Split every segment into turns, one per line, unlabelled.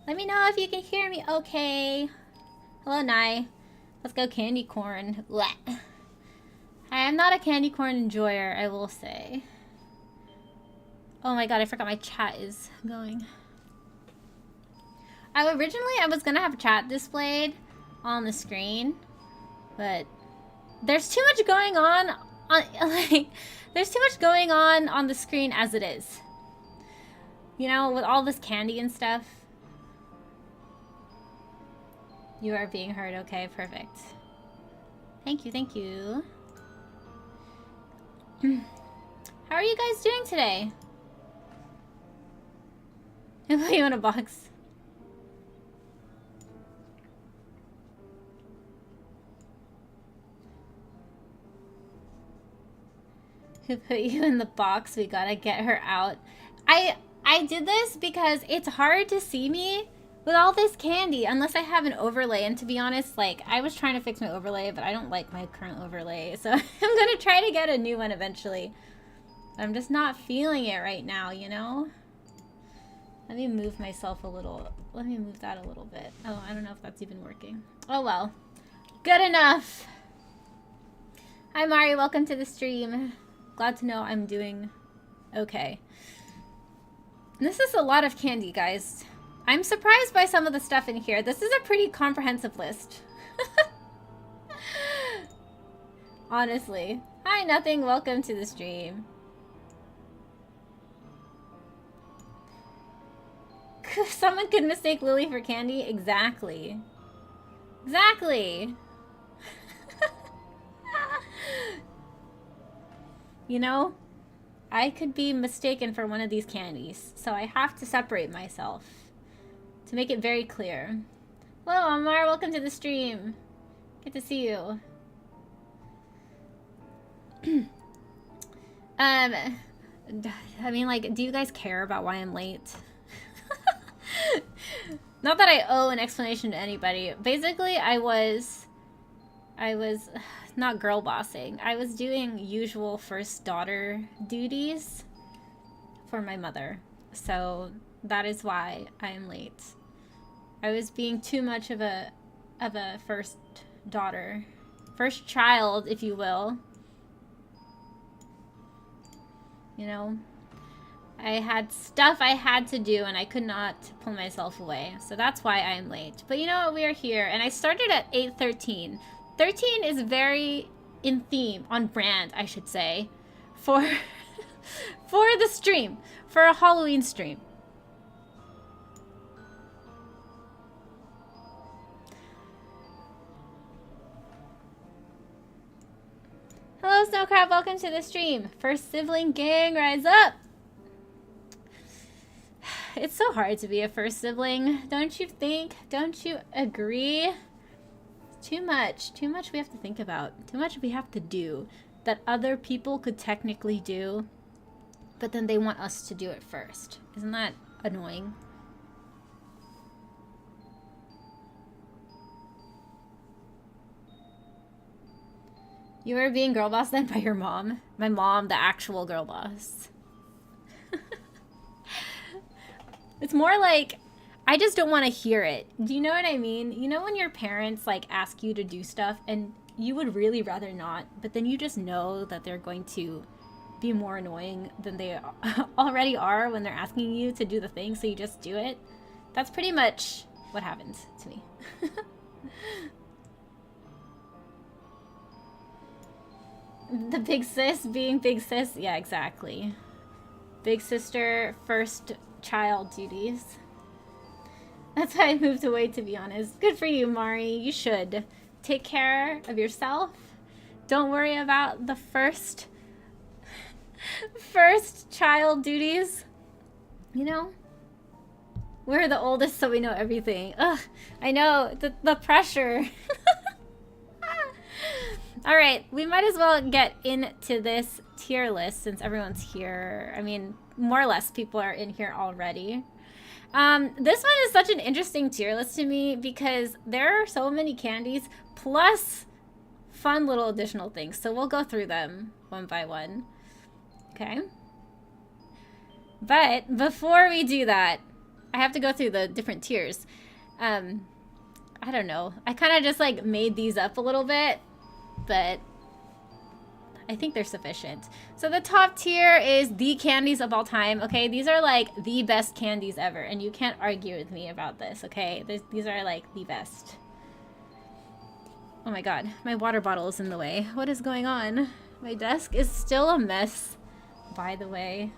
Let me know if you can hear me okay. Hello, Nye. Let's go candy corn. Blech. I am not a candy corn enjoyer, I will say. Oh my god, I forgot my chat is going. Originally, I was gonna have chat displayed on the screen, but there's too much going on there's too much going on the screen as it is. You know, with all this candy and stuff. You are being heard. Okay, perfect. Thank you, thank you. How are you guys doing today? I put you in a box. Who put you in the box? We gotta get her out. I did this because it's hard to see me with all this candy unless I have an overlay. And to be honest, like, I was trying to fix my overlay, but I don't like my current overlay. So I'm gonna try to get a new one eventually. I'm just not feeling it right now, you know? Let me move myself a little. Let me move that a little bit. Oh, I don't know if that's even working. Oh well. Good enough. Hi Mari, welcome to the stream. Glad to know I'm doing okay. This is a lot of candy, guys. I'm surprised by some of the stuff in here. This is a pretty comprehensive list. Honestly. Hi, Nothing. Welcome to the stream. Someone could mistake Lily for candy? Exactly. Exactly. You know, I could be mistaken for one of these candies, so I have to separate myself to make it very clear. Hello, Amar. Welcome to the stream. Good to see you. I mean, like, do you guys care about why I'm late? Not that I owe an explanation to anybody. Basically, I was not girl bossing. I was doing usual first daughter duties for my mother. So that is why I am late. I was being too much of a first daughter. First child, if you will. You know? I had stuff I had to do and I could not pull myself away. So that's why I am late. But you know what? We are here. And I started at 8:13. 13 is very in theme, on brand, I should say, for for the stream, for a Halloween stream. Hello, Snowcrab, welcome to the stream. First sibling gang, rise up! It's so hard to be a first sibling, don't you think? Don't you agree? Too much we have to think about. Too much we have to do that other people could technically do, but then they want us to do it first. Isn't that annoying? You were being girl boss then by your mom? My mom, the actual girl boss. It's more like, I just don't want to hear it. Do you know what I mean? You know when your parents like ask you to do stuff and you would really rather not, but then you just know that they're going to be more annoying than they already are when they're asking you to do the thing, so you just do it? That's pretty much what happened to me. The big sis being big sis? Yeah, exactly. Big sister, first child duties. That's why I moved away, to be honest. Good for you, Mari. You should. Take care of yourself. Don't worry about the first child duties. You know? We're the oldest, so we know everything. Ugh, I know. The pressure. Alright, we might as well get into this tier list since everyone's here. I mean, more or less people are in here already. This one is such an interesting tier list to me because there are so many candies plus fun little additional things. So we'll go through them one by one. Okay. But before we do that, I have to go through the different tiers. I don't know. I kind of just like made these up a little bit, but I think they're sufficient. So the top tier is the candies of all time, okay? These are like the best candies ever, and you can't argue with me about this, okay? These are like the best. Oh my god, my water bottle is in the way. What is going on? My desk is still a mess, by the way.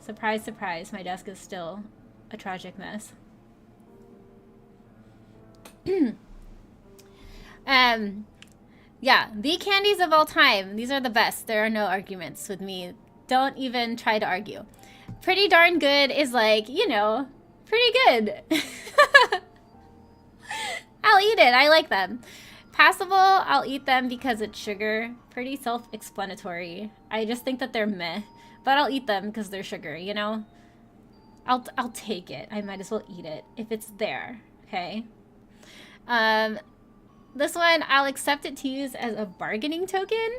Surprise, surprise, my desk is still a tragic mess. Yeah, the candies of all time. These are the best. There are no arguments with me. Don't even try to argue. Pretty darn good is like, you know, pretty good. I'll eat it. I like them. Passable, I'll eat them because it's sugar. Pretty self-explanatory. I just think that they're meh. But I'll eat them because they're sugar, you know? I'll take it. I might as well eat it if it's there, okay? This one, I'll accept it to use as a bargaining token.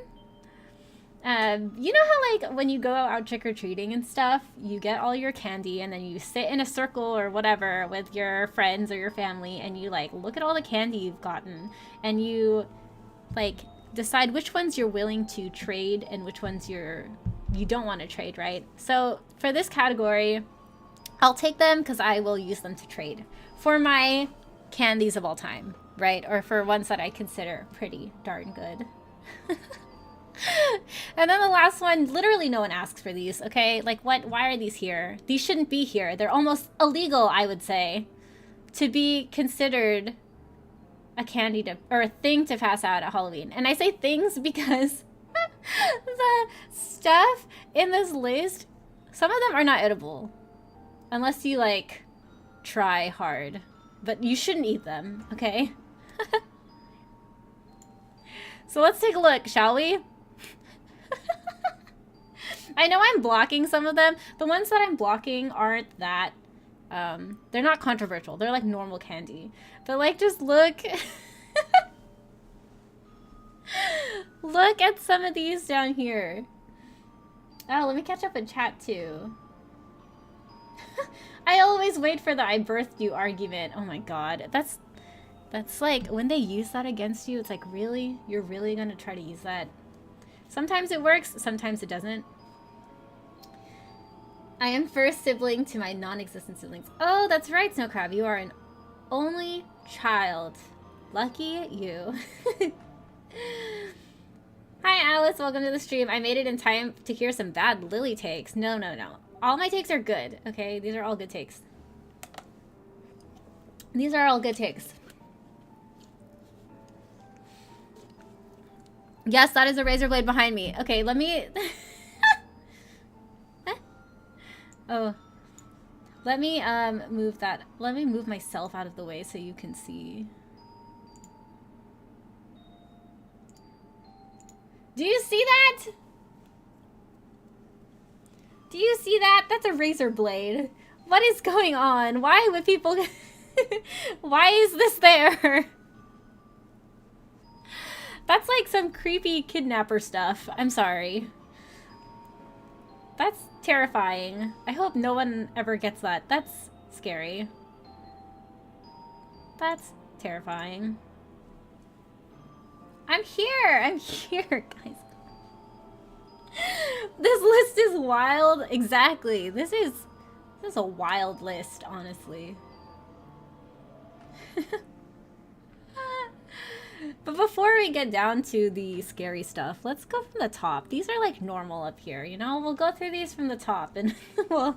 You know how like when you go out trick-or-treating and stuff, you get all your candy and then you sit in a circle or whatever with your friends or your family and you like look at all the candy you've gotten and you like decide which ones you're willing to trade and which ones you don't want to trade, right? So for this category, I'll take them because I will use them to trade for my candies of all time, right? Or for ones that I consider pretty darn good. And then the last one, literally no one asks for these, okay? Like, why are these here? These shouldn't be here. They're almost illegal, I would say, to be considered a candy to, or a thing to pass out at Halloween. And I say things because the stuff in this list, some of them are not edible. Unless you, like, try hard. But you shouldn't eat them, okay? So let's take a look, shall we? I know I'm blocking some of them. The ones that I'm blocking aren't that, they're not controversial. They're like normal candy. But like, just look. Look at some of these down here. Oh, let me catch up in chat too. I always wait for the I birthed you argument. Oh my god. That's like, when they use that against you, it's like, really? You're really gonna try to use that? Sometimes it works, sometimes it doesn't. I am first sibling to my non-existent siblings. Oh, that's right, Snow Crab. You are an only child. Lucky you. Hi, Alice. Welcome to the stream. I made it in time to hear some bad Lily takes. No, no, no. All my takes are good, okay? These are all good takes. These are all good takes. Yes, that is a razor blade behind me. Okay, let me... Oh. Let me, move that. Let me move myself out of the way so you can see. Do you see that? Do you see that? That's a razor blade. What is going on? Why would people... Why is this there? That's like some creepy kidnapper stuff. I'm sorry. That's terrifying. I hope no one ever gets that. That's scary. That's terrifying. I'm here! I'm here, guys. This list is wild. Exactly. This is a wild list, honestly. But before we get down to the scary stuff, let's go from the top. These are like normal up here, you know? We'll go through these from the top and we'll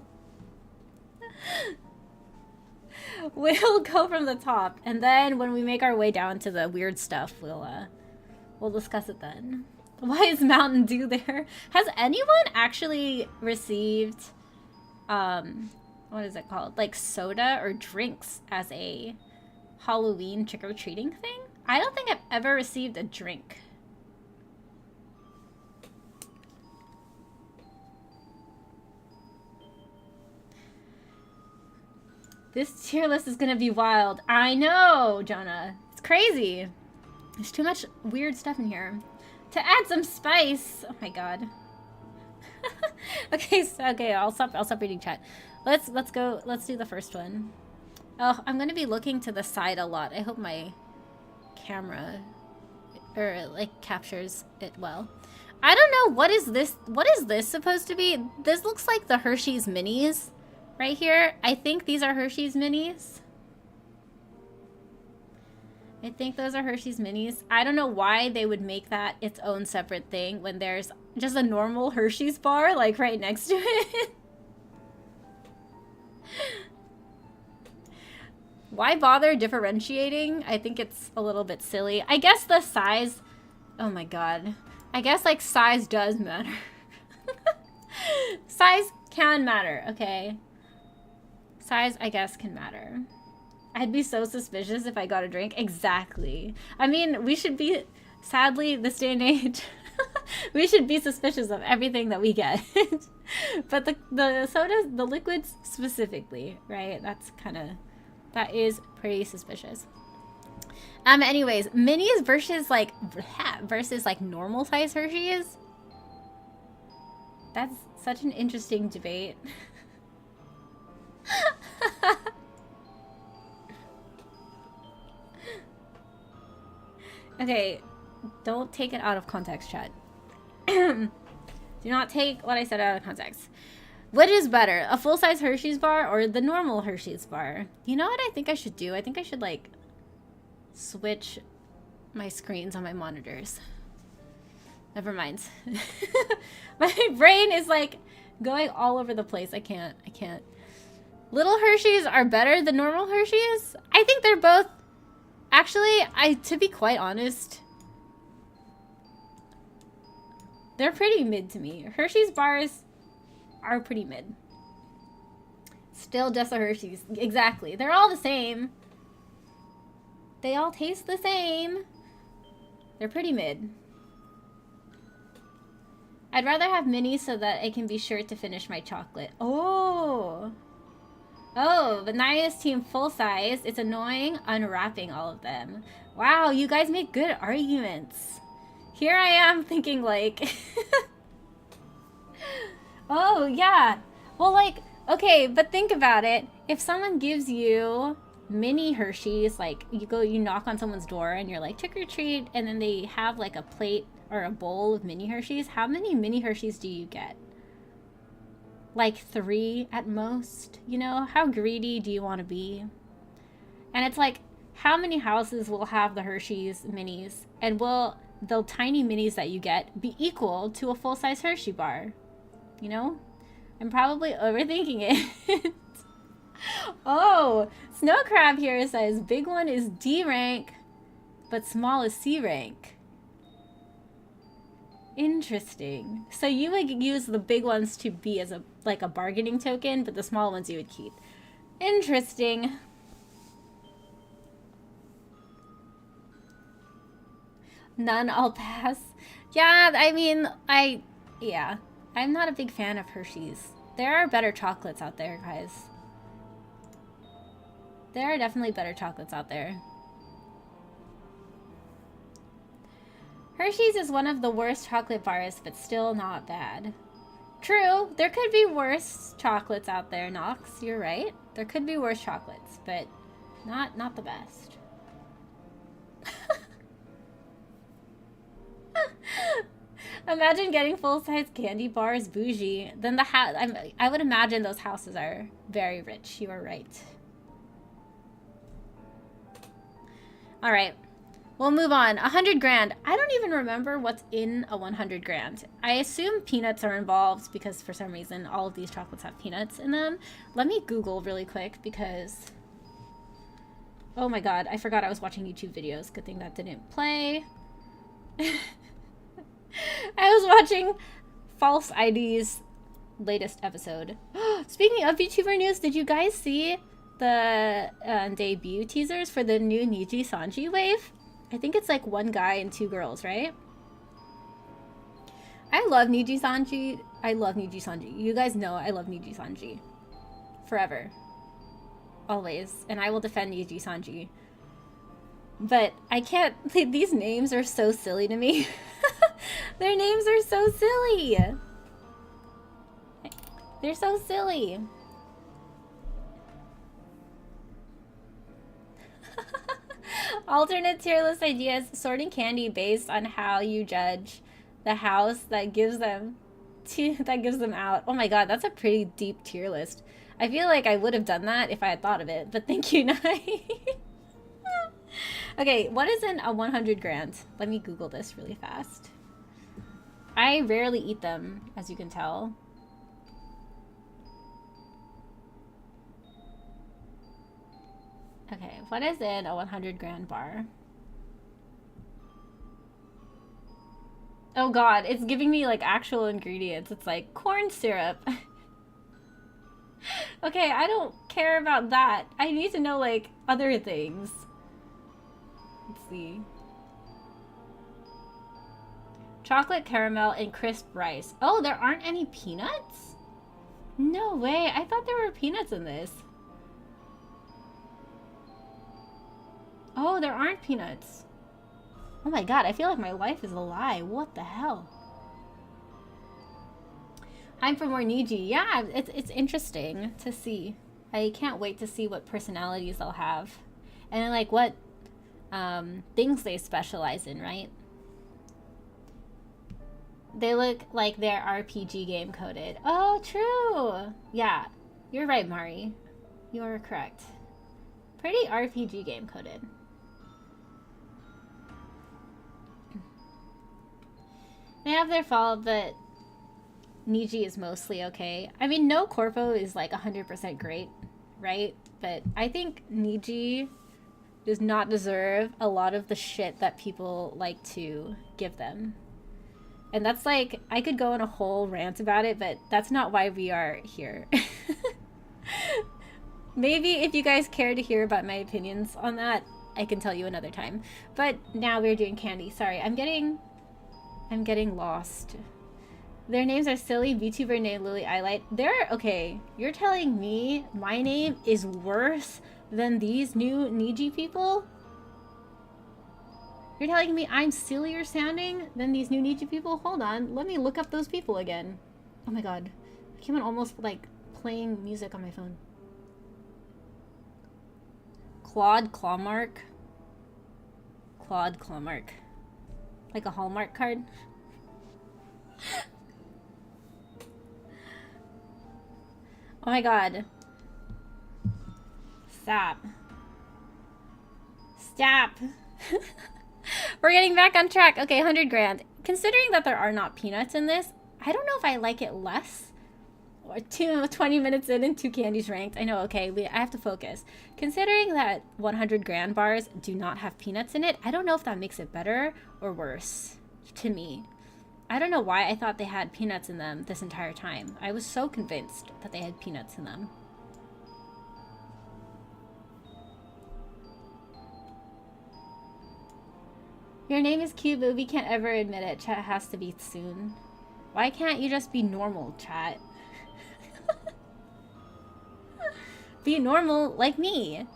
go from the top. And then when we make our way down to the weird stuff, we'll discuss it then. Why is Mountain Dew there? Has anyone actually received, what is it called? Like soda or drinks as a Halloween trick-or-treating thing? I don't think I've ever received a drink. This tier list is gonna be wild. I know, Jonah. It's crazy. There's too much weird stuff in here. To add some spice. Oh my god. Okay, so, okay, I'll stop reading chat. Let's go. Let's do the first one. Oh, I'm gonna be looking to the side a lot. I hope my camera like captures it well. I don't know, what is this? What is this supposed to be? This looks like the Hershey's minis right here. I think these are Hershey's minis. I think those are Hershey's minis. I don't know why they would make that its own separate thing when there's just a normal Hershey's bar like right next to it. Why bother differentiating? I think it's a little bit silly. I guess the size... Oh my god. I guess, like, size does matter. Size can matter, okay? Size, I guess, can matter. I'd be so suspicious if I got a drink. Exactly. I mean, we should be... Sadly, this day and age... we should be suspicious of everything that we get. But the sodas, the liquids specifically, right? That's kind of... That is pretty suspicious. Anyways, minis versus like normal size Hershey's. That's such an interesting debate. Okay, don't take it out of context, chat. Do not take what I said out of context. What is better, a full-size Hershey's bar or the normal Hershey's bar? You know what I think I should do? I think I should, like, switch my screens on my monitors. Never mind. My brain is, like, going all over the place. I can't. Little Hershey's are better than normal Hershey's? I think they're both... Actually, to be quite honest, they're pretty mid to me. Hershey's bars... are pretty mid. Still just a Hershey's. Exactly. They're all the same. They all taste the same. They're pretty mid. I'd rather have minis so that I can be sure to finish my chocolate. Oh. Oh, but Naya's team full size. It's annoying unwrapping all of them. Wow, you guys make good arguments. Here I am thinking like... Oh, yeah. Well, like, okay, but think about it. If someone gives you mini Hershey's, like, you knock on someone's door and you're like, trick or treat, and then they have, like, a plate or a bowl of mini Hershey's, how many mini Hershey's do you get? Like 3 at most? You know, how greedy do you want to be? And it's like, how many houses will have the Hershey's minis? And will the tiny minis that you get be equal to a full-size Hershey bar? You know? I'm probably overthinking it. Oh, Snow Crab here says, big one is D rank, but small is C rank. Interesting. So you would use the big ones to be as a bargaining token, but the small ones you would keep. Interesting. None, I'll pass. Yeah, I mean, yeah. I'm not a big fan of Hershey's. There are better chocolates out there, guys. There are definitely better chocolates out there. Hershey's is one of the worst chocolate bars, but still not bad. True, there could be worse chocolates out there, Nox. You're right. There could be worse chocolates, but not the best. Imagine getting full-size candy bars bougie. Then the I would imagine those houses are very rich. You are right. All right. We'll move on. 100 grand. I don't even remember what's in a 100 grand. I assume peanuts are involved because for some reason all of these chocolates have peanuts in them. Let me Google really quick because... Oh my god, I forgot I was watching YouTube videos. Good thing that didn't play. I was watching False ID's latest episode. Speaking of VTuber news, did you guys see the debut teasers for the new Niji Sanji wave? I think it's like one guy and 2 girls, right? I love Niji Sanji. I love Niji Sanji. You guys know I love Niji Sanji. Forever. Always. And I will defend Niji Sanji. But I can't... These names are so silly to me. Their names are so silly. They're so silly. Alternate tier list ideas. Sorting candy based on how you judge the house that gives them out. Oh my god, that's a pretty deep tier list. I feel like I would have done that if I had thought of it, but thank you, Nai. Okay, what is in a 100 grand? Let me Google this really fast. I rarely eat them, as you can tell. Okay, what is in a 100 grand bar? Oh god, it's giving me like actual ingredients. It's like corn syrup. Okay, I don't care about that. I need to know like other things. Let's see. Chocolate caramel and crisp rice. Oh, there aren't any peanuts? No way. I thought there were peanuts in this. Oh, there aren't peanuts. Oh my god, I feel like my life is a lie. What the hell? I'm for more Niji. Yeah, it's interesting to see. I can't wait to see what personalities they'll have. And like what things they specialize in, right? They look like they're RPG game coded. Oh, true. Yeah, you're right, Mari. You are correct. Pretty RPG game coded. They have their fault, but Niji is mostly okay. I mean, no Corpo is like 100% great, right? But I think Niji does not deserve a lot of the shit that people like to give them. And that's like, I could go on a whole rant about it, but that's not why we are here. Maybe if you guys care to hear about my opinions on that, I can tell you another time. But now we're doing candy. Sorry, I'm getting lost. Their names are silly. VTuber named Lily Iolite. They're okay. You're telling me my name is worse than these new Niji people? You're telling me I'm sillier sounding than these new Niji people? Hold on. Let me look up those people again. Oh my god. I came on almost like playing music on my phone. Claude Clawmark. Claude Clawmark. Like a Hallmark card. Oh my god. Stop. Stop. We're getting back on track. Okay, 100 grand. Considering that there are not peanuts in this, I don't know if I like it less. Or 20 minutes in and 2 candies ranked. I know, okay, I have to focus. Considering that 100 grand bars do not have peanuts in it, I don't know if that makes it better or worse to me. I don't know why I thought they had peanuts in them this entire time. I was so convinced that they had peanuts in them. Your name is cute, but we can't ever admit it. Chat has to be soon. Why can't you just be normal, chat? Be normal like me.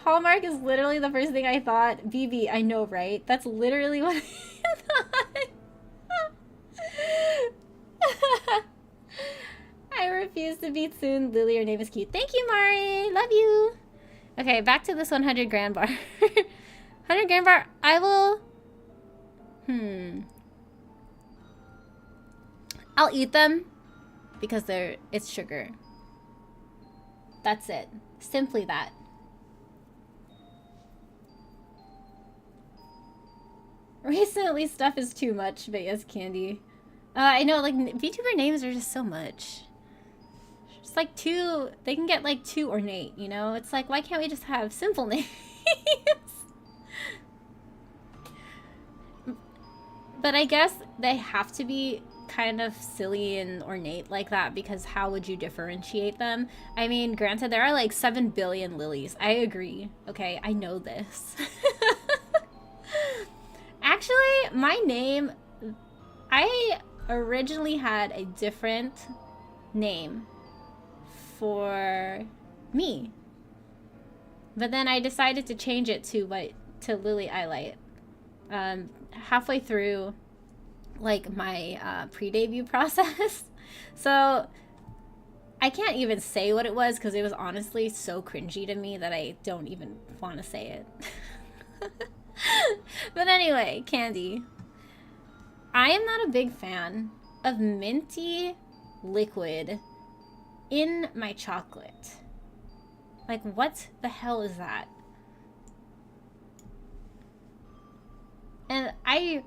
Hallmark is literally the first thing I thought. BB, I know, right? That's literally what I thought. I refuse to be soon. Lily, your name is cute. Thank you, Mari. Love you. Okay, back to this 100 grand bar. 100 grand bar. I will... I'll eat them because it's sugar. That's it. Simply that. Recently, stuff is too much, but yes, candy. I know, like, VTuber names are just so much. It's like too... They can get, like, too ornate, you know? It's like, why can't we just have simple names? But I guess they have to be kind of silly and ornate like that, because how would you differentiate them? I mean, granted, there are like 7 billion lilies. I agree. Okay, I know this. Actually, my name, I originally had a different name for me, but then I decided to change it to Lily Iolite. Halfway through like my pre-debut process. So I can't even say what it was because it was honestly so cringy to me that I don't even want to say it. But anyway, candy. I am not a big fan of minty liquid in my chocolate. Like, what the hell is that? And I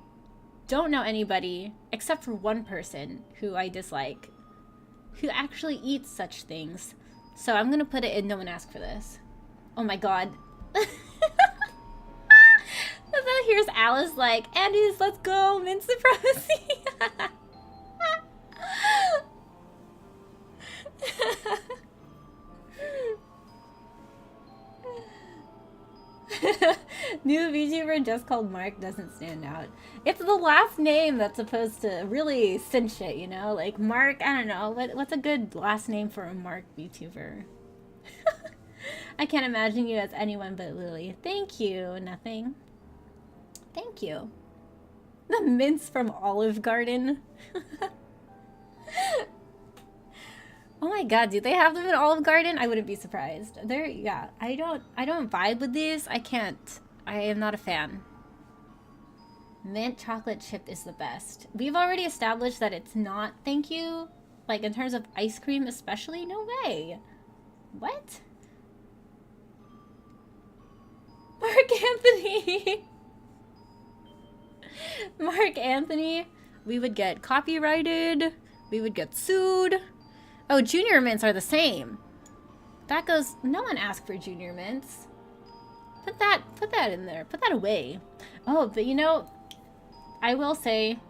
don't know anybody, except for one person who I dislike, who actually eats such things. So I'm gonna put it in no one asked for this. Oh my god. And then here's Alice like, Andes, let's go, mint supremacy. New VTuber just called Mark doesn't stand out. It's the last name that's supposed to really cinch it, you know? Like Mark, I don't know. What's a good last name for a Mark VTuber? I can't imagine you as anyone but Lily. Thank you, nothing. Thank you. The mints from Olive Garden. Oh my god, do they have them in Olive Garden? I wouldn't be surprised. Yeah, I don't vibe with these. I can't. I am not a fan. Mint chocolate chip is the best. We've already established that it's not, thank you. Like in terms of ice cream especially, no way. What? Mark Anthony. Mark Anthony. We would get copyrighted. We would get sued. Oh, junior mints are the same. That goes, no one asked for junior mints. Put that in there. Put that away. Oh, but you know, I will say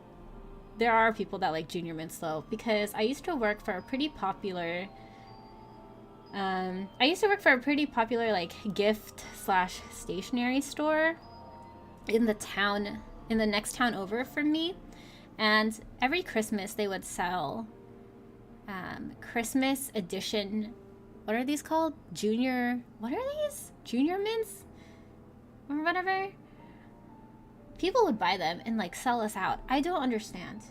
there are people that like junior mints though, because I used to work for a pretty popular like gift / stationery store in the town, in the next town over from me. And every Christmas they would sell Christmas edition, what are these called? What are these? Junior mints? Or whatever? People would buy them and like sell us out. I don't understand.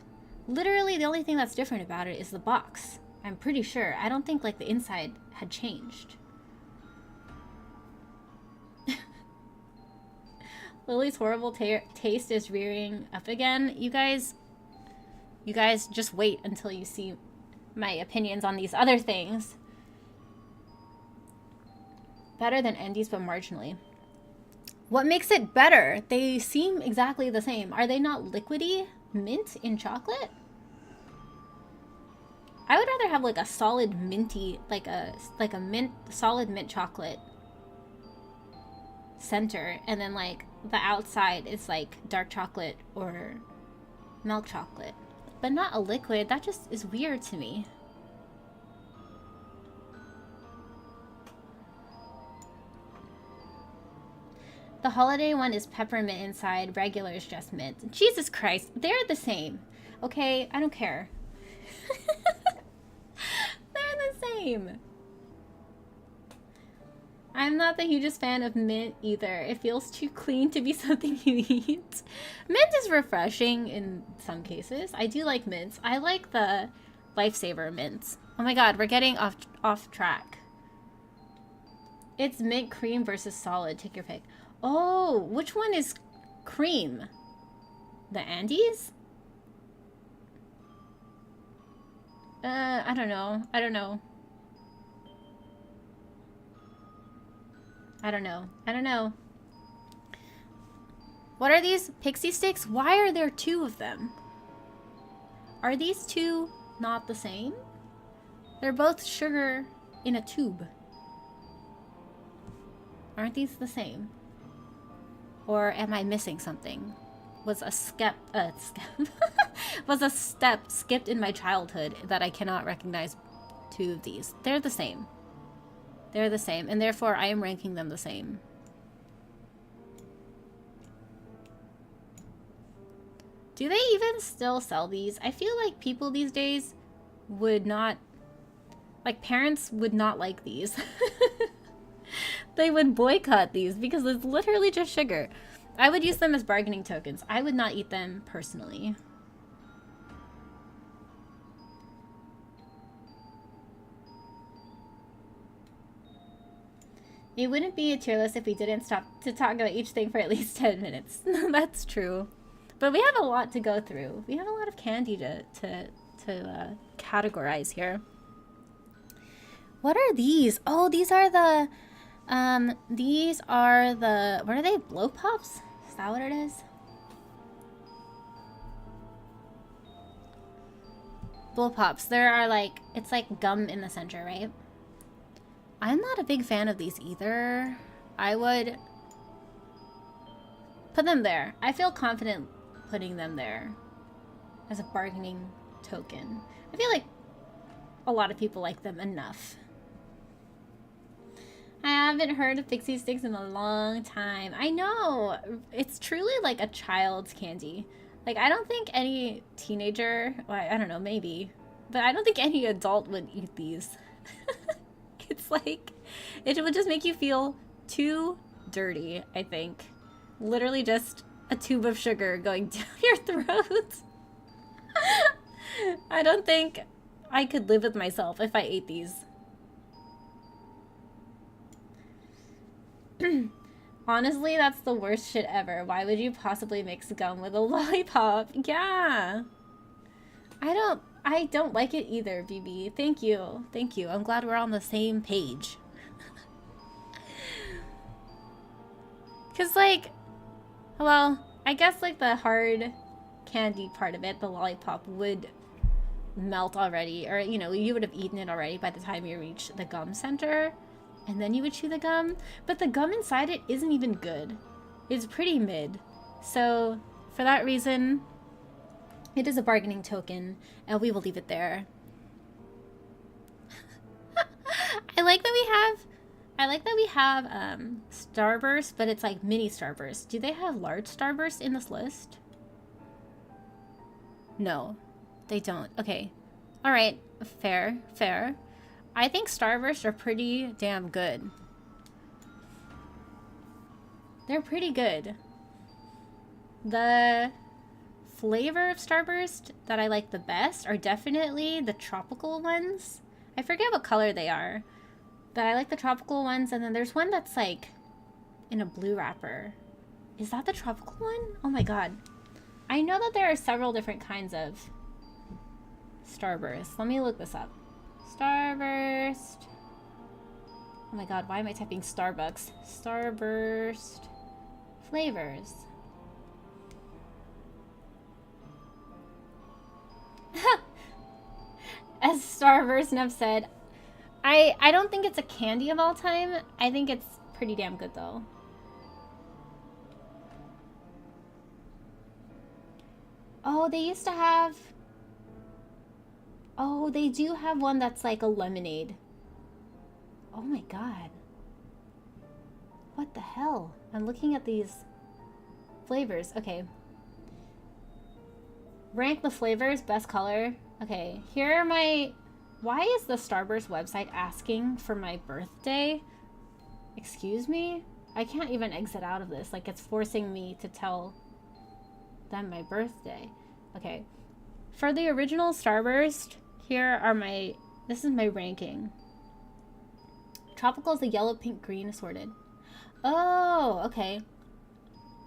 Literally the only thing that's different about it is the box. I'm pretty sure. I don't think like the inside had changed. Lily's horrible taste is rearing up again. You guys just wait until you see my opinions on these other things. Better than Endy's, but marginally. What makes it better? They seem exactly the same. Are they not liquidy mint in chocolate? I would rather have like a solid minty, like a solid mint chocolate center, and then like the outside is like dark chocolate or milk chocolate. But not a liquid. That just is weird to me. The holiday one is peppermint inside. Regular is just mint. Jesus Christ. They're the same. Okay? I don't care. They're the same. I'm not the hugest fan of mint either. It feels too clean to be something you eat. Mint is refreshing in some cases. I do like mints. I like the Lifesaver mints. Oh my god, we're getting off track. It's mint cream versus solid. Take your pick. Oh, which one is cream? The Andes? I don't know. I don't know. I don't know. I don't know. What are these pixie sticks? Why are there two of them? Are these two not the same? They're both sugar in a tube. Aren't these the same? Or am I missing something? Was a step skipped in my childhood that I cannot recognize two of these? They're the same. They're the same, and therefore I am ranking them the same. Do they even still sell these? I feel like people these days would not, like parents would not like these. They would boycott these because it's literally just sugar. I would use them as bargaining tokens. I would not eat them personally. It wouldn't be a tier list if we didn't stop to talk about each thing for at least 10 minutes. That's true. But we have a lot to go through. We have a lot of candy to categorize here. What are these? Oh, these are the, what are they? Blow pops? Is that what it is? Blow pops. There are like, it's like gum in the center, right? I'm not a big fan of these either. I would put them there. I feel confident putting them there as a bargaining token. I feel like a lot of people like them enough. I haven't heard of pixie sticks in a long time. I know. It's truly like a child's candy. Like, I don't think any teenager, well, I don't know, maybe, but I don't think any adult would eat these. It's like, it would just make you feel too dirty, I think. Literally just a tube of sugar going down your throat. I don't think I could live with myself if I ate these. Honestly, that's the worst shit ever. Why would you possibly mix gum with a lollipop? Yeah. I don't like it either, BB. Thank you. Thank you. I'm glad we're on the same page. Cause like, well, I guess like the hard candy part of it, the lollipop, would melt already, or you know, you would have eaten it already by the time you reach the gum center, and then you would chew the gum. But the gum inside it isn't even good. It's pretty mid. So for that reason, it is a bargaining token, and we will leave it there. I like that we have Starburst, but it's like mini Starburst. Do they have large Starburst in this list? No, they don't. Okay. All right. Fair, fair. I think Starburst are pretty damn good. They're pretty good. The flavor of Starburst that I like the best are definitely the tropical ones. I forget what color they are, but I like the tropical ones. And then there's one that's like in a blue wrapper. Is that the tropical one? Oh my god. I know that there are several different kinds of Starburst. Let me look this up. Starburst. Oh my god, why am I typing Starbucks? Starburst flavors. As Starburst Nev said, I don't think it's a candy of all time. I think it's pretty damn good though. Oh, they used to have... Oh, they do have one that's like a lemonade. Oh my god. What the hell? I'm looking at these flavors. Okay. Rank the flavors, best color. Okay, here are my... Why is the Starburst website asking for my birthday? Excuse me? I can't even exit out of this. Like, it's forcing me to tell them my birthday. Okay. For the original Starburst, here are my... This is my ranking. Tropical is the yellow, pink, green assorted. Oh, okay.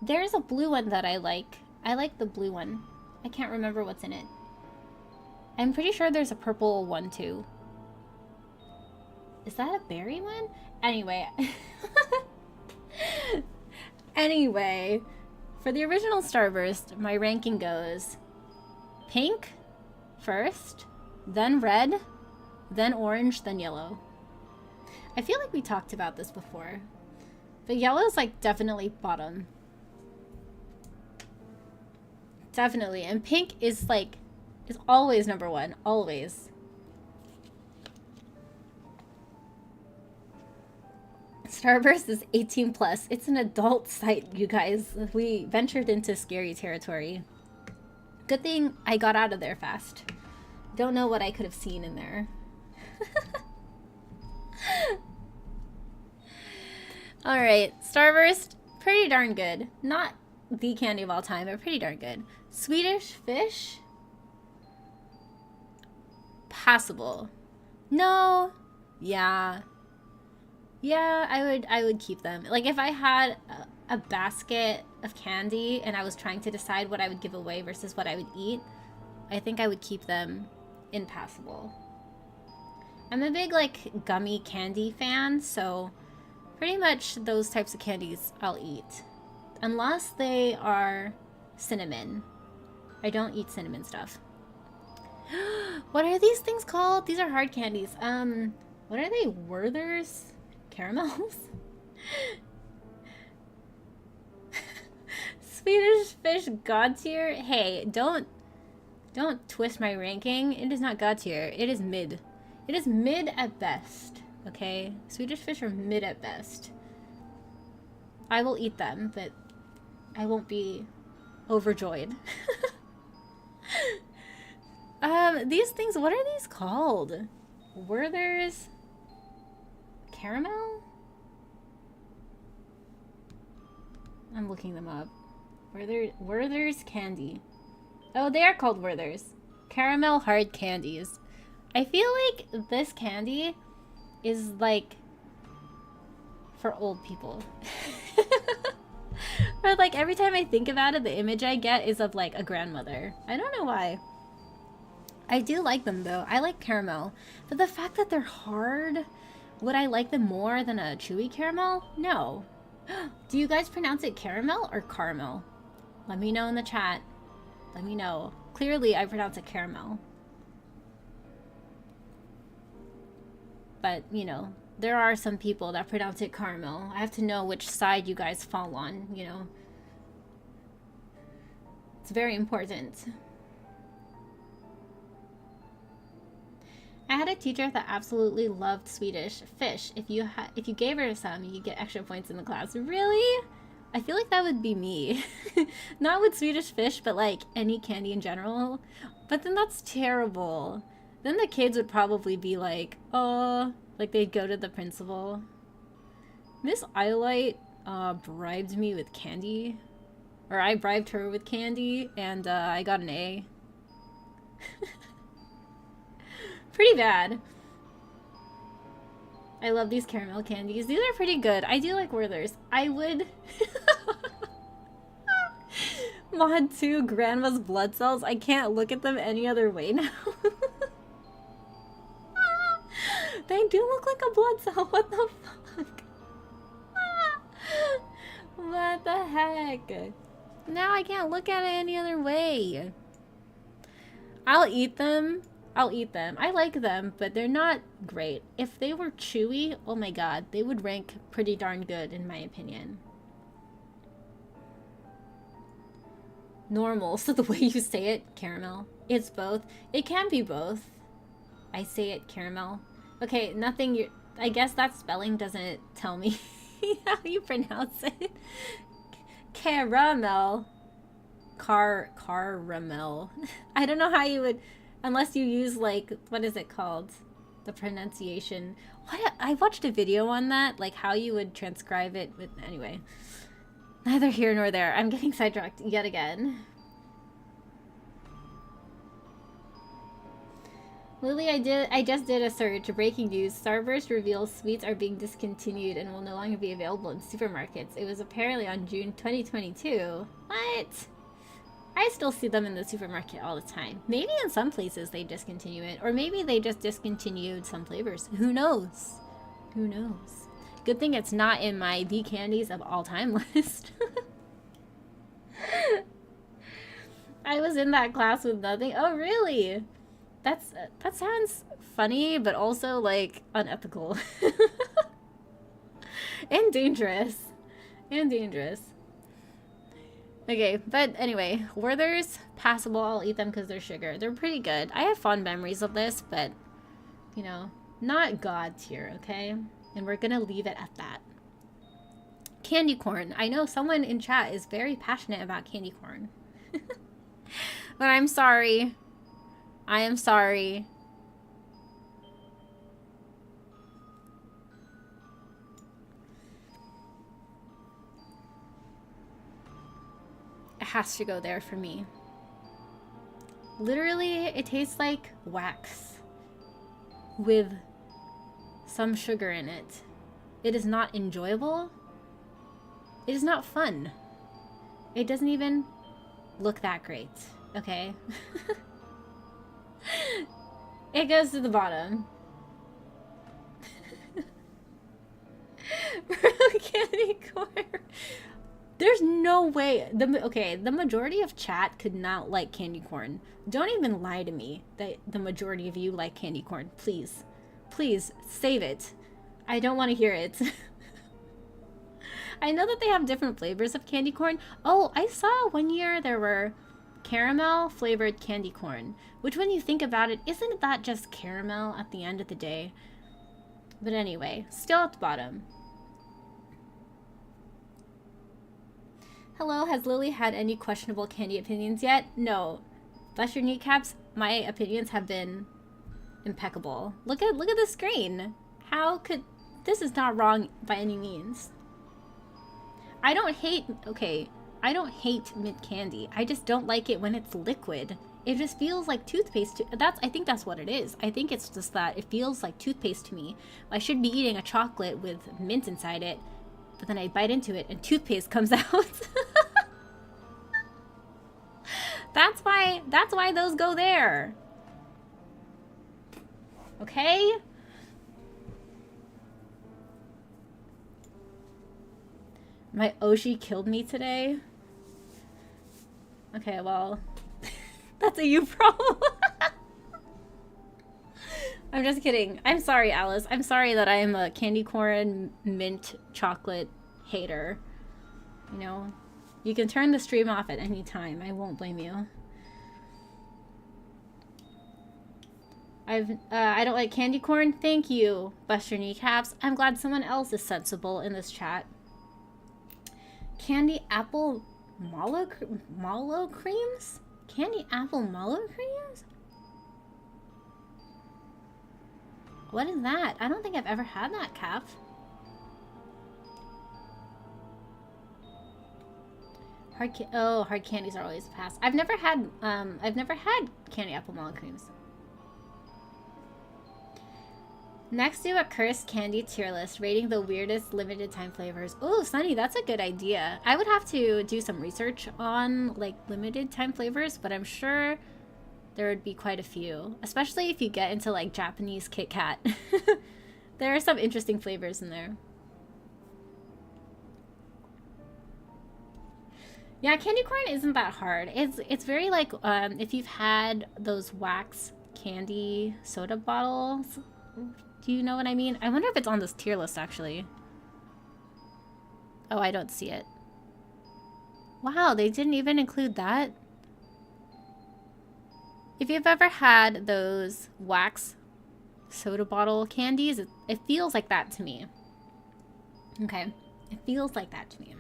There's a blue one that I like. I like the blue one. I can't remember what's in it. I'm pretty sure there's a purple one too. Is that a berry one? Anyway. Anyway, for the original Starburst, my ranking goes pink first, then red, then orange, then yellow. I feel like we talked about this before, but yellow's like definitely bottom. Definitely. And pink is like, is always number one. Always. Starburst is 18 plus. It's an adult site, you guys. We ventured into scary territory. Good thing I got out of there fast. Don't know what I could have seen in there. Alright, Starburst, pretty darn good. Not the candy of all time, but pretty darn good. Swedish Fish? Passable. No. Yeah. Yeah, I would keep them. Like if I had a basket of candy and I was trying to decide what I would give away versus what I would eat, I think I would keep them in passable. I'm a big like gummy candy fan, so pretty much those types of candies I'll eat. Unless they are cinnamon. I don't eat cinnamon stuff. What are these things called? These are hard candies. What are they? Werther's? Caramels? Swedish fish god tier? Hey, don't twist my ranking. It is not god tier. It is mid. It is mid at best. Okay? Swedish fish are mid at best. I will eat them, but I won't be overjoyed. These things, what are these called? Werther's caramel? I'm looking them up. Werther's candy. Oh, they are called Werther's. Caramel hard candies. I feel like this candy is like for old people. Or like every time I think about it, the image I get is of like a grandmother. I don't know why. I do like them though. I like caramel. But the fact that they're hard, would I like them more than a chewy caramel? No. Do you guys pronounce it caramel or caramel? Let me know in the chat. Let me know. Clearly I pronounce it caramel. But, you know, there are some people that pronounce it caramel. I have to know which side you guys fall on, you know. It's very important. I had a teacher that absolutely loved Swedish fish. If you gave her some, you get extra points in the class. Really? I feel like that would be me. Not with Swedish fish, but like any candy in general. But then that's terrible. Then the kids would probably be like, oh, like they'd go to the principal. Miss Iolite bribed me with candy. Or I bribed her with candy, and I got an A. Pretty bad. I love these caramel candies. These are pretty good. I do like Werther's. I would... Mod 2, Grandma's blood cells. I can't look at them any other way now. They do look like a blood cell. What the fuck? What the heck? Now I can't look at it any other way. I'll eat them. I'll eat them. I like them, but they're not great. If they were chewy, oh my god, they would rank pretty darn good in my opinion. Normal, so the way you say it, caramel. It's both. It can be both. I say it caramel. Okay, nothing. I guess that spelling doesn't tell me how you pronounce it. Caramel. Caramel. I don't know how you would... Unless you use, like, what is it called? The pronunciation. What? I watched a video on that, like how you would transcribe it with... Anyway. Neither here nor there. I'm getting sidetracked yet again. Lily, I just did a search. Breaking news. Starburst reveals sweets are being discontinued and will no longer be available in supermarkets. It was apparently on June 2022. What? I still see them in the supermarket all the time. Maybe in some places they discontinue it. Or maybe they just discontinued some flavors. Who knows? Who knows? Good thing it's not in my the candies of all time list. I was in that class with nothing. Oh, really? That sounds funny, but also, like, unethical. And dangerous. And dangerous. Okay, but anyway, Werther's, passable. I'll eat them because they're sugar. They're pretty good. I have fond memories of this, but, you know, not god tier, okay? And we're gonna leave it at that. Candy corn. I know someone in chat is very passionate about candy corn. But I'm sorry. I am sorry. It has to go there for me. Literally, it tastes like wax with some sugar in it. It is not enjoyable. It is not fun. It doesn't even look that great, okay? It goes to the bottom. Candy corn. There's no way. The majority of chat could not like candy corn. Don't even lie to me that the majority of you like candy corn. Please. Please, save it. I don't want to hear it. I know that they have different flavors of candy corn. Oh, I saw one year there were caramel flavored candy corn, which when you think about it, isn't that just caramel at the end of the day? But anyway, still at the bottom. Hello, has Lily had any questionable candy opinions yet? No. Bless your kneecaps, my opinions have been impeccable. Look at the screen. How could... This is not wrong by any means. I don't hate... Okay, I don't hate mint candy. I just don't like it when it's liquid. It just feels like toothpaste. I think that's what it is. I think it's just that it feels like toothpaste to me. I should be eating a chocolate with mint inside it, but then I bite into it and toothpaste comes out. That's why those go there. Okay? My Oshi killed me today. Okay, well, that's a you problem. I'm just kidding. I'm sorry, Alice. I'm sorry that I am a candy corn mint chocolate hater. You know, you can turn the stream off at any time. I won't blame you. I don't like candy corn. Thank you, Buster Kneecaps. I'm glad someone else is sensible in this chat. Candy apple mallow creams? Candy apple mallow creams? What is that? I don't think I've ever had that, Cap. Hard candies are always a pass. I've never had candy apple mallow creams. Next, do a cursed candy tier list, rating the weirdest limited time flavors. Oh, Sunny, that's a good idea. I would have to do some research on like limited time flavors, but I'm sure there would be quite a few, especially if you get into like Japanese Kit Kat. There are some interesting flavors in there. Yeah, candy corn isn't that hard. It's very like if you've had those wax candy soda bottles. Do you know what I mean? I wonder if it's on this tier list, actually. Oh, I don't see it. Wow, they didn't even include that. If you've ever had those wax soda bottle candies, it feels like that to me. Okay, it feels like that to me.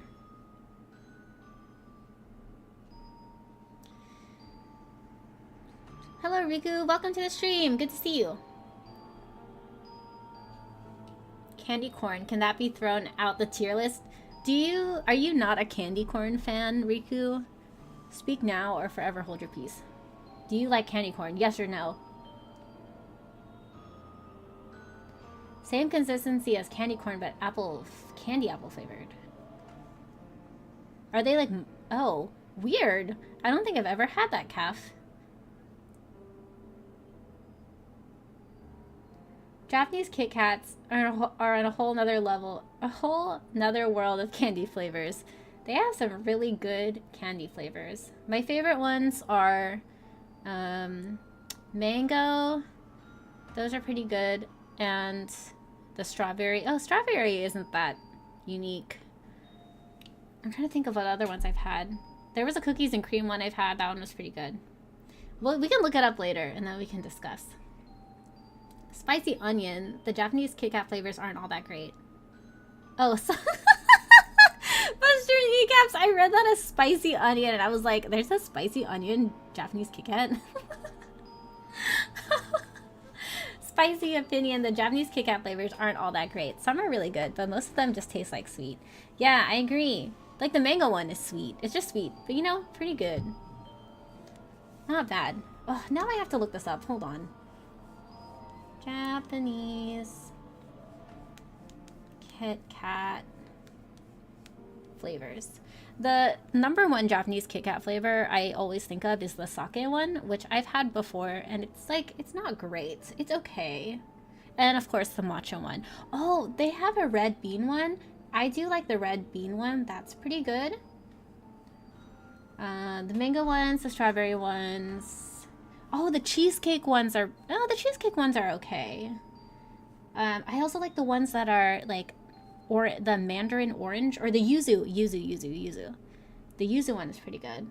Hello, Riku. Welcome to the stream. Good to see you. Candy corn, can that be thrown out the tier list? Are you not a candy corn fan, Riku? Speak now or forever hold your peace. Do you like candy corn? Yes or no? Same consistency as candy corn, but candy apple flavored. Are they like, oh, weird. I don't think I've ever had that, Calf. Japanese Kit Kats are on a whole nother level, a whole nother world of candy flavors. They have some really good candy flavors. My favorite ones are mango. Those are pretty good. And the strawberry. Oh, strawberry isn't that unique. I'm trying to think of what other ones I've had. There was a cookies and cream one I've had. That one was pretty good. Well, we can look it up later and then we can discuss. Spicy onion. The Japanese Kit Kat flavors aren't all that great. Oh, so Buster Kneecaps, I read that as spicy onion and I was like, there's a spicy onion Japanese Kit Kat? Spicy opinion, the Japanese Kit Kat flavors aren't all that great. Some are really good, but most of them just taste like sweet. Yeah, I agree. Like the mango one is sweet. It's just sweet, but you know, pretty good. Not bad. Oh, now I have to look this up. Hold on. Japanese Kit Kat flavors. The #1 Japanese Kit Kat flavor I always think of is the sake one, which I've had before, and it's like, it's not great. It's okay. And of course the matcha one. Oh, they have a red bean one. I do like the red bean one. That's pretty good. The mango ones, the strawberry ones. Oh, the cheesecake ones are... Oh, the cheesecake ones are okay. I also like the ones that are like... Or the mandarin orange. Or the yuzu. The yuzu one is pretty good.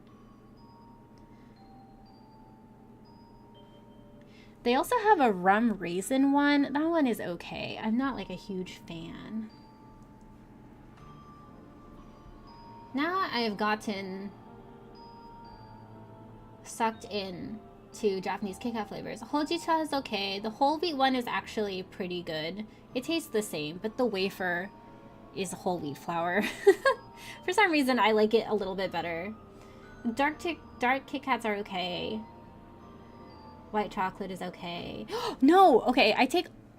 They also have a rum raisin one. That one is okay. I'm not like a huge fan. Now I've gotten sucked in to Japanese Kit Kat flavors. Hojicha is okay. The whole wheat one is actually pretty good. It tastes the same, but the wafer is whole wheat flour. For some reason, I like it a little bit better. Dark Kit Kats are okay. White chocolate is okay. No! Okay,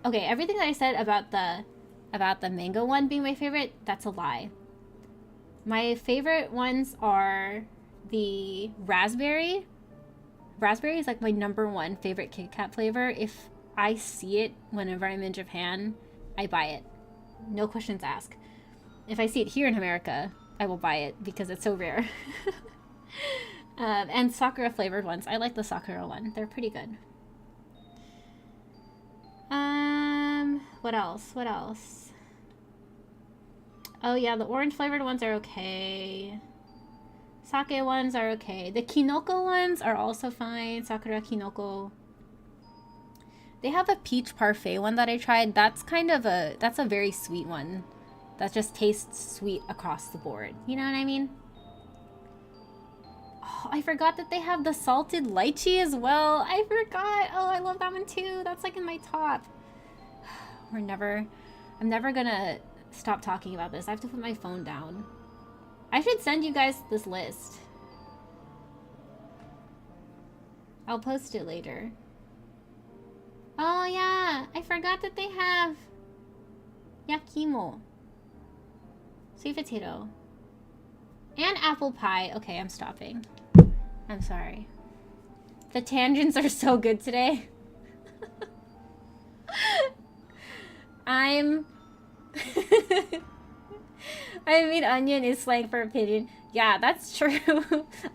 okay, everything that I said about the mango one being my favorite, that's a lie. My favorite ones are the raspberry. Raspberry is like my #1 favorite Kit Kat flavor. If I see it whenever I'm in Japan, I buy it. No questions asked. If I see it here in America, I will buy it because it's so rare. And sakura flavored ones. I like the sakura one. They're pretty good. What else? What else? Oh yeah, the orange flavored ones are okay. Sake ones are okay. The kinoko ones are also fine. Sakura kinoko. They have a peach parfait one that I tried. That's a very sweet one. That just tastes sweet across the board. You know what I mean? Oh, I forgot that they have the salted lychee as well. I forgot. Oh, I love that one too. That's like in my top. I'm never gonna stop talking about this. I have to put my phone down. I should send you guys this list. I'll post it later. Oh yeah, I forgot that they have yakimo, sweet potato, and apple pie. Okay, I'm stopping. I'm sorry. The tangents are so good today. I mean, onion is slang for opinion. Yeah, that's true.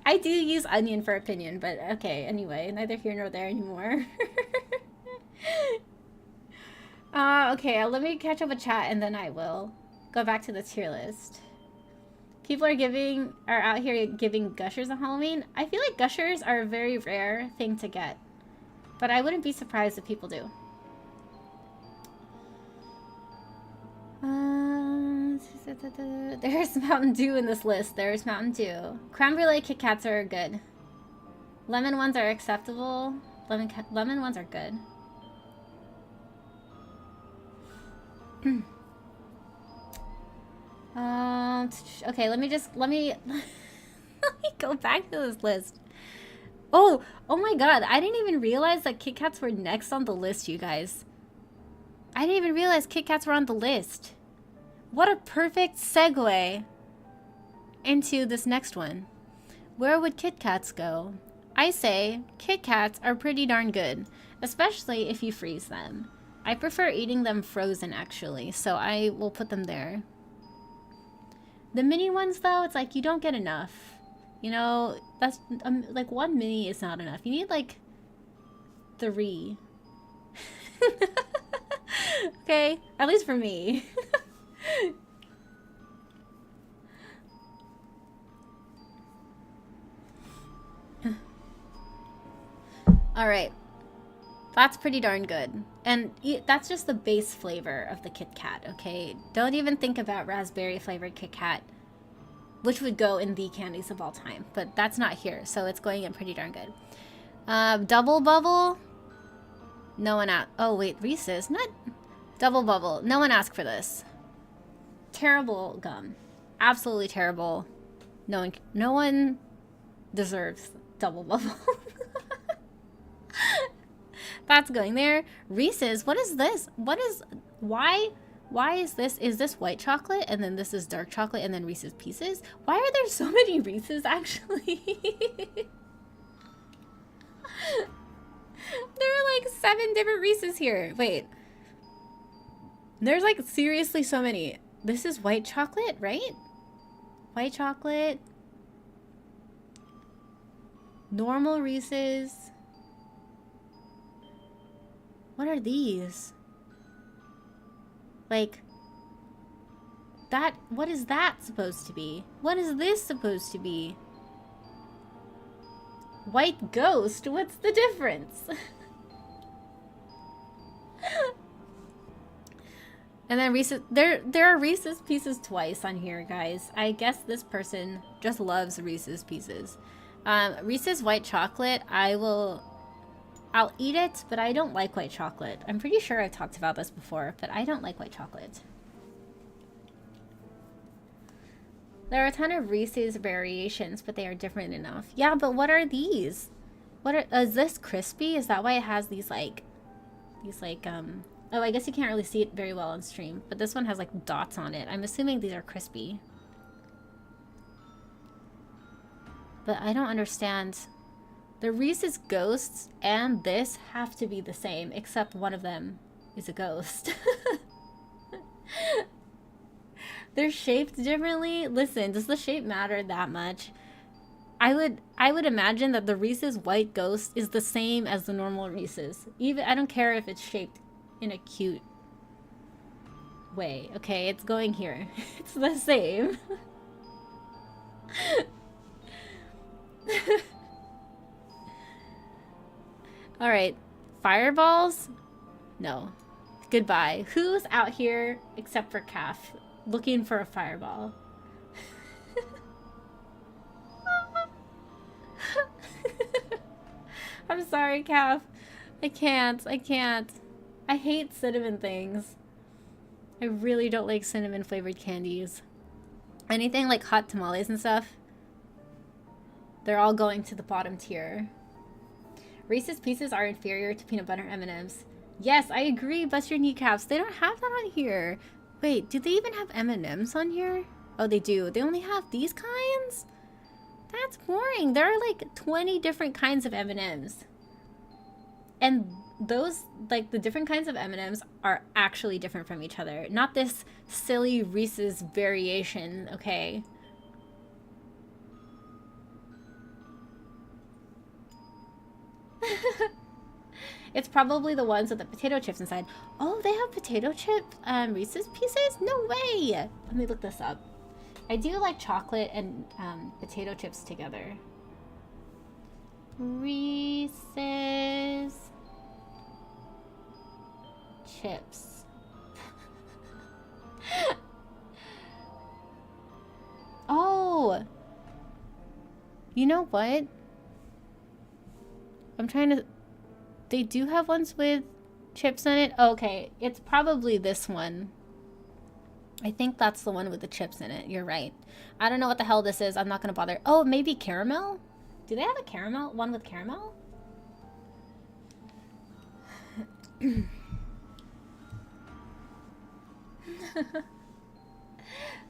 I do use onion for opinion, but okay, anyway, neither here nor there anymore. Okay, let me catch up with chat and then I will go back to the tier list. People are out here giving gushers on Halloween. I feel like gushers are a very rare thing to get, but I wouldn't be surprised if people do. There's Mountain Dew in this list. There's Mountain Dew. Creme brulee Kit Kats are good. Lemon ones are acceptable. Lemon ones are good. Okay, let me let me go back to this list. Oh my god, I didn't even realize that Kit Kats were next on the list, you guys. I didn't even realize Kit Kats were on the list. What a perfect segue into this next one. Where would Kit Kats go? I say Kit Kats are pretty darn good, especially if you freeze them. I prefer eating them frozen actually, so I will put them there. The mini ones though, it's like you don't get enough. You know, that's like one mini is not enough. You need like 3. Okay, at least for me. Alright. That's pretty darn good. And that's just the base flavor of the Kit Kat, okay? Don't even think about raspberry flavored Kit Kat, which would go in the candies of all time. But that's not here, so it's going in pretty darn good. Double Bubble? No one oh wait, Reese's? Not Double Bubble. No one asked for this. Terrible gum. Absolutely terrible. No one deserves Double Bubble. That's going there. Reese's, what is this? Why Why is this? Is this white chocolate? And then this is dark chocolate and then Reese's Pieces? Why are there so many Reese's actually? There are like 7 different Reese's here. Wait. There's like seriously so many. This is white chocolate, right? White chocolate. Normal Reese's. What are these? Like, that, what is that supposed to be? What is this supposed to be? White Ghost? What's the difference? And then Reese's, there are Reese's Pieces twice on here, guys. I guess this person just loves Reese's Pieces. Reese's white chocolate, I'll eat it, but I don't like white chocolate. I'm pretty sure I've talked about this before, but I don't like white chocolate. There are a ton of Reese's variations, but they are different enough. Yeah, but what are these? What are, is this crispy? Is that why it has these like, oh, I guess you can't really see it very well on stream, but this one has like dots on it. I'm assuming these are crispy. But I don't understand. The Reese's Ghosts and this have to be the same, except one of them is a ghost. They're shaped differently. Listen, does the shape matter that much? I would imagine that the Reese's White Ghost is the same as the normal Reese's. Even I don't care if it's shaped in a cute way. Okay, it's going here. It's the same. Alright. Fireballs? No. Goodbye. Who's out here, except for Calf, looking for a fireball? I'm sorry, Calf. I can't. I hate cinnamon things. I really don't like cinnamon flavored candies. Anything like hot tamales and stuff, they're all going to the bottom tier. Reese's Pieces are inferior to peanut butter M&Ms. Yes, I agree. Bust your kneecaps. They don't have that on here. Wait, do they even have M&Ms on here? Oh, they do. They only have these kinds? That's boring. There are like 20 different kinds of M&Ms. And those, like, the different kinds of M&Ms are actually different from each other. Not this silly Reese's variation, okay? It's probably the ones with the potato chips inside. Oh, they have potato chip Reese's Pieces? No way! Let me look this up. I do like chocolate and potato chips together. Reese's chips. Oh! You know what? I'm trying to... They do have ones with chips in it? Okay, it's probably this one. I think that's the one with the chips in it. You're right. I don't know what the hell this is. I'm not gonna bother. Oh, maybe caramel? Do they have a caramel? One with caramel?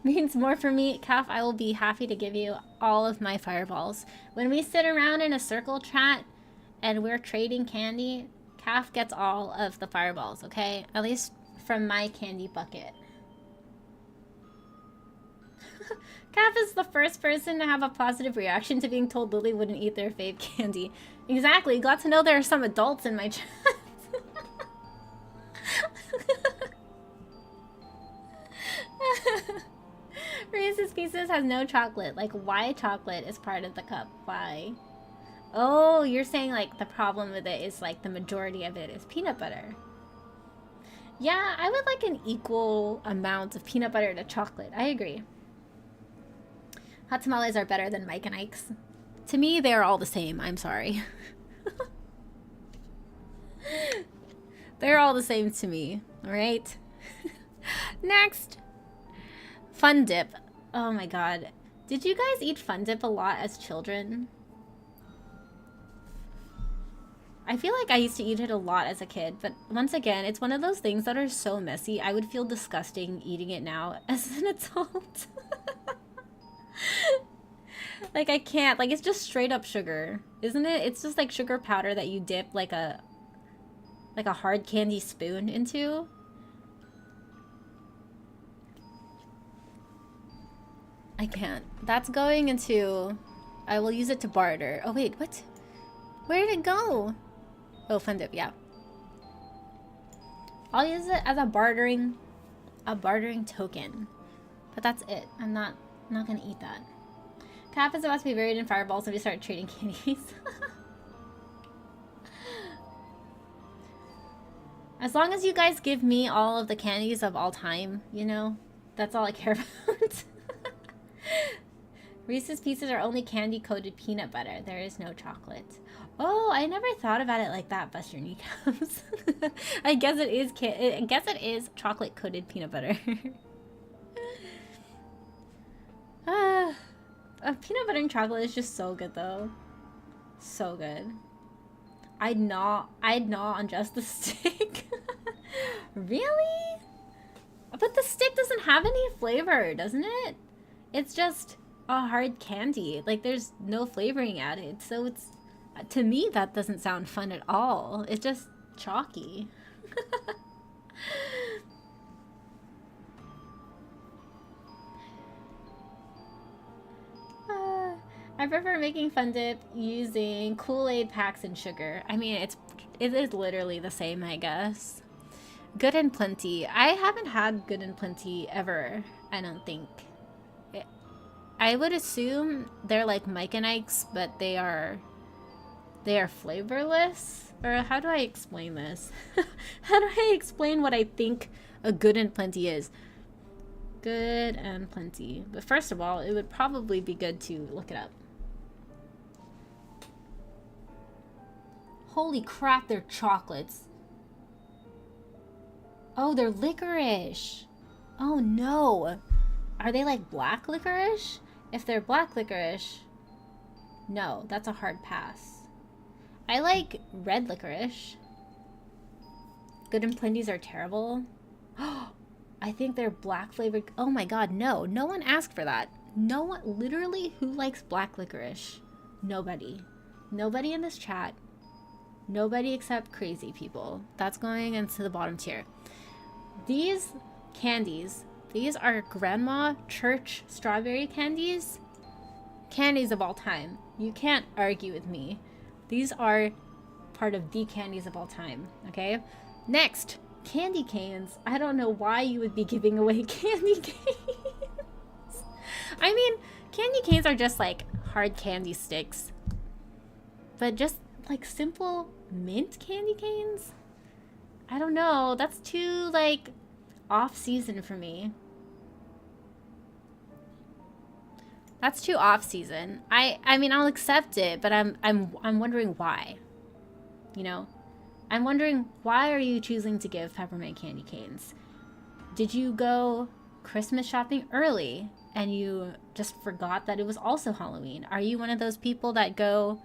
Means more for me, Calf. I will be happy to give you all of my fireballs. When we sit around in a circle chat and we're trading candy, Calf gets all of the fireballs, okay? At least from my candy bucket. Calf is the first person to have a positive reaction to being told Lily wouldn't eat their fave candy. Exactly. Glad to know there are some adults in my chat. Reese's Pieces has no chocolate. Like, why chocolate is part of the cup? Why? Oh, you're saying, like, the problem with it is, like, the majority of it is peanut butter. Yeah, I would like an equal amount of peanut butter to chocolate. I agree. Hot tamales are better than Mike and Ike's. To me, they are all the same. I'm sorry. They're all the same to me. Alright? Next. Fun Dip. Oh my god. Did you guys eat Fun Dip a lot as children? I feel like I used to eat it a lot as a kid, but once again, it's one of those things that are so messy. I would feel disgusting eating it now as an adult. Like, I can't. Like, it's just straight up sugar, isn't it? It's just like sugar powder that you dip like a hard candy spoon into. I can't. That's going into... I will use it to barter. Oh, wait, what? Where did it go? Oh, fun dip, yeah. I'll use it as a bartering token. But that's it. I'm not gonna eat that. Cap is about to be buried in fireballs if we start trading candies. As long as you guys give me all of the candies of all time, you know, that's all I care about. Reese's Pieces are only candy-coated peanut butter. There is no chocolate. Oh, I never thought about it like that, Buster Kneecaps. I guess it is chocolate-coated peanut butter. Peanut butter and chocolate is just so good, though. So good. I'd gnaw on just the stick. Really? But the stick doesn't have any flavor, doesn't it? It's just a hard candy. Like, there's no flavoring added. So it's... To me, that doesn't sound fun at all. It's just chalky. I prefer making fun dip using Kool-Aid packs and sugar. I mean, it is literally the same, I guess. Good and Plenty. I haven't had Good and Plenty ever, I don't think. I would assume they're like Mike and Ike's, but they are flavorless? Or how do I explain this? How do I explain what I think a Good and Plenty is? Good and Plenty. But first of all, it would probably be good to look it up. Holy crap, they're chocolates. Oh, they're licorice. Oh no. Are they like black licorice? If they're black licorice, no, that's a hard pass. I like red licorice. Good and Plenty's are terrible. I think they're black flavored. Oh my god, no. No one asked for that. No one, literally, who likes black licorice? Nobody. Nobody in this chat. Nobody except crazy people. That's going into the bottom tier. These candies, these are Grandma Church strawberry candies. Candies of all time. You can't argue with me. These are part of the candies of all time, okay? Next, candy canes. I don't know why you would be giving away candy canes. I mean, candy canes are just like hard candy sticks. But just like simple mint candy canes? I don't know. That's too like off season for me. That's too off season. I mean, I'll accept it, but I'm wondering why. You know? I'm wondering, why are you choosing to give peppermint candy canes? Did you go Christmas shopping early and you just forgot that it was also Halloween? Are you one of those people that go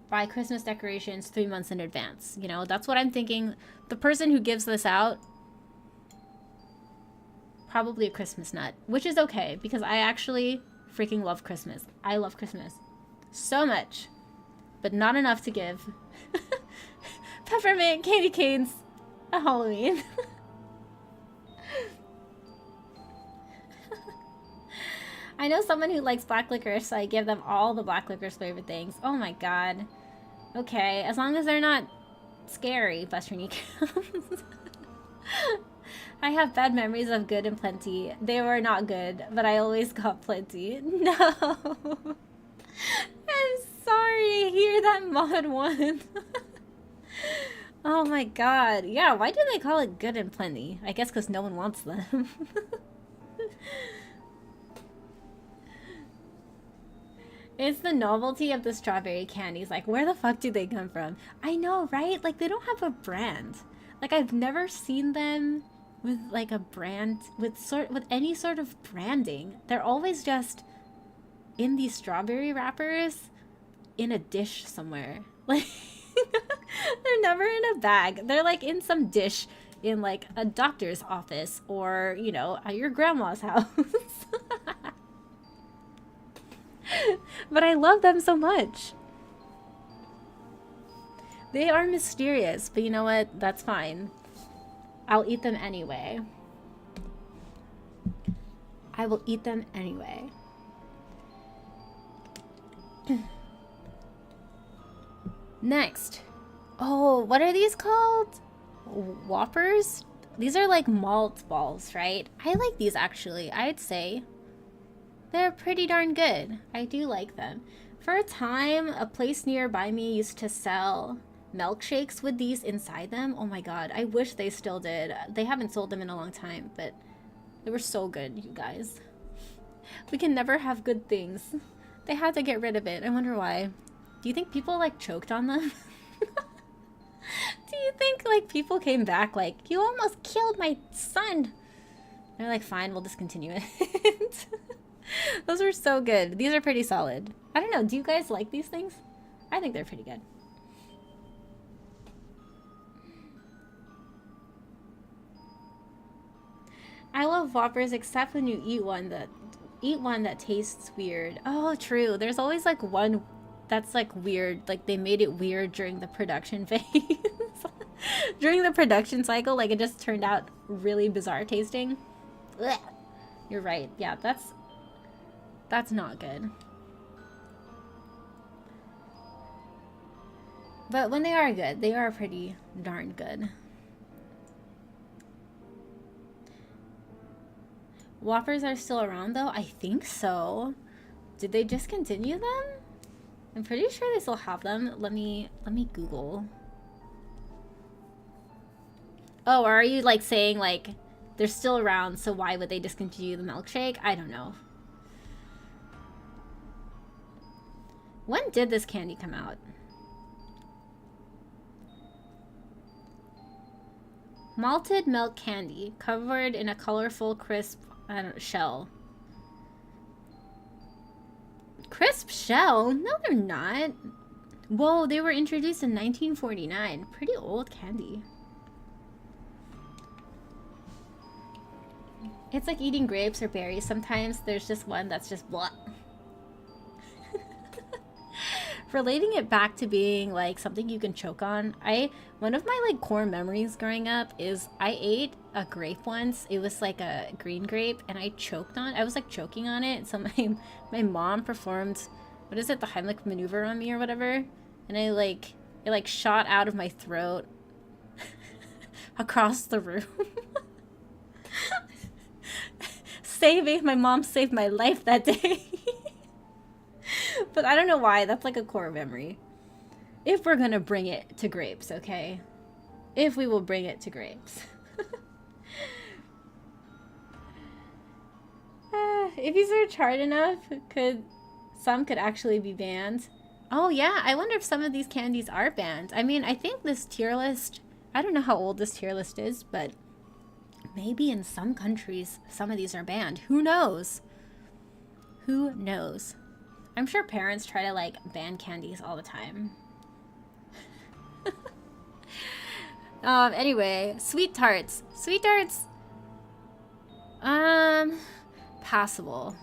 buy Christmas decorations 3 months in advance? You know, that's what I'm thinking. The person who gives this out, probably a Christmas nut, which is okay because I actually freaking love Christmas. I love Christmas so much, but not enough to give peppermint candy canes at Halloween. I know someone who likes black licorice, so I give them all the black licorice flavored things. Oh my god. Okay, as long as they're not scary, Buster Kneecaps. I have bad memories of Good and Plenty. They were not good, but I always got plenty. No! I'm sorry to hear that, Mod 1. Oh my god. Yeah, why do they call it Good and Plenty? I guess because no one wants them. It's the novelty of the strawberry candies. Like, where the fuck do they come from? I know, right? Like, they don't have a brand. Like, I've never seen them with, like, a brand, with any sort of branding. They're always just in these strawberry wrappers in a dish somewhere. Like, They're never in a bag. They're like in some dish in like a doctor's office or, you know, at your grandma's house. But I love them so much. They are mysterious, but you know what? That's fine. I'll eat them anyway. I will eat them anyway. Next. Oh, what are these called? Whoppers? These are like malt balls, right? I like these actually, I'd say. They're pretty darn good. I do like them. For a time, a place nearby me used to sell milkshakes with these inside them. Oh my god, I wish they still did. They haven't sold them in a long time, but they were so good, you guys. We can never have good things. They had to get rid of it. I wonder why. Do you think people like choked on them? Do you think like people came back like, you almost killed my son? They're like, fine, we'll discontinue it. Those were so good. These are pretty solid. I don't know, do you guys like these things? I think they're pretty good. I love Whoppers except when you eat one that tastes weird. Oh, true. There's always like one that's like weird. Like they made it weird during the production phase. During the production cycle, like it just turned out really bizarre tasting. Ugh. You're right. Yeah, that's not good. But when they are good, they are pretty darn good. Whoppers are still around though? I think so. Did they discontinue them? I'm pretty sure they still have them. Let me Google. Oh, are you like saying like they're still around, so why would they discontinue the milkshake? I don't know. When did this candy come out? Malted milk candy covered in a colorful crisp shell. Crisp shell? No, they're not. Whoa, they were introduced in 1949. Pretty old candy. It's like eating grapes or berries. Sometimes there's just one that's just blah. Relating it back to being like something you can choke on, one of my like core memories growing up is I ate a grape once. It was like a green grape and I was like choking on it. So my mom performed, what is it, the Heimlich maneuver on me or whatever, and it like shot out of my throat across the room. My mom saved my life that day. But I don't know why. That's like a core memory. If we're gonna bring it to grapes, okay? If we will bring it to grapes. If you search hard enough, some could actually be banned. Oh yeah, I wonder if some of these candies are banned. I mean, I think this tier list, I don't know how old this tier list is, but maybe in some countries, some of these are banned. Who knows? Who knows? I'm sure parents try to like ban candies all the time. Anyway, sweet tarts. Sweet tarts. Passable.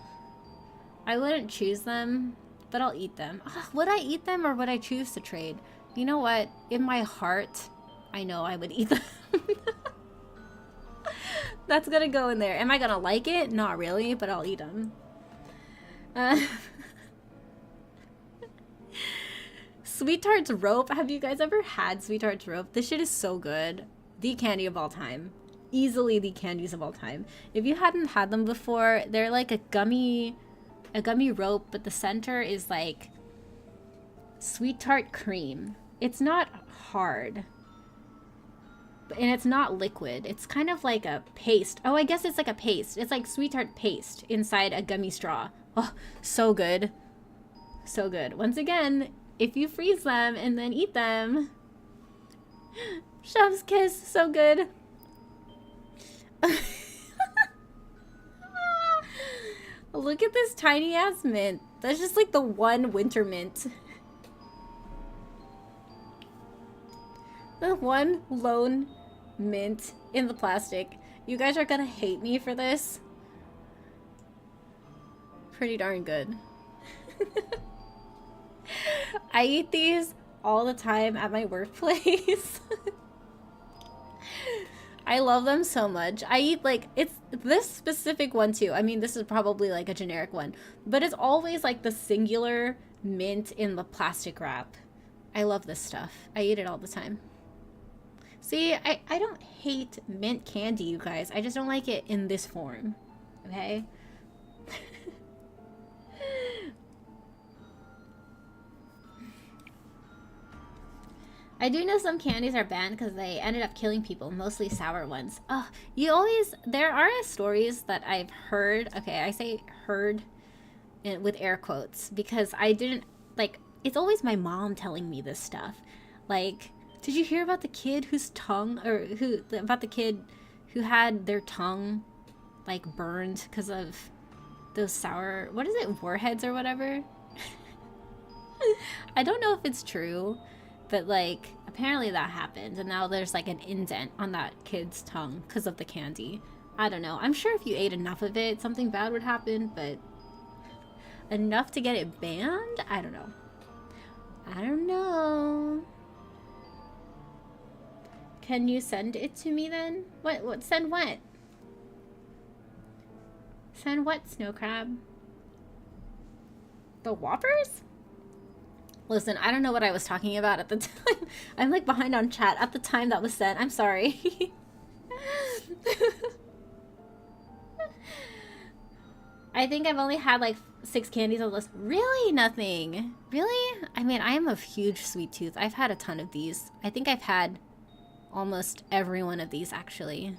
I wouldn't choose them, but I'll eat them. Would I eat them or would I choose to trade? You know what? In my heart, I know I would eat them. That's gonna go in there. Am I gonna like it? Not really, but I'll eat them. Sweet Tarts Rope. Have you guys ever had Sweet Tarts Rope? This shit is so good. The candy of all time. Easily the candies of all time. If you hadn't had them before, they're like a gummy rope, but the center is like sweet tart cream. It's not hard. And it's not liquid. It's kind of like a paste. Oh, I guess it's like a paste. It's like sweet tart paste inside a gummy straw. Oh, so good. So good. Once again, if you freeze them and then eat them. Chef's kiss, so good. Look at this tiny ass mint. That's just like the one winter mint. The one lone mint in the plastic. You guys are gonna hate me for this. Pretty darn good. I eat these all the time at my workplace. I love them so much. I eat like, it's this specific one too. I mean, this is probably like a generic one, but it's always like the singular mint in the plastic wrap. I love this stuff. I eat it all the time. See, I don't hate mint candy, you guys. I just don't like it in this form. Okay? I do know some candies are banned because they ended up killing people, mostly sour ones. Oh, there are stories that I've heard. Okay, I say heard with air quotes because I didn't, like, it's always my mom telling me this stuff. Like, did you hear about the kid whose tongue, about the kid who had their tongue, like, burned because of those sour, what is it, warheads or whatever? I don't know if it's true. But, like, apparently that happened, and now there's, like, an indent on that kid's tongue because of the candy. I don't know. I'm sure if you ate enough of it, something bad would happen, but enough to get it banned? I don't know. I don't know. Can you send it to me, then? What? Send what? Send what, Snow Crab? The Whoppers? Listen, I don't know what I was talking about at the time. I'm like behind on chat at the time that was sent. I'm sorry. I think I've only had like 6 candies on the list. Really? Nothing. Really? I mean, I am a huge sweet tooth. I've had a ton of these. I think I've had almost every one of these actually.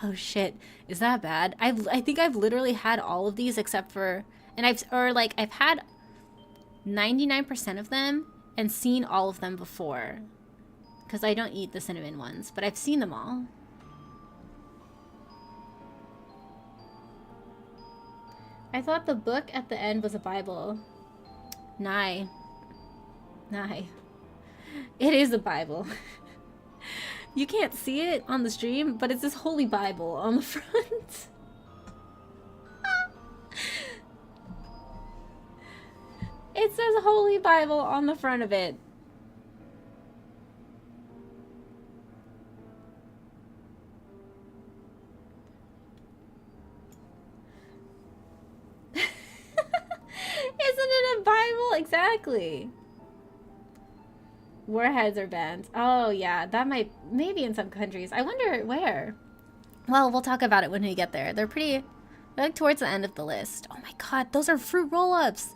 Oh shit. Is that bad? I think I've literally had all of these except for, and I've had 99% of them and seen all of them before because I don't eat the cinnamon ones, but I've seen them all. I thought the book at the end was a Bible. Nye. It is a Bible. You can't see it on the stream, but it's this holy Bible on the front. It says Holy Bible on the front of it. Isn't it a Bible? Exactly. Warheads are banned. Oh yeah, that maybe in some countries. I wonder where. Well, we'll talk about it when we get there. They're like towards the end of the list. Oh my god, those are fruit roll-ups.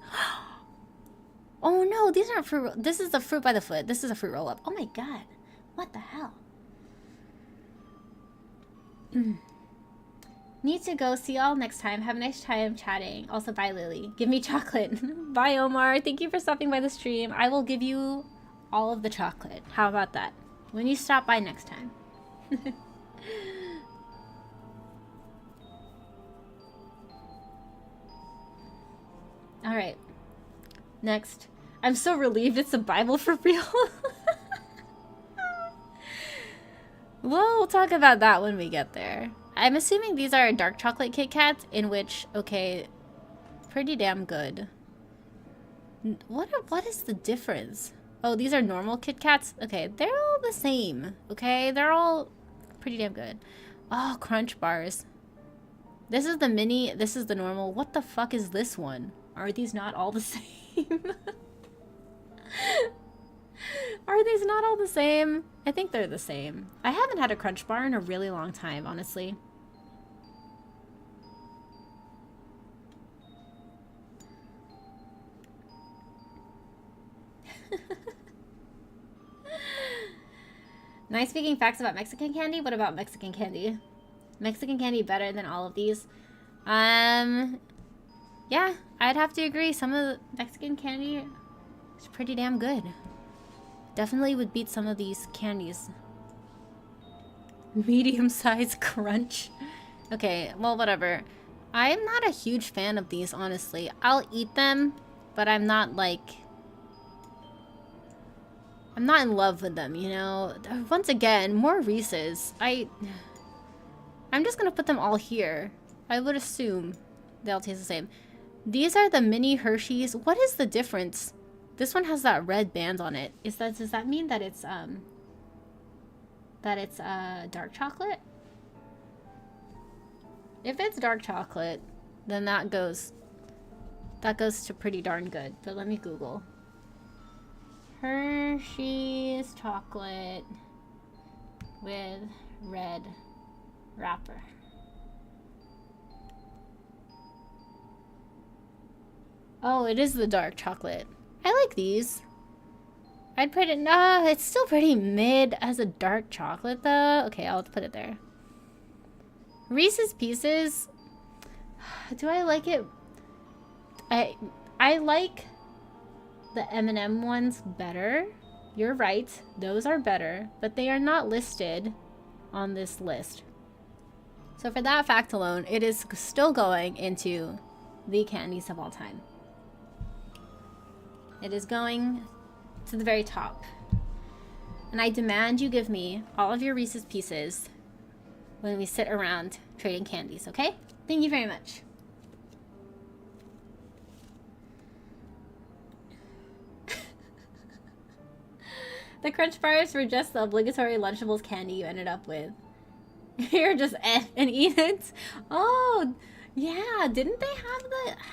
Oh no, these aren't fruit. This is the fruit by the foot. This is a fruit roll up. Oh my god. What the hell? Need to go. See y'all next time. Have a nice time chatting. Also, bye, Lily. Give me chocolate. Bye, Omar. Thank you for stopping by the stream. I will give you all of the chocolate. How about that? When you stop by next time. Alright. Next. I'm so relieved it's a Bible for real. We'll talk about that when we get there. I'm assuming these are dark chocolate Kit Kats, in which, okay, pretty damn good. What is the difference? Oh, these are normal Kit Kats? Okay, they're all the same, okay? They're all pretty damn good. Oh, Crunch Bars. This is the mini, this is the normal. What the fuck is this one? Are these not all the same? Are these not all the same? I think they're the same. I haven't had a Crunch Bar in a really long time, honestly. Nice speaking facts about Mexican candy. What about Mexican candy? Mexican candy better than all of these? Yeah, I'd have to agree. Some of the Mexican candy is pretty damn good. Definitely would beat some of these candies. Medium-sized crunch. Okay, well, whatever. I'm not a huge fan of these, honestly. I'll eat them, but I'm not like... I'm not in love with them, you know? Once again, more Reese's. I'm just gonna put them all here. I would assume they'll taste the same. These are the mini Hershey's. What is the difference? This one has that red band on it. Does that mean that it's dark chocolate? If it's dark chocolate, then that goes to pretty darn good. But let me Google. Hershey's chocolate with red wrapper. Oh, it is the dark chocolate. I like these. I'd put it, no, it's still pretty mid as a dark chocolate though. Okay, I'll put it there. Reese's Pieces. Do I like it? I like the M&M ones better. You're right. Those are better, but they are not listed on this list. So for that fact alone, it is still going into the candies of all time. It is going to the very top. And I demand you give me all of your Reese's Pieces when we sit around trading candies, okay? Thank you very much. The Crunch Bars were just the obligatory Lunchables candy you ended up with. You're just and eat it. Oh, yeah. Didn't they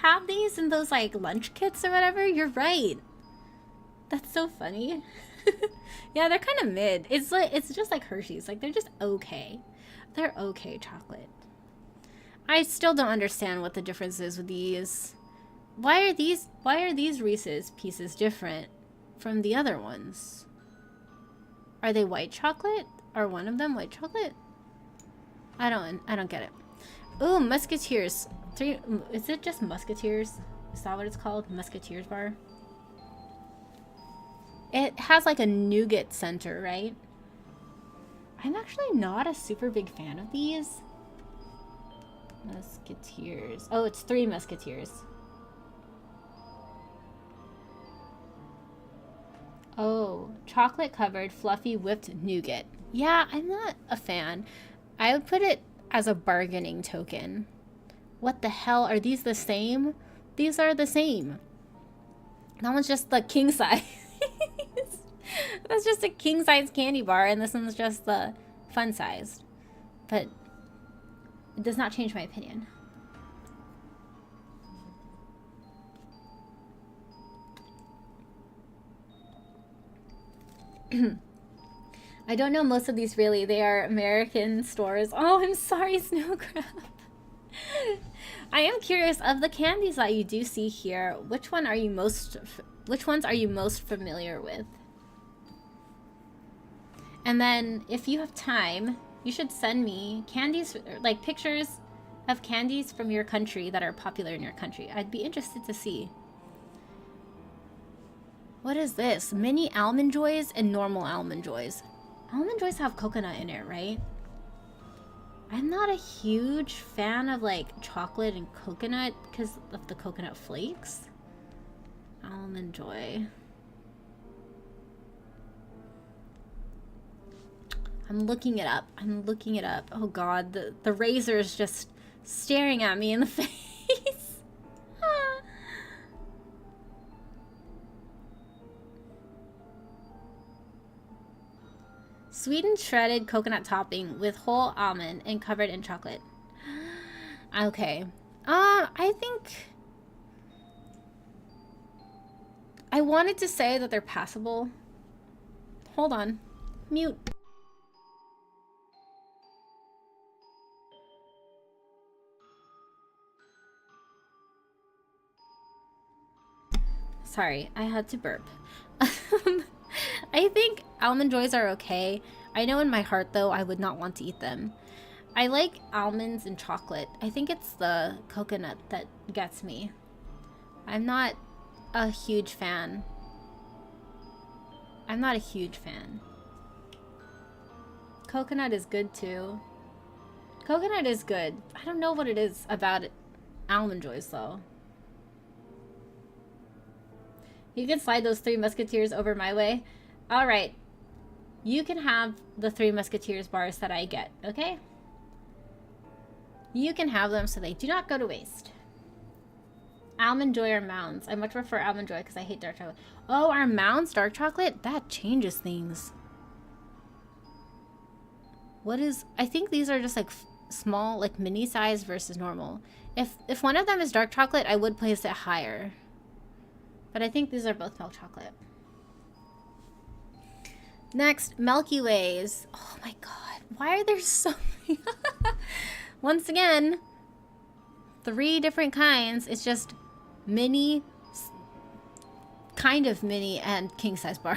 have these in those like lunch kits or whatever? You're right. That's so funny. Yeah, they're kind of mid. It's just like Hershey's. Like they're just okay. They're okay chocolate. I still don't understand what the difference is with these. Why are these Reese's Pieces different from the other ones? Are they white chocolate? Are one of them white chocolate? I don't get it. Ooh, Musketeers. Is it just Musketeers? Is that what it's called? Musketeers bar? It has like a nougat center, right? I'm actually not a super big fan of these. Musketeers. Oh, it's 3 Musketeers. Oh, chocolate covered fluffy whipped nougat. Yeah, I'm not a fan. I would put it as a bargaining token. What the hell? Are these the same? These are the same. That one's just the king size. That's just a king size candy bar, and this one's just the fun sized. But it does not change my opinion. I don't know most of these really. They are American stores. Oh, I'm sorry, Snow Crab. I am curious, of the candies that you do see here, which ones are you most familiar with? And then if you have time, you should send me candies, like pictures of candies from your country that are popular in your country. I'd be interested to see. What is this? Mini Almond Joys and normal Almond Joys. Almond Joys have coconut in it, right? I'm not a huge fan of like chocolate and coconut because of the coconut flakes. Almond Joy. I'm looking it up. I'm looking it up. Oh god, the razor is just staring at me in the face. Sweetened shredded coconut topping with whole almond and covered in chocolate. Okay. I think I wanted to say that they're passable. Hold on. Mute. Sorry, I had to burp. I think Almond Joys are okay. I know in my heart, though, I would not want to eat them. I like almonds and chocolate. I think it's the coconut that gets me. I'm not a huge fan. I'm not a huge fan. Coconut is good, too. Coconut is good. I don't know what it is about Almond Joys, though. You can slide those 3 Musketeers over my way. All right. You can have the Three Musketeers bars that I get, okay? You can have them so they do not go to waste. Almond Joy or Mounds? I much prefer Almond Joy because I hate dark chocolate. Oh, are Mounds dark chocolate? That changes things. What is... I think these are just like small, like mini size versus normal. If one of them is dark chocolate, I would place it higher. But I think these are both milk chocolate. Next, Milky Ways. Oh my god. Why are there so many? Once again, 3 different kinds. It's just mini, kind of mini, and king size bar.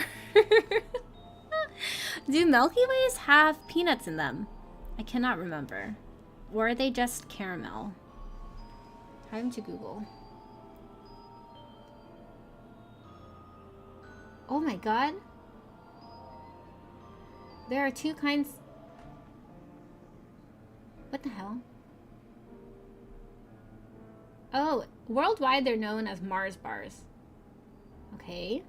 Do Milky Ways have peanuts in them? I cannot remember. Or are they just caramel? Time to Google. Oh my god. There are 2 kinds. What the hell? Oh, worldwide they're known as Mars bars. Okay.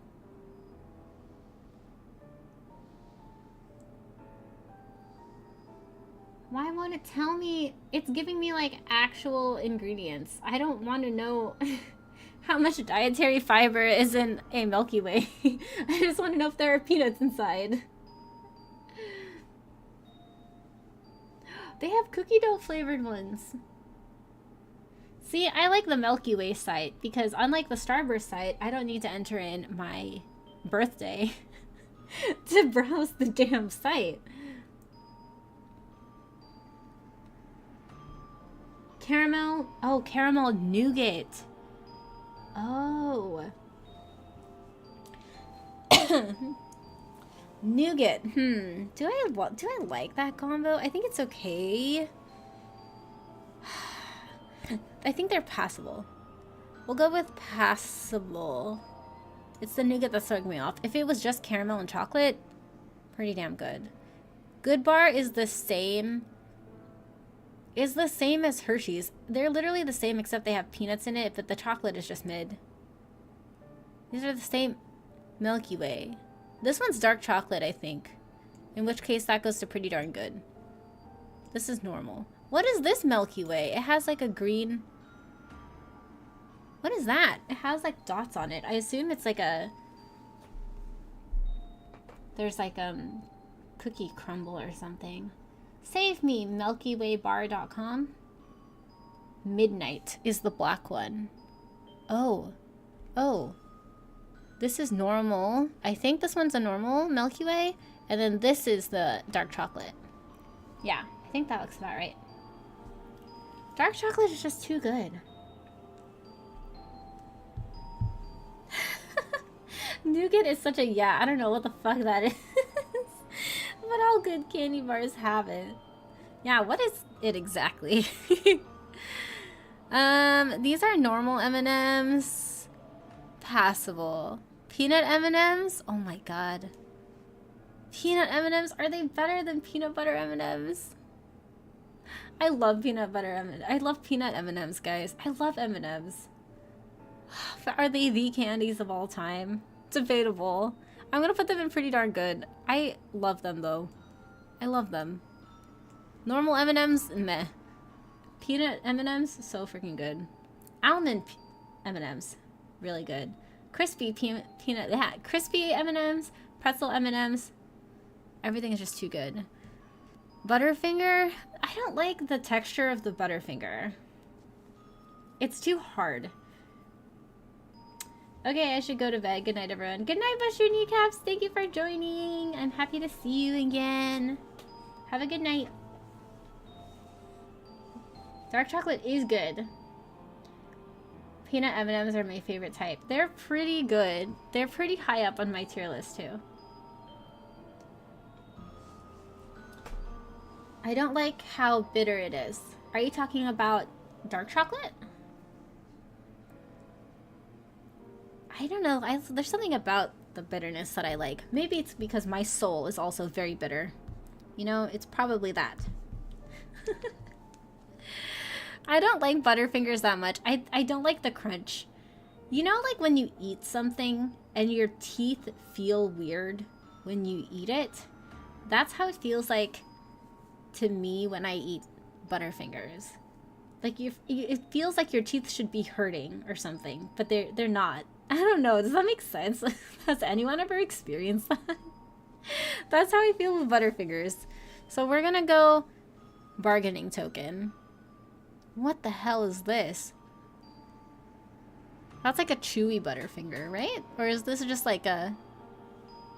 Why won't it tell me? It's giving me like actual ingredients. I don't want to know how much dietary fiber is in a Milky Way. I just want to know if there are peanuts inside. They have cookie dough flavored ones. See, I like the Milky Way site because unlike the Starburst site, I don't need to enter in my birthday to browse the damn site. Caramel. Oh, caramel nougat. Oh. Nougat. Do I like that combo? I think it's okay. I think they're passable. We'll go with passable. It's the nougat that's throwing me off. If it was just caramel and chocolate, pretty damn good. Good Bar is the same. Is the same as Hershey's. They're literally the same except they have peanuts in it, but the chocolate is just mid. These are the same. Milky Way. This one's dark chocolate, I think. In which case that goes to pretty darn good. This is normal. What is this Milky Way? It has like a green... What is that? It has like dots on it. I assume it's like a... There's like cookie crumble or something. Save me, MilkyWayBar.com. Midnight is the black one. Oh. Oh. This is normal. I think this one's a normal Milky Way. And then this is the dark chocolate. Yeah, I think that looks about right. Dark chocolate is just too good. Nougat is such a yeah. I don't know what the fuck that is. But all good candy bars have it. Yeah, what is it exactly? These are normal M&Ms. Passable. Peanut M&Ms? Oh my god. Peanut M&Ms? Are they better than peanut butter M&Ms? I love peanut butter M&Ms. I love peanut M&Ms, guys. I love M&Ms. Are they the candies of all time? Debatable. I'm gonna put them in pretty darn good. I love them though. I love them. Normal M&Ms, meh. Peanut M&Ms, so freaking good. Almond M&Ms, really good. Crispy crispy M&Ms, pretzel M&Ms. Everything is just too good. Butterfinger, I don't like the texture of the Butterfinger. It's too hard. Okay, I should go to bed. Good night, everyone. Good night, Bust Your Kneecaps. Thank you for joining. I'm happy to see you again. Have a good night. Dark chocolate is good. Peanut M&Ms are my favorite type. They're pretty good. They're pretty high up on my tier list, too. I don't like how bitter it is. Are you talking about dark chocolate? I don't know. There's something about the bitterness that I like. Maybe it's because my soul is also very bitter. You know, it's probably that. I don't like Butterfingers that much. I don't like the crunch. You know, like when you eat something and your teeth feel weird? when you eat it. That's how it feels like to me when I eat Butterfingers. Like it feels like your teeth should be hurting or something, but they're not. I don't know. Does that make sense? Has anyone ever experienced that? That's how I feel with Butterfingers. So we're gonna go bargaining token. What the hell is this? That's like a chewy Butterfinger, right? Or is this just like a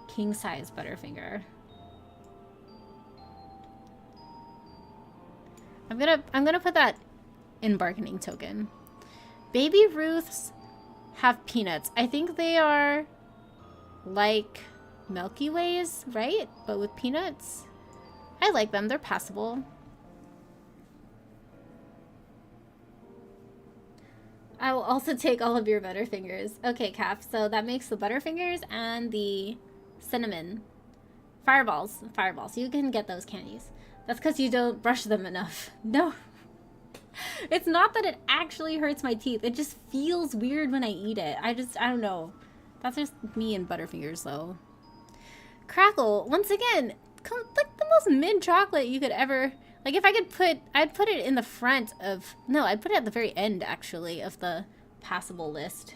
king size Butterfinger? I'm gonna put that in bargaining token. Baby Ruths have peanuts. I think they are like Milky Ways, right? But with peanuts. I like them. They're passable. I will also take all of your Butterfingers. Okay, Cap. So that makes the Butterfingers and the cinnamon. Fireballs. Fireballs. You can get those candies. That's because you don't brush them enough. No. It's not that it actually hurts my teeth. It just feels weird when I eat it. I don't know. That's just me and Butterfingers, though. Crackle. Once again, like the most mint chocolate you could ever... Like, if I could I'd put it in the front of... No, I'd put it at the very end, actually, of the passable list.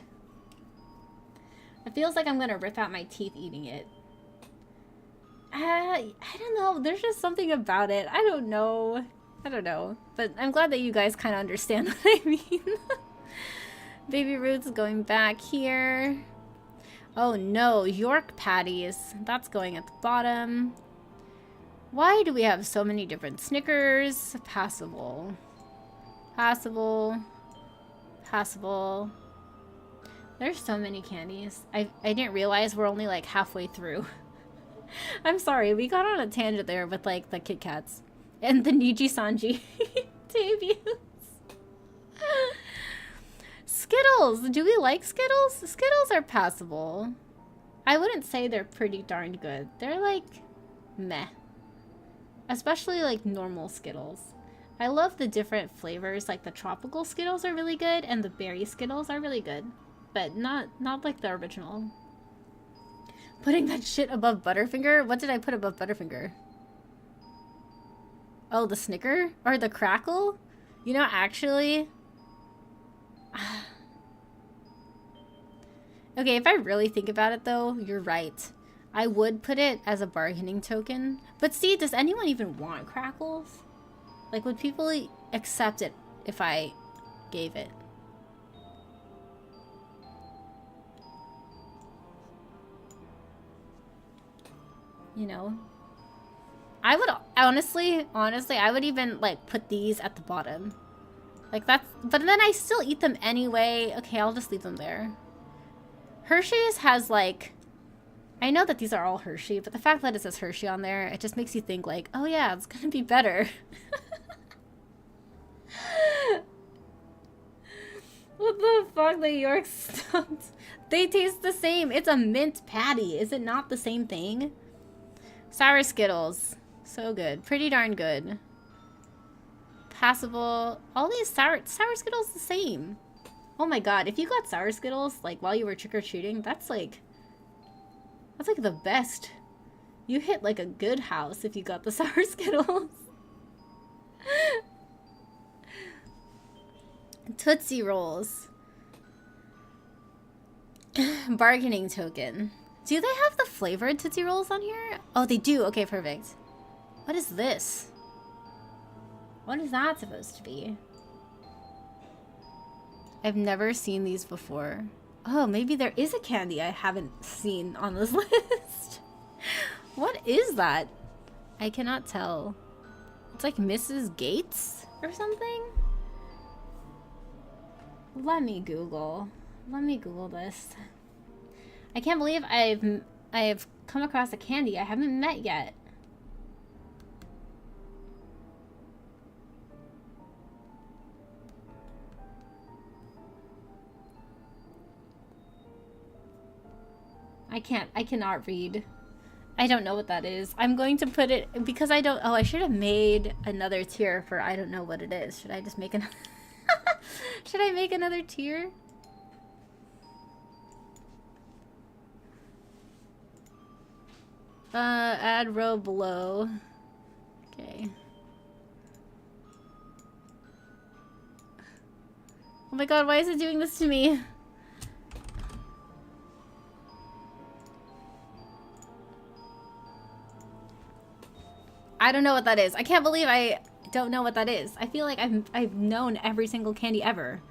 It feels like I'm going to rip out my teeth eating it. I don't know. There's just something about it. I don't know. But I'm glad that you guys kind of understand what I mean. Baby Roots going back here. Oh no, York patties. That's going at the bottom. Why do we have so many different Snickers? Passable. Passable. Passable. There's so many candies. I didn't realize we're only like halfway through. I'm sorry, we got on a tangent there with like the Kit Kats. And the Niji Sanji debuts. Skittles! Do we like Skittles? Skittles are passable. I wouldn't say they're pretty darn good. They're like meh. Especially like normal Skittles. I love the different flavors. Like the tropical Skittles are really good and the berry Skittles are really good. But not like the original. Putting that shit above Butterfinger? What did I put above Butterfinger? Oh, the Snicker? Or the Crackle? You know, actually... Okay, if I really think about it, though, you're right. I would put it as a bargaining token. But see, does anyone even want Crackles? Like, would people accept it if I gave it? You know? I would honestly, I would even like put these at the bottom. Like that's, but then I still eat them anyway. Okay, I'll just leave them there. Hershey's has like, I know that these are all Hershey, but the fact that it says Hershey on there, it just makes you think like, oh yeah, it's gonna be better. What the fuck, the York stumped? They taste the same. It's a mint patty. Is it not the same thing? Sour Skittles. So good. Pretty darn good. Passable. All these sour Skittles the same. Oh my god, if you got Sour Skittles, like, while you were trick-or-treating, that's like the best. You hit, like, a good house if you got the Sour Skittles. Tootsie Rolls. Bargaining token. Do they have the flavored Tootsie Rolls on here? Oh, they do. Okay, perfect. What is this? What is that supposed to be? I've never seen these before. Oh, maybe there is a candy I haven't seen on this list. What is that? I cannot tell. It's like Mrs. Gates or something? Let me Google. Let me Google this. I can't believe I've come across a candy I haven't met yet. I cannot read. I don't know what that is. I'm going to put it, because I don't, oh, I should have made another tier for I don't know what it is. Should I just make another, should I make another tier? Add row below. Okay. Oh my god, why is it doing this to me? I don't know what that is. I can't believe I don't know what that is. I feel like I've known every single candy ever.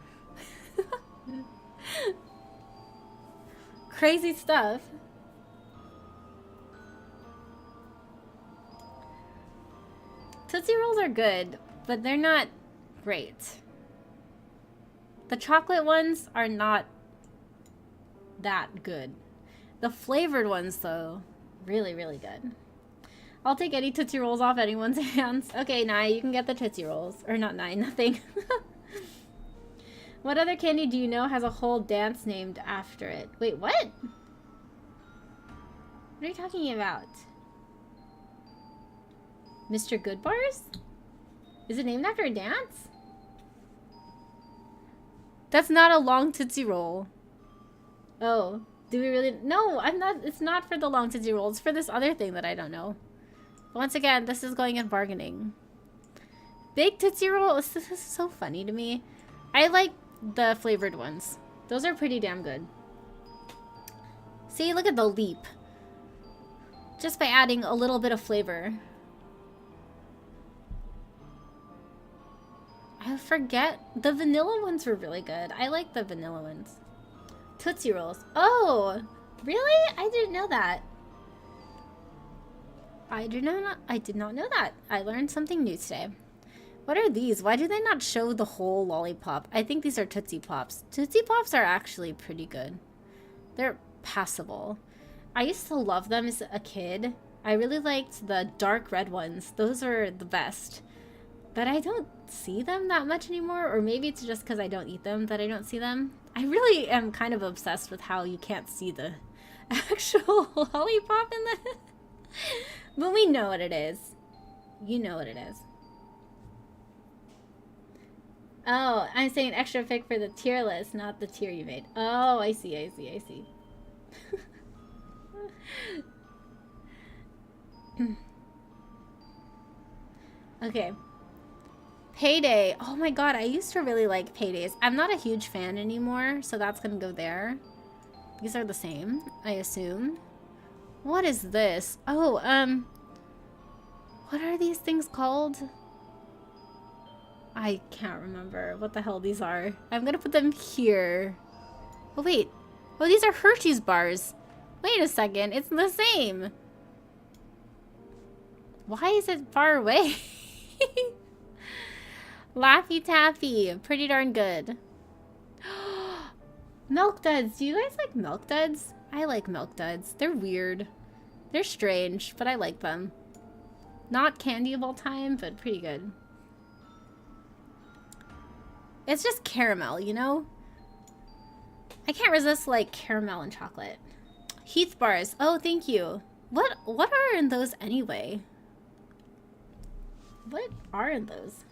Crazy stuff. Tootsie Rolls are good, but they're not great. The chocolate ones are not that good. The flavored ones, though, really, really good. I'll take any Tootsie Rolls off anyone's hands. Okay, Nye, you can get the Tootsie Rolls. Or not Nye, nothing. What other candy do you know has a whole dance named after it? Wait, what? What are you talking about? Mr. Goodbars? Is it named after a dance? That's not a long Tootsie Roll. Oh, do we really? No, I'm not. It's not for the long Tootsie Roll. It's for this other thing that I don't know. Once again, this is going in bargaining. Big Tootsie Roll. This is so funny to me. I like the flavored ones. Those are pretty damn good. See, look at the leap. Just by adding a little bit of flavor. I forget. The vanilla ones were really good. I like the vanilla ones. Tootsie Rolls. Oh, really? I didn't know that. I did not know that. I learned something new today. What are these? Why do they not show the whole lollipop? I think these are Tootsie Pops. Tootsie Pops are actually pretty good. They're passable. I used to love them as a kid. I really liked the dark red ones. Those are the best. But I don't see them that much anymore, or maybe it's just because I don't eat them that I don't see them. I really am kind of obsessed with how you can't see the actual lollipop in the... But we know what it is. You know what it is. Oh, I'm saying extra pick for the tier list, not the tier you made. Oh, I see, I see, I see. Okay. Payday. Oh my god, I used to really like Paydays. I'm not a huge fan anymore, so that's gonna go there. These are the same, I assume. What is this? Oh, what are these things called? I can't remember what the hell these are. I'm gonna put them here. Oh, wait. Oh, these are Hershey's bars. Wait a second, it's the same. Why is it far away? Laffy Taffy, pretty darn good. Milk Duds, do you guys like Milk Duds? I like Milk Duds. They're weird. They're strange, but I like them. Not candy of all time, but pretty good. It's just caramel, you know? I can't resist like caramel and chocolate. Heath bars. Oh, thank you. What are in those anyway? What are in those?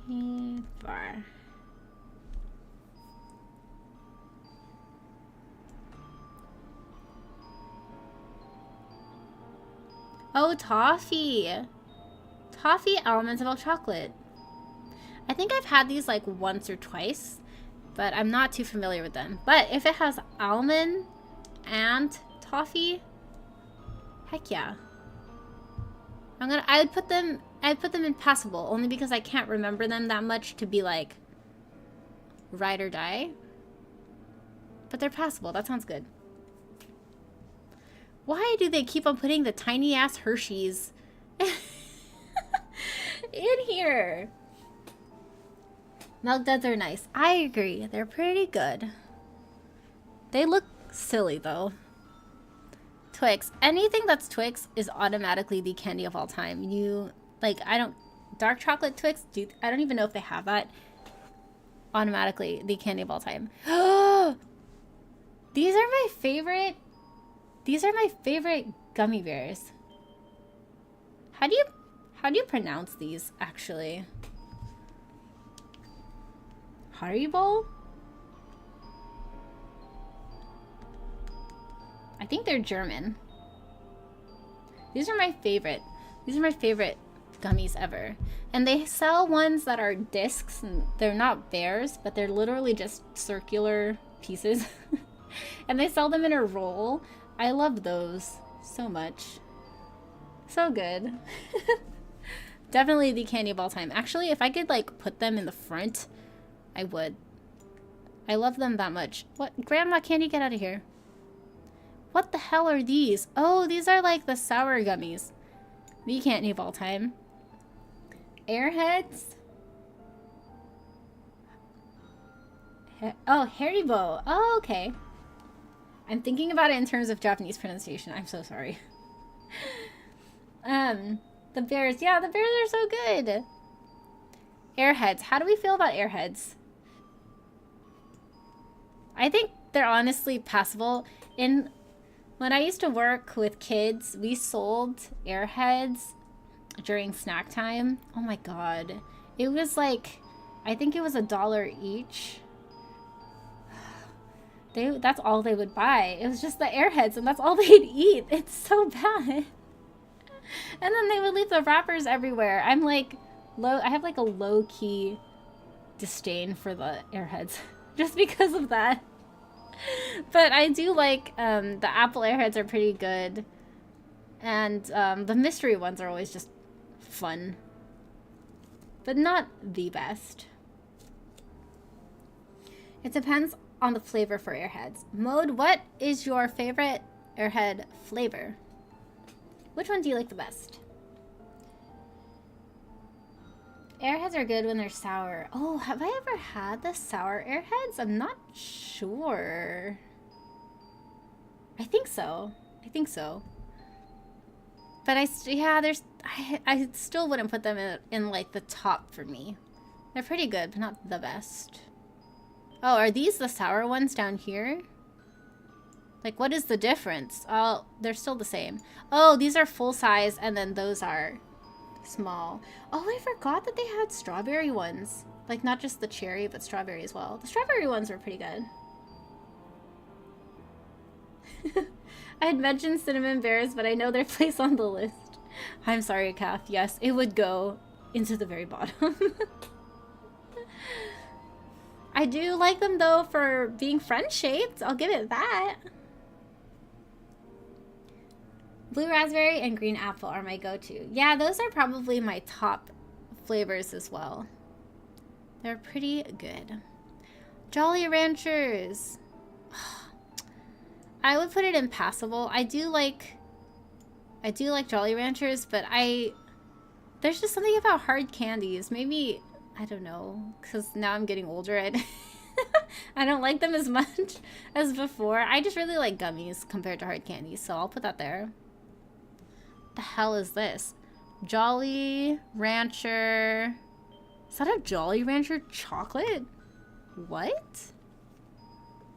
Heath bar. Oh, toffee. Toffee almonds and milk chocolate. I think I've had these like once or twice, but I'm not too familiar with them. But if it has almond and toffee, heck yeah. I'd put them in passable only because I can't remember them that much to be like ride or die. But they're passable. That sounds good. Why do they keep on putting the tiny ass Hershey's in here? Milk Duds are nice. I agree. They're pretty good. They look silly though. Twix. Anything that's Twix is automatically the candy of all time. Dark chocolate Twix, I don't even know if they have that. Automatically the candy of all time. These are my favorite. These are my favorite gummy bears. How do you pronounce these actually? Haribo? I think they're German. These are my favorite. These are my favorite gummies ever. And they sell ones that are discs, and they're not bears, but they're literally just circular pieces. And they sell them in a roll. I love those so much. So good. Definitely the candy of all time. Actually, if I could like put them in the front, I would. I love them that much. What? Grandma candy, get out of here. What the hell are these? Oh, these are like the sour gummies. The candy of all time. Airheads? Oh, Haribo. Oh, okay. I'm thinking about it in terms of Japanese pronunciation. I'm so sorry. The bears. Yeah, the bears are so good. Airheads. How do we feel about airheads? I think they're honestly passable. When I used to work with kids, we sold airheads during snack time. Oh my god. It was like, I think it was $1 each. That's all they would buy. It was just the airheads, and that's all they'd eat. It's so bad. And then they would leave the wrappers everywhere. I'm like, I have like a low-key disdain for the airheads. Just because of that. But I do like, the apple airheads are pretty good. And the mystery ones are always just fun. But not the best. It depends on the flavor for airheads. Mode, what is your favorite airhead flavor? Which one do you like the best? Airheads are good when they're sour. Oh, have I ever had the sour airheads? I'm not sure. I think so. I think so. But I still wouldn't put them in like the top for me. They're pretty good, but not the best. Oh, are these the sour ones down here? Like, what is the difference? Oh, they're still the same. Oh, these are full size, and then those are small. Oh, I forgot that they had strawberry ones. Like, not just the cherry, but strawberry as well. The strawberry ones were pretty good. I had mentioned cinnamon bears, but I know their place on the list. I'm sorry, Kath. Yes, it would go into the very bottom. I do like them, though, for being friend-shaped. I'll give it that. Blue raspberry and green apple are my go-to. Yeah, those are probably my top flavors as well. They're pretty good. Jolly Ranchers. I would put it in passable. I do like Jolly Ranchers, but there's just something about hard candies. Maybe, I don't know, because now I'm getting older. I don't like them as much as before. I just really like gummies compared to hard candies, so I'll put that there. The hell is this? Jolly Rancher. Is that a Jolly Rancher chocolate? What?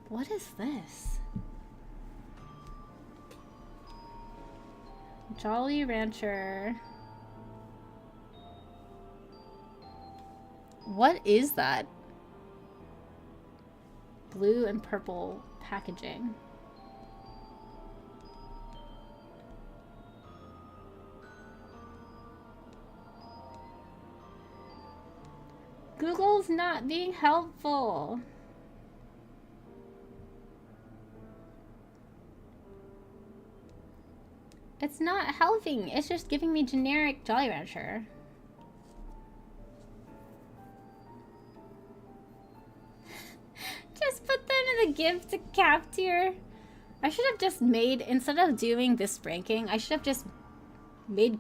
What is this? Jolly Rancher. What is that? Blue and purple packaging. Google's not being helpful. It's not helping. It's just giving me generic Jolly Rancher. Just put them in the gift cap tier. I should have just made, instead of doing this ranking, I should have just made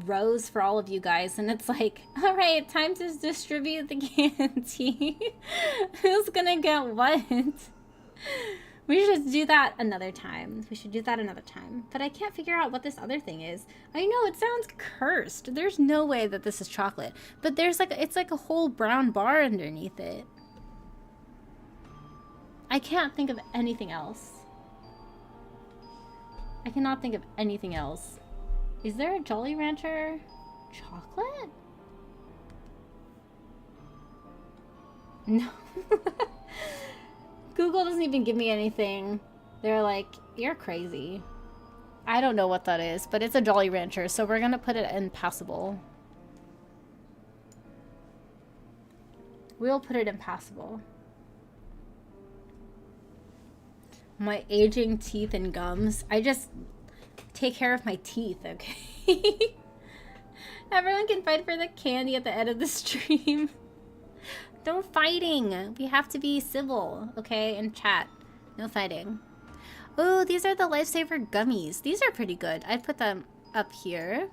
rows for all of you guys, and it's like, all right, time to distribute the candy. Who's gonna get what? We should do that another time. We should do that another time. But I can't figure out what this other thing is. I know, it sounds cursed. There's no way that this is chocolate. But there's like, it's like a whole brown bar underneath it. I can't think of anything else. I cannot think of anything else. Is there a Jolly Rancher chocolate? No. Google doesn't even give me anything. They're like, you're crazy. I don't know what that is, but it's a Jolly Rancher, so we're gonna put it in passable. We'll put it in passable. My aging teeth and gums. I just take care of my teeth, okay? Everyone can fight for the candy at the end of the stream. No fighting. We have to be civil, okay? In chat. No fighting. Oh, these are the Lifesaver gummies. These are pretty good. I'd put them up here.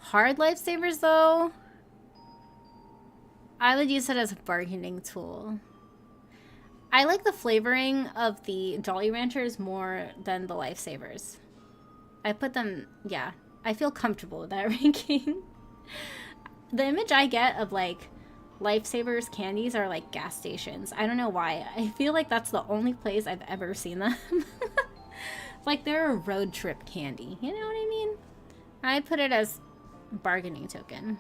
Hard Lifesavers, though. I would use it as a bargaining tool. I like the flavoring of the Jolly Ranchers more than the Lifesavers. I put them, yeah. I feel comfortable with that ranking. The image I get of, like, Lifesavers candies are like gas stations. I don't know why. I feel like that's the only place I've ever seen them. Like they're a road trip candy. You know what I mean? I put it as bargaining token.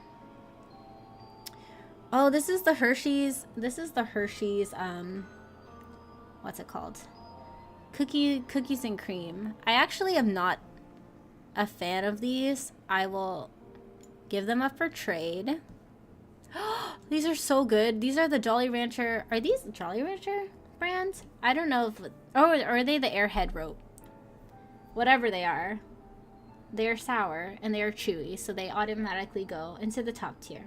Oh, this is the Hershey's. This is the Hershey's, what's it called? Cookies and cream. I actually am not a fan of these. I will give them up for trade. These are so good. These are the Jolly Rancher. Are these Jolly Rancher brands? I don't know if... Oh, or are they the Airhead rope? Whatever they are. They are sour and they are chewy, so they automatically go into the top tier.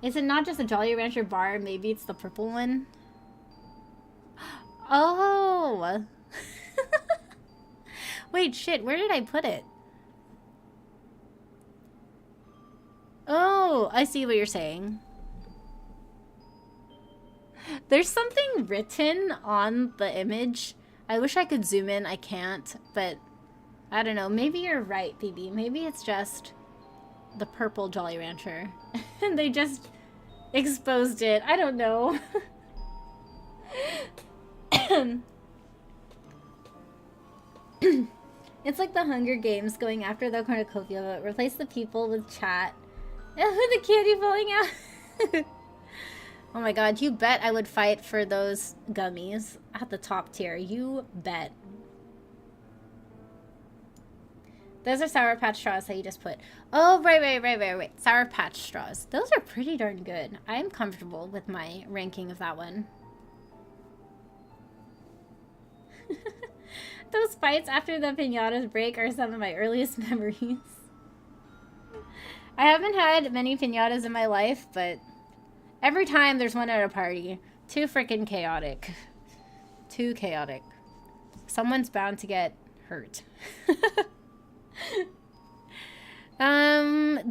Is it not just a Jolly Rancher bar? Maybe it's the purple one? Oh! Wait, shit. Where did I put it? Oh, I see what you're saying. There's something written on the image. I wish I could zoom in. I can't, but I don't know. Maybe you're right, BB. Maybe it's just the purple Jolly Rancher. And they just exposed it. I don't know. It's like the Hunger Games going after the cornucopia, but replace the people with chat. With the candy falling out. Oh my god, you bet I would fight for those gummies at the top tier. You bet. Those are Sour Patch straws that you just put. Oh, right. Sour Patch straws. Those are pretty darn good. I'm comfortable with my ranking of that one. Those fights after the piñatas break are some of my earliest memories. I haven't had many piñatas in my life, but every time there's one at a party. Too freaking chaotic. Too chaotic. Someone's bound to get hurt.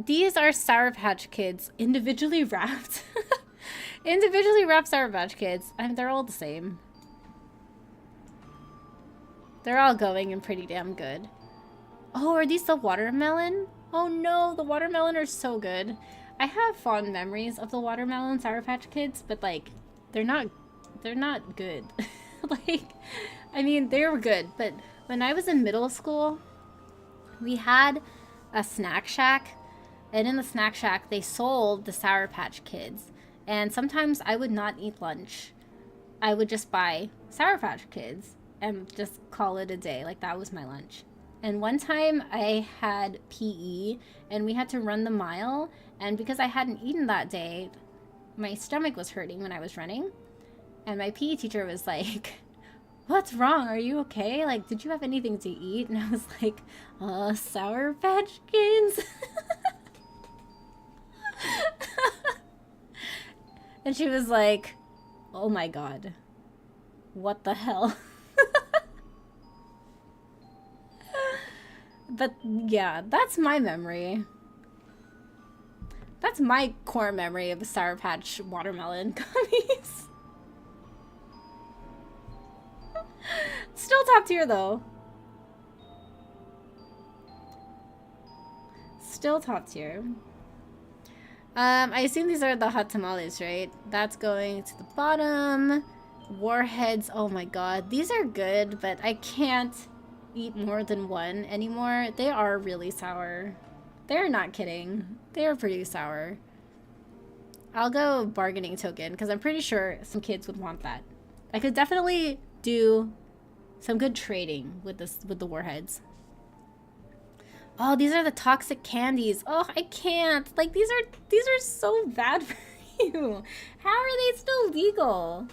These are Sour Patch Kids. Individually wrapped. Individually wrapped Sour Patch Kids. They're all the same. They're all going and pretty damn good. Oh, are these the watermelon? Oh no, the watermelon are so good. I have fond memories of the watermelon Sour Patch Kids, but like, they're not good. Like, I mean, they were good, but when I was in middle school, we had a snack shack, and in the snack shack, they sold the Sour Patch Kids, and sometimes I would not eat lunch. I would just buy Sour Patch Kids and just call it a day. Like, that was my lunch. And one time I had PE and we had to run the mile, and because I hadn't eaten that day, my stomach was hurting when I was running, and my PE teacher was like, "What's wrong? Are you okay? Like, did you have anything to eat?" And I was like, Sour Patch Kids. And she was like, "Oh my god, what the hell?" But yeah, that's my memory. That's my core memory of the Sour Patch watermelon gummies. Still top tier though. Still top tier. I assume these are the hot tamales, right? That's going to the bottom. Warheads, oh my god. These are good, but I can't eat more than one anymore. They are really sour. They're not kidding. They are pretty sour. I'll go bargaining token because I'm pretty sure some kids would want that. I could definitely do some good trading with the warheads. Oh, these are the toxic candies. Oh, I can't. Like, these are so bad for you. How are they still legal?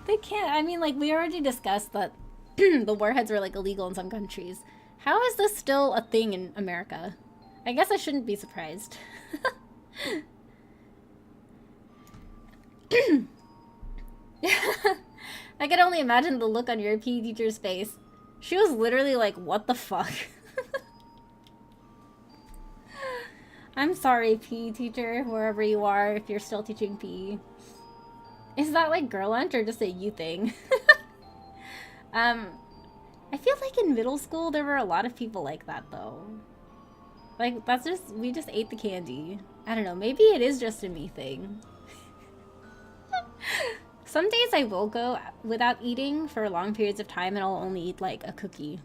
They can't. I mean, like, we already discussed that the warheads are, like, illegal in some countries. How is this still a thing in America? I guess I shouldn't be surprised. I can only imagine the look on your PE teacher's face. She was literally like, what the fuck? I'm sorry, PE teacher, wherever you are, if you're still teaching PE. Is that like girl lunch or just a you thing? I feel like in middle school there were a lot of people like that though. Like, that's just, we just ate the candy. I don't know, maybe it is just a me thing. Some days I will go without eating for long periods of time and I'll only eat like a cookie.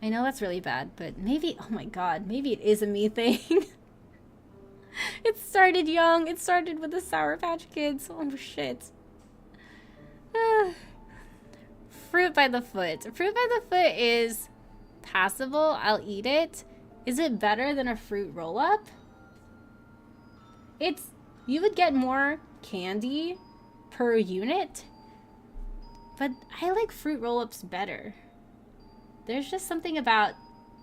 I know that's really bad, but maybe, oh my god, maybe it is a me thing. It started young. It started with the Sour Patch Kids. Oh shit. Fruit by the foot. Fruit by the foot is passable. I'll eat it. Is it better than a fruit roll-up? It's, you would get more candy per unit, but I like fruit roll-ups better. There's just something about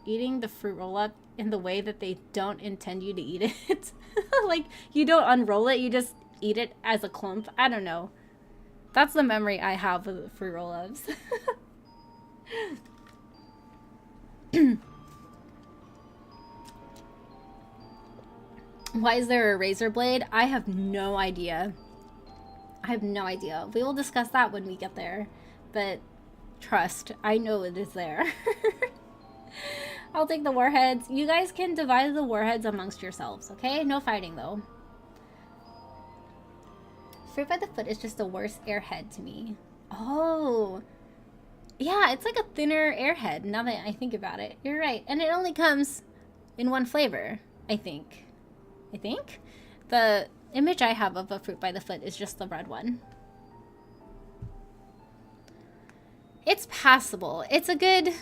eating the fruit roll-up in the way that they don't intend you to eat it. Like, you don't unroll it, you just eat it as a clump. I don't know. That's the memory I have of fruit roll-ups. Why is there a razor blade? I have no idea. I have no idea. We will discuss that when we get there. But trust, I know it is there. I'll take the warheads. You guys can divide the warheads amongst yourselves, okay? No fighting, though. Fruit by the foot is just the worst airhead to me. Oh. Yeah, it's like a thinner airhead, now that I think about it. You're right. And it only comes in one flavor, I think. The image I have of a fruit by the foot is just the red one. It's passable. It's a good...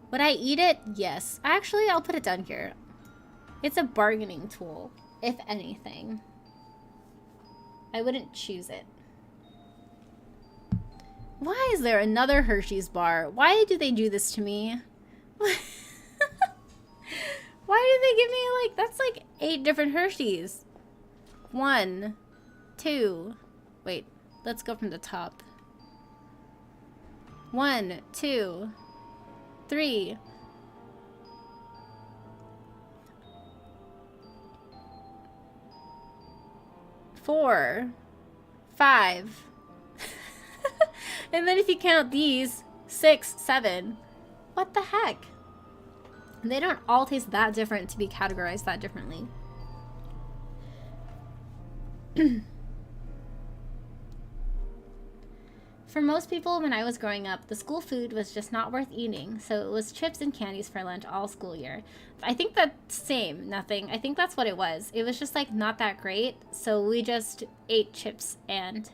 Would I eat it? Yes. Actually, I'll put it down here. It's a bargaining tool, if anything. I wouldn't choose it. Why is there another Hershey's bar? Why do they do this to me? Why do they give me, like, that's like 8 different Hershey's. 1, 2, wait, let's go from the top. 1, 2, 3. 4, 5. And then if you count these, 6, 7. What the heck? They don't all taste that different to be categorized that differently. For most people, when I was growing up, the school food was just not worth eating, so it was chips and candies for lunch all school year. I think that's same, nothing. I think that's what it was. It was just like not that great, so we just ate chips and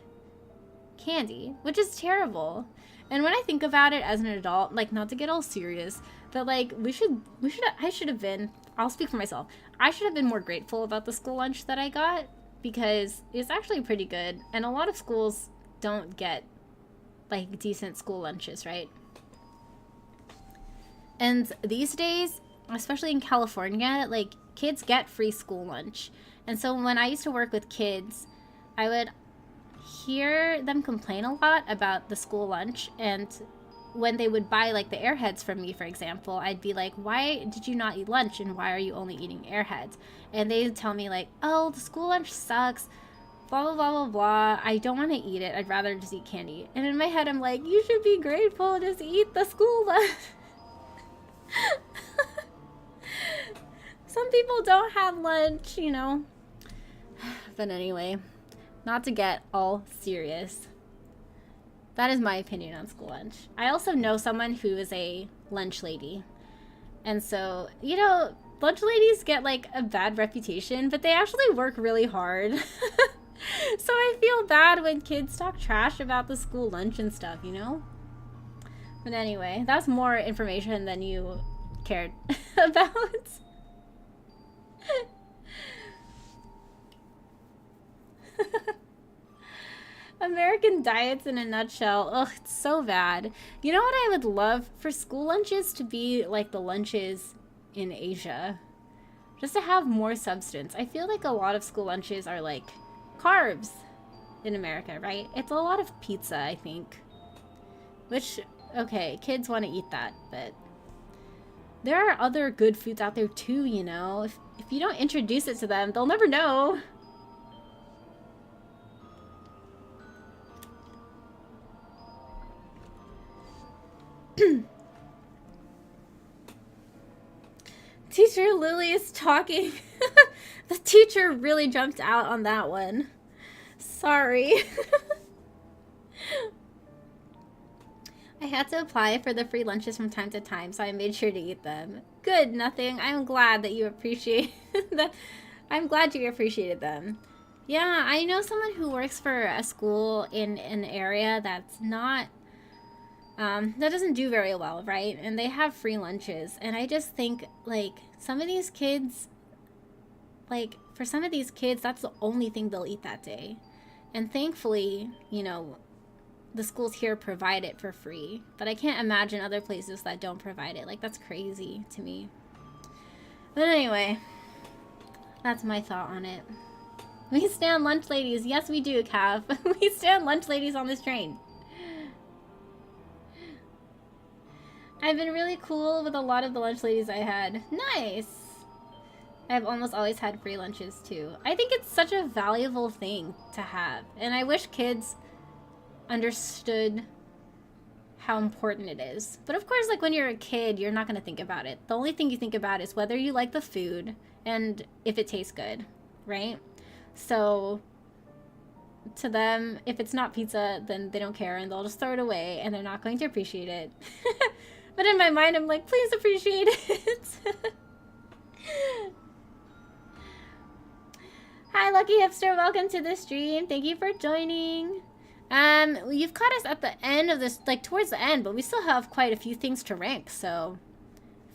candy, which is terrible. And when I think about it as an adult, like, not to get all serious, but like I should have been, I'll speak for myself, I should have been more grateful about the school lunch that I got, because it's actually pretty good, and a lot of schools don't get like decent school lunches, right? And these days, especially in California, like, kids get free school lunch. And so when I used to work with kids, I would hear them complain a lot about the school lunch, and when they would buy like the Airheads from me, for example, I'd be like, why did you not eat lunch and why are you only eating Airheads? And they'd tell me like, oh, the school lunch sucks, blah blah blah blah blah, I don't want to eat it, I'd rather just eat candy. And in my head I'm like, you should be grateful, just eat the school lunch. Some people don't have lunch, you know. But anyway, not to get all serious, that is my opinion on school lunch. I also know someone who is a lunch lady. And so, you know, lunch ladies get like a bad reputation, but they actually work really hard. So I feel bad when kids talk trash about the school lunch and stuff, you know? But anyway, that's more information than you cared about. American diets in a nutshell. Ugh, it's so bad. You know what I would love for school lunches to be like the lunches in Asia? Just to have more substance. I feel like a lot of school lunches are like carbs in America, right? It's a lot of pizza, I think. Which, okay, kids want to eat that, but there are other good foods out there too, you know? If you don't introduce it to them, they'll never know. Teacher Lily is talking. The teacher really jumped out on that one. Sorry. I had to apply for the free lunches from time to time, so I made sure to eat them. Good, nothing. I'm glad that you appreciate that. I'm glad you appreciated them. Yeah, I know someone who works for a school in an area that's not that doesn't do very well, right? And they have free lunches. And I just think, like, some of these kids, like, for some of these kids, that's the only thing they'll eat that day. And thankfully, you know, the schools here provide it for free. But I can't imagine other places that don't provide it. Like, that's crazy to me. But anyway, that's my thought on it. We stand lunch ladies. Yes, we do, Cav. We stand lunch ladies on this train. I've been really cool with a lot of the lunch ladies I had. Nice! I've almost always had free lunches too. I think it's such a valuable thing to have. And I wish kids understood how important it is. But of course, like, when you're a kid, you're not going to think about it. The only thing you think about is whether you like the food and if it tastes good, right? So to them, if it's not pizza, then they don't care and they'll just throw it away and they're not going to appreciate it. But in my mind, I'm like, please appreciate it. Hi, Lucky Hipster. Welcome to the stream. Thank you for joining. You've caught us at the end of this, like, towards the end, but we still have quite a few things to rank, so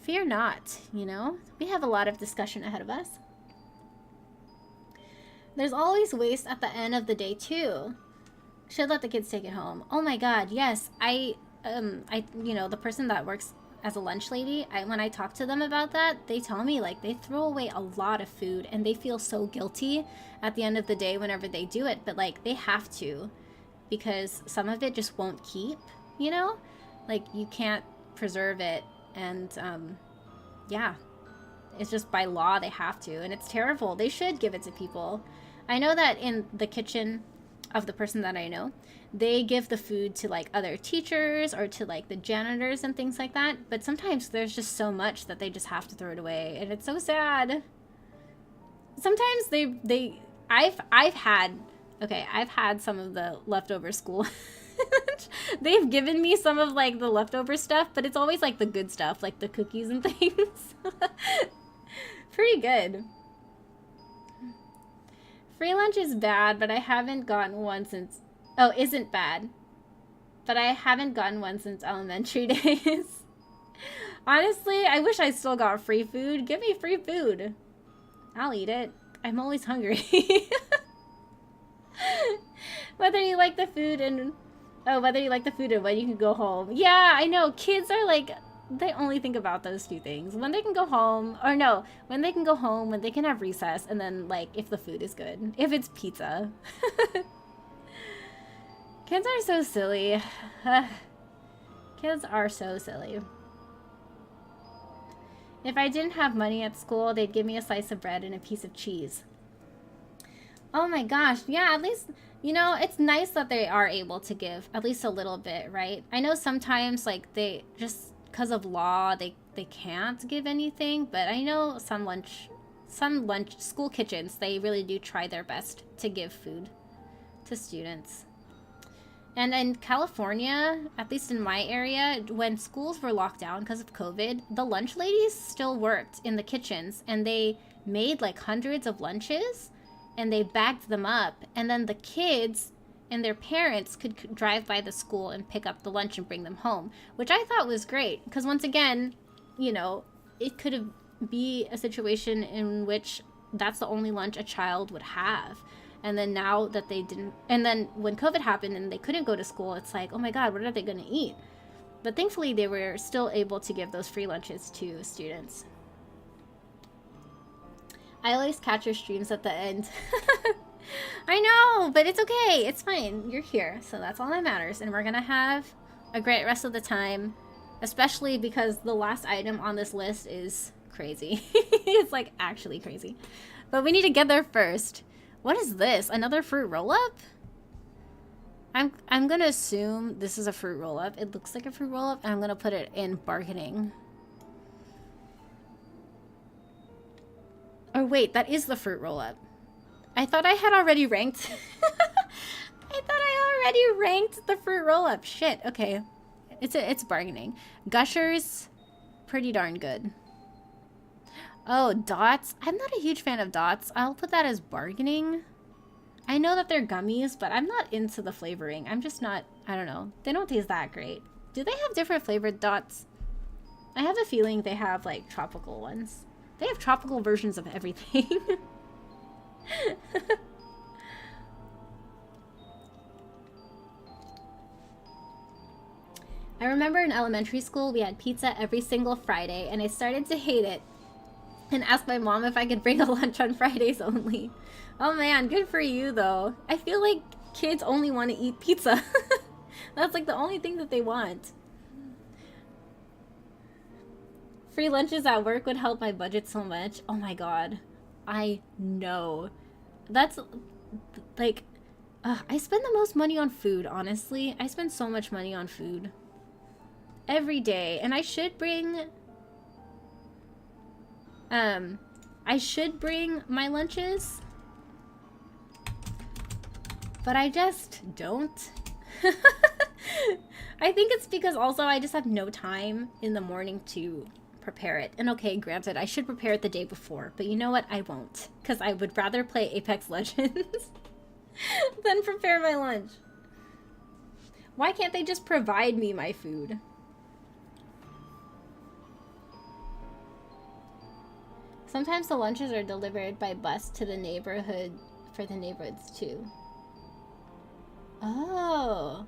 fear not, you know? We have a lot of discussion ahead of us. There's always waste at the end of the day, too. Should let the kids take it home. Oh my god, yes. You know, the person that works as a lunch lady, when I talk to them about that, they tell me, like, they throw away a lot of food and they feel so guilty at the end of the day whenever they do it, but, like, they have to because some of it just won't keep, you know? Like, you can't preserve it, and, yeah. It's just by law they have to, and it's terrible. They should give it to people. I know that in the kitchen of the person that I know, they give the food to, like, other teachers or to, like, the janitors and things like that. But sometimes there's just so much that they just have to throw it away, and it's so sad. Sometimes I've had some of the leftover school. They've given me some of, like, the leftover stuff, but it's always, like, the good stuff, like the cookies and things. Pretty good. Free lunch is bad, but I haven't gotten one since... Oh, isn't bad. But I haven't gotten one since elementary days. Honestly, I wish I still got free food. Give me free food. I'll eat it. I'm always hungry. Whether you like the food and... Oh, whether you like the food and when you can go home. Yeah, I know. Kids are like... They only think about those two things. When they can go home... Or no. When they can go home, when they can have recess, and then, like, if the food is good. If it's pizza. Kids are so silly. Kids are so silly. If I didn't have money at school, they'd give me a slice of bread and a piece of cheese. Oh my gosh. Yeah, at least, you know, it's nice that they are able to give at least a little bit, right? I know sometimes, like, they just, because of law, they can't give anything, but I know some school kitchens, they really do try their best to give food to students. And in California, at least in my area, when schools were locked down because of COVID, the lunch ladies still worked in the kitchens, and they made, like, hundreds of lunches, and they bagged them up, and then the kids and their parents could drive by the school and pick up the lunch and bring them home, which I thought was great, because once again, you know, it could be a situation in which that's the only lunch a child would have. And then now that they didn't, and then when COVID happened and they couldn't go to school, it's like, oh my God, what are they going to eat? But thankfully they were still able to give those free lunches to students. I always catch your streams at the end. I know, but it's okay. It's fine. You're here. So that's all that matters. And we're going to have a great rest of the time, especially because the last item on this list is crazy. It's like actually crazy. But we need to get there first. What is this? Another fruit roll-up? I'm gonna assume this is a fruit roll-up. It looks like a fruit roll-up, and I'm gonna put it in bargaining. Oh wait, that is the fruit roll-up. I thought I had already ranked. I thought I already ranked the fruit roll-up. Shit. Okay, it's bargaining. Gushers, pretty darn good. Oh, dots. I'm not a huge fan of dots. I'll put that as bargaining. I know that they're gummies, but I'm not into the flavoring. I'm just not, I don't know. They don't taste that great. Do they have different flavored dots? I have a feeling they have like tropical ones. They have tropical versions of everything. I remember in elementary school we had pizza every single Friday, and I started to hate it and asked my mom if I could bring a lunch on Fridays only. Oh man, good for you though. I feel like kids only want to eat pizza. That's like the only thing that they want. Free lunches at work would help my budget so much. Oh my God. I know. That's like, I spend the most money on food, honestly. I spend so much money on food every day, and I should bring my lunches, but I just don't. I think it's because also I just have no time in the morning to prepare it. And okay, granted, I should prepare it the day before, but you know what? I won't, because I would rather play Apex Legends than prepare my lunch. Why can't they just provide me my food? Sometimes the lunches are delivered by bus to the neighborhood for the neighborhoods too. Oh.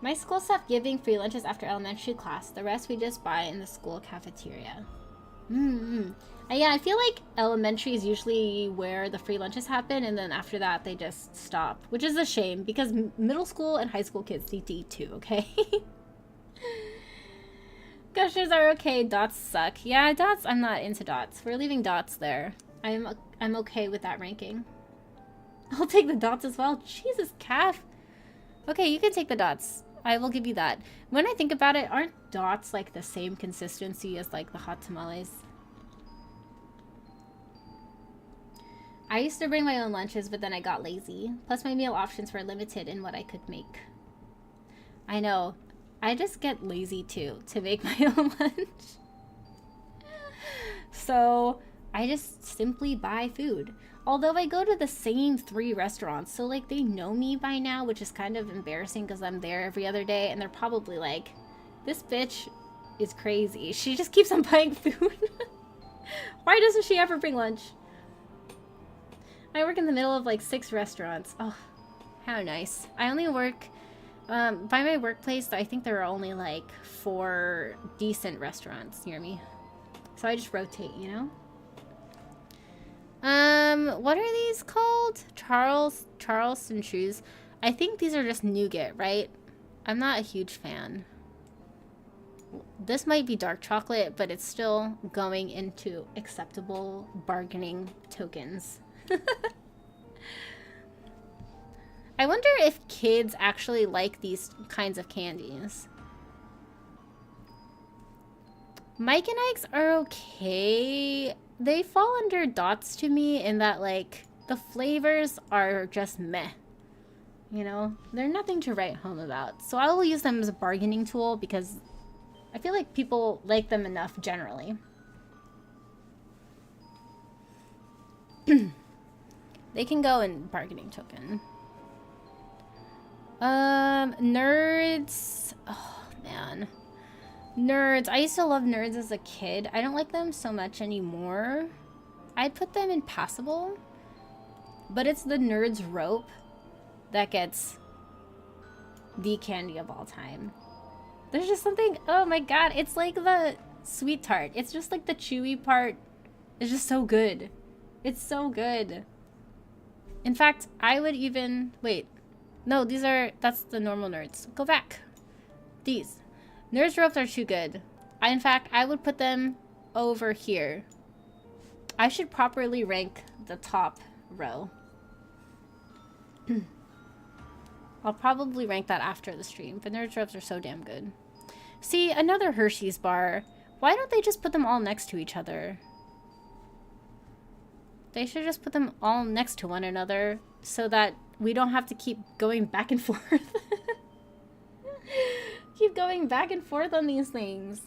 My school stopped giving free lunches after elementary class. The rest we just buy in the school cafeteria. Yeah, I feel like elementary is usually where the free lunches happen, and then after that they just stop, which is a shame because middle school and high school kids need to eat too, okay? Gushers are okay, dots suck. Yeah, dots, I'm not into dots. We're leaving dots there. I'm okay with that ranking. I'll take the dots as well. Jesus, calf. Okay, you can take the dots. I will give you that. When I think about it, aren't dots like the same consistency as like the hot tamales? I used to bring my own lunches, but then I got lazy. Plus my meal options were limited in what I could make. I know. I just get lazy too to make my own lunch. So I just simply buy food. Although I go to the same 3 restaurants, so like they know me by now, which is kind of embarrassing because I'm there every other day, and they're probably like, this bitch is crazy. She just keeps on buying food. Why doesn't she ever bring lunch? I work in the middle of like 6 restaurants. Oh, how nice. I only work by my workplace. I think there are only like 4 decent restaurants near me, so I just rotate, you know. What are these called? Charleston shoes. I think these are just nougat, right? I'm not a huge fan. This might be dark chocolate, but it's still going into acceptable bargaining tokens. I wonder if kids actually like these kinds of candies. Mike and Ike's are okay. They fall under dots to me in that, like, the flavors are just meh. You know? They're nothing to write home about. So I will use them as a bargaining tool because I feel like people like them enough generally. They can go in bargaining token. Nerds. Oh, man. Nerds. I used to love nerds as a kid. I don't like them so much anymore. I'd put them in passable. But it's the nerds rope that gets the candy of all time. There's just something, oh my god, it's like the sweet tart. It's just like the chewy part is just so good. It's so good. In fact, I would even, wait. No, that's the normal nerds. Go back. These. Nerds ropes are too good. In fact, I would put them over here. I should properly rank the top row. I'll probably rank that after the stream, but nerds ropes are so damn good. See, another Hershey's bar. Why don't they just put them all next to each other? They should just put them all next to one another so that we don't have to keep going back and forth. Keep going back and forth on these things.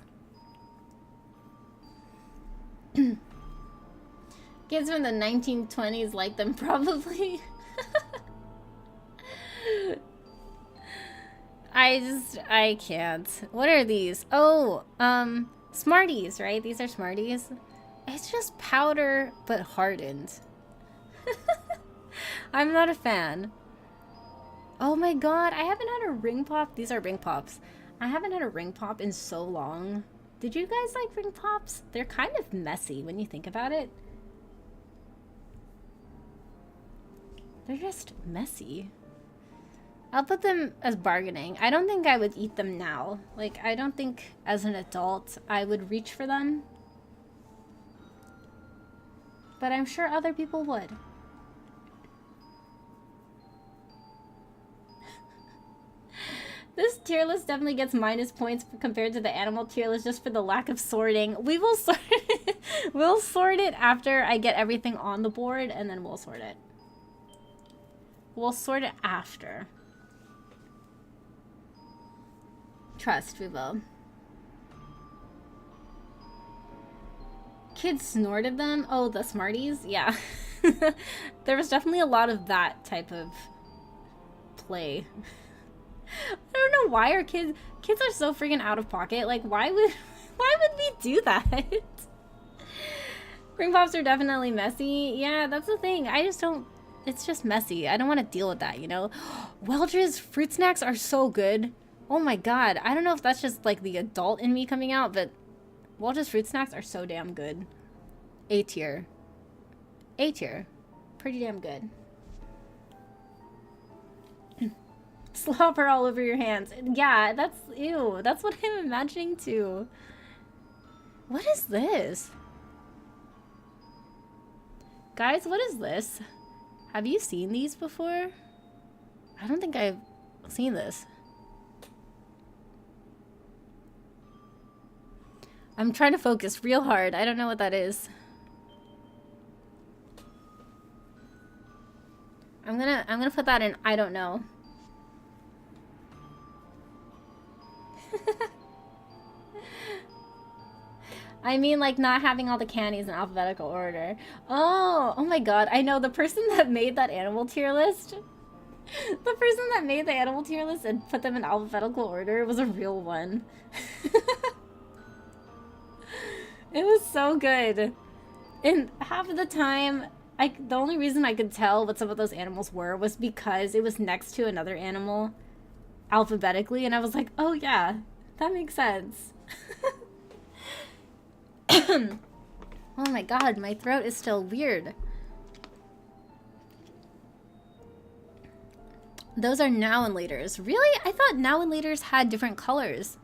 Kids from the 1920s like them, probably. I can't. What are these? Oh, Smarties, right? These are Smarties. It's just powder, but hardened. I'm not a fan. Oh my god, I haven't had a ring pop. These are ring pops. I haven't had a ring pop in so long. Did you guys like ring pops? They're kind of messy when you think about it. They're just messy. I'll put them as bargaining. I don't think I would eat them now. Like, I don't think as an adult I would reach for them. But I'm sure other people would. This tier list definitely gets minus points compared to the animal tier list just for the lack of sorting. We will sort it. We'll sort it after I get everything on the board, and then we'll sort it. We'll sort it after. Trust, we will. Kids snorted them? Oh, the Smarties? Yeah. There was definitely a lot of that type of play. I don't know why our kids are so freaking out of pocket. Like, why would we do that? Ring pops are definitely messy. Yeah, that's the thing. I just don't, it's just messy. I don't want to deal with that, you know? Welch's fruit snacks are so good. Oh my god. I don't know if that's just like the adult in me coming out, but Welch's fruit snacks are so damn good. A tier. A tier. Pretty damn good. Slobber all over your hands. Yeah, that's, ew. That's what I'm imagining too. What is this? Guys, what is this? Have you seen these before? I don't think I've seen this. I'm trying to focus real hard. I don't know what that is. I'm gonna put that in I don't know. I mean, like, not having all the candies in alphabetical order. Oh my god, I know the person that made that animal tier list. The person that made the animal tier list and put them in alphabetical order was a real one. It was so good. And half of the time, the only reason I could tell what some of those animals were was because it was next to another animal alphabetically, and I was like, oh yeah, that makes sense. Oh my god, my throat is still weird. Those are now and laters. Really? I thought now and laters had different colors.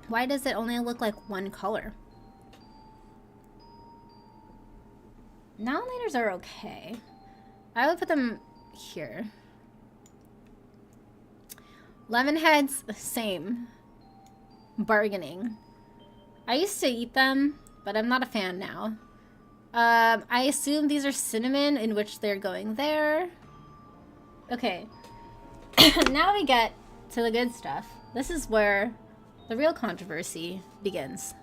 Why does it only look like one color? Now and laters are okay. I would put them here. Lemon heads, same. Bargaining. I used to eat them, but I'm not a fan now. I assume these are cinnamon, in which they're going there. Okay. Now we get to the good stuff. This is where the real controversy begins.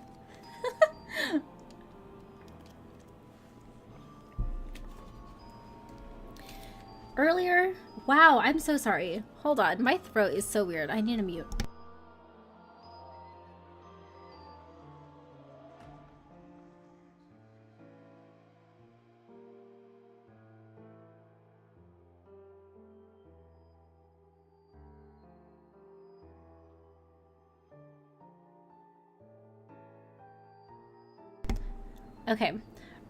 Earlier, wow, I'm so sorry. Hold on, my throat is so weird. I need to mute. Okay,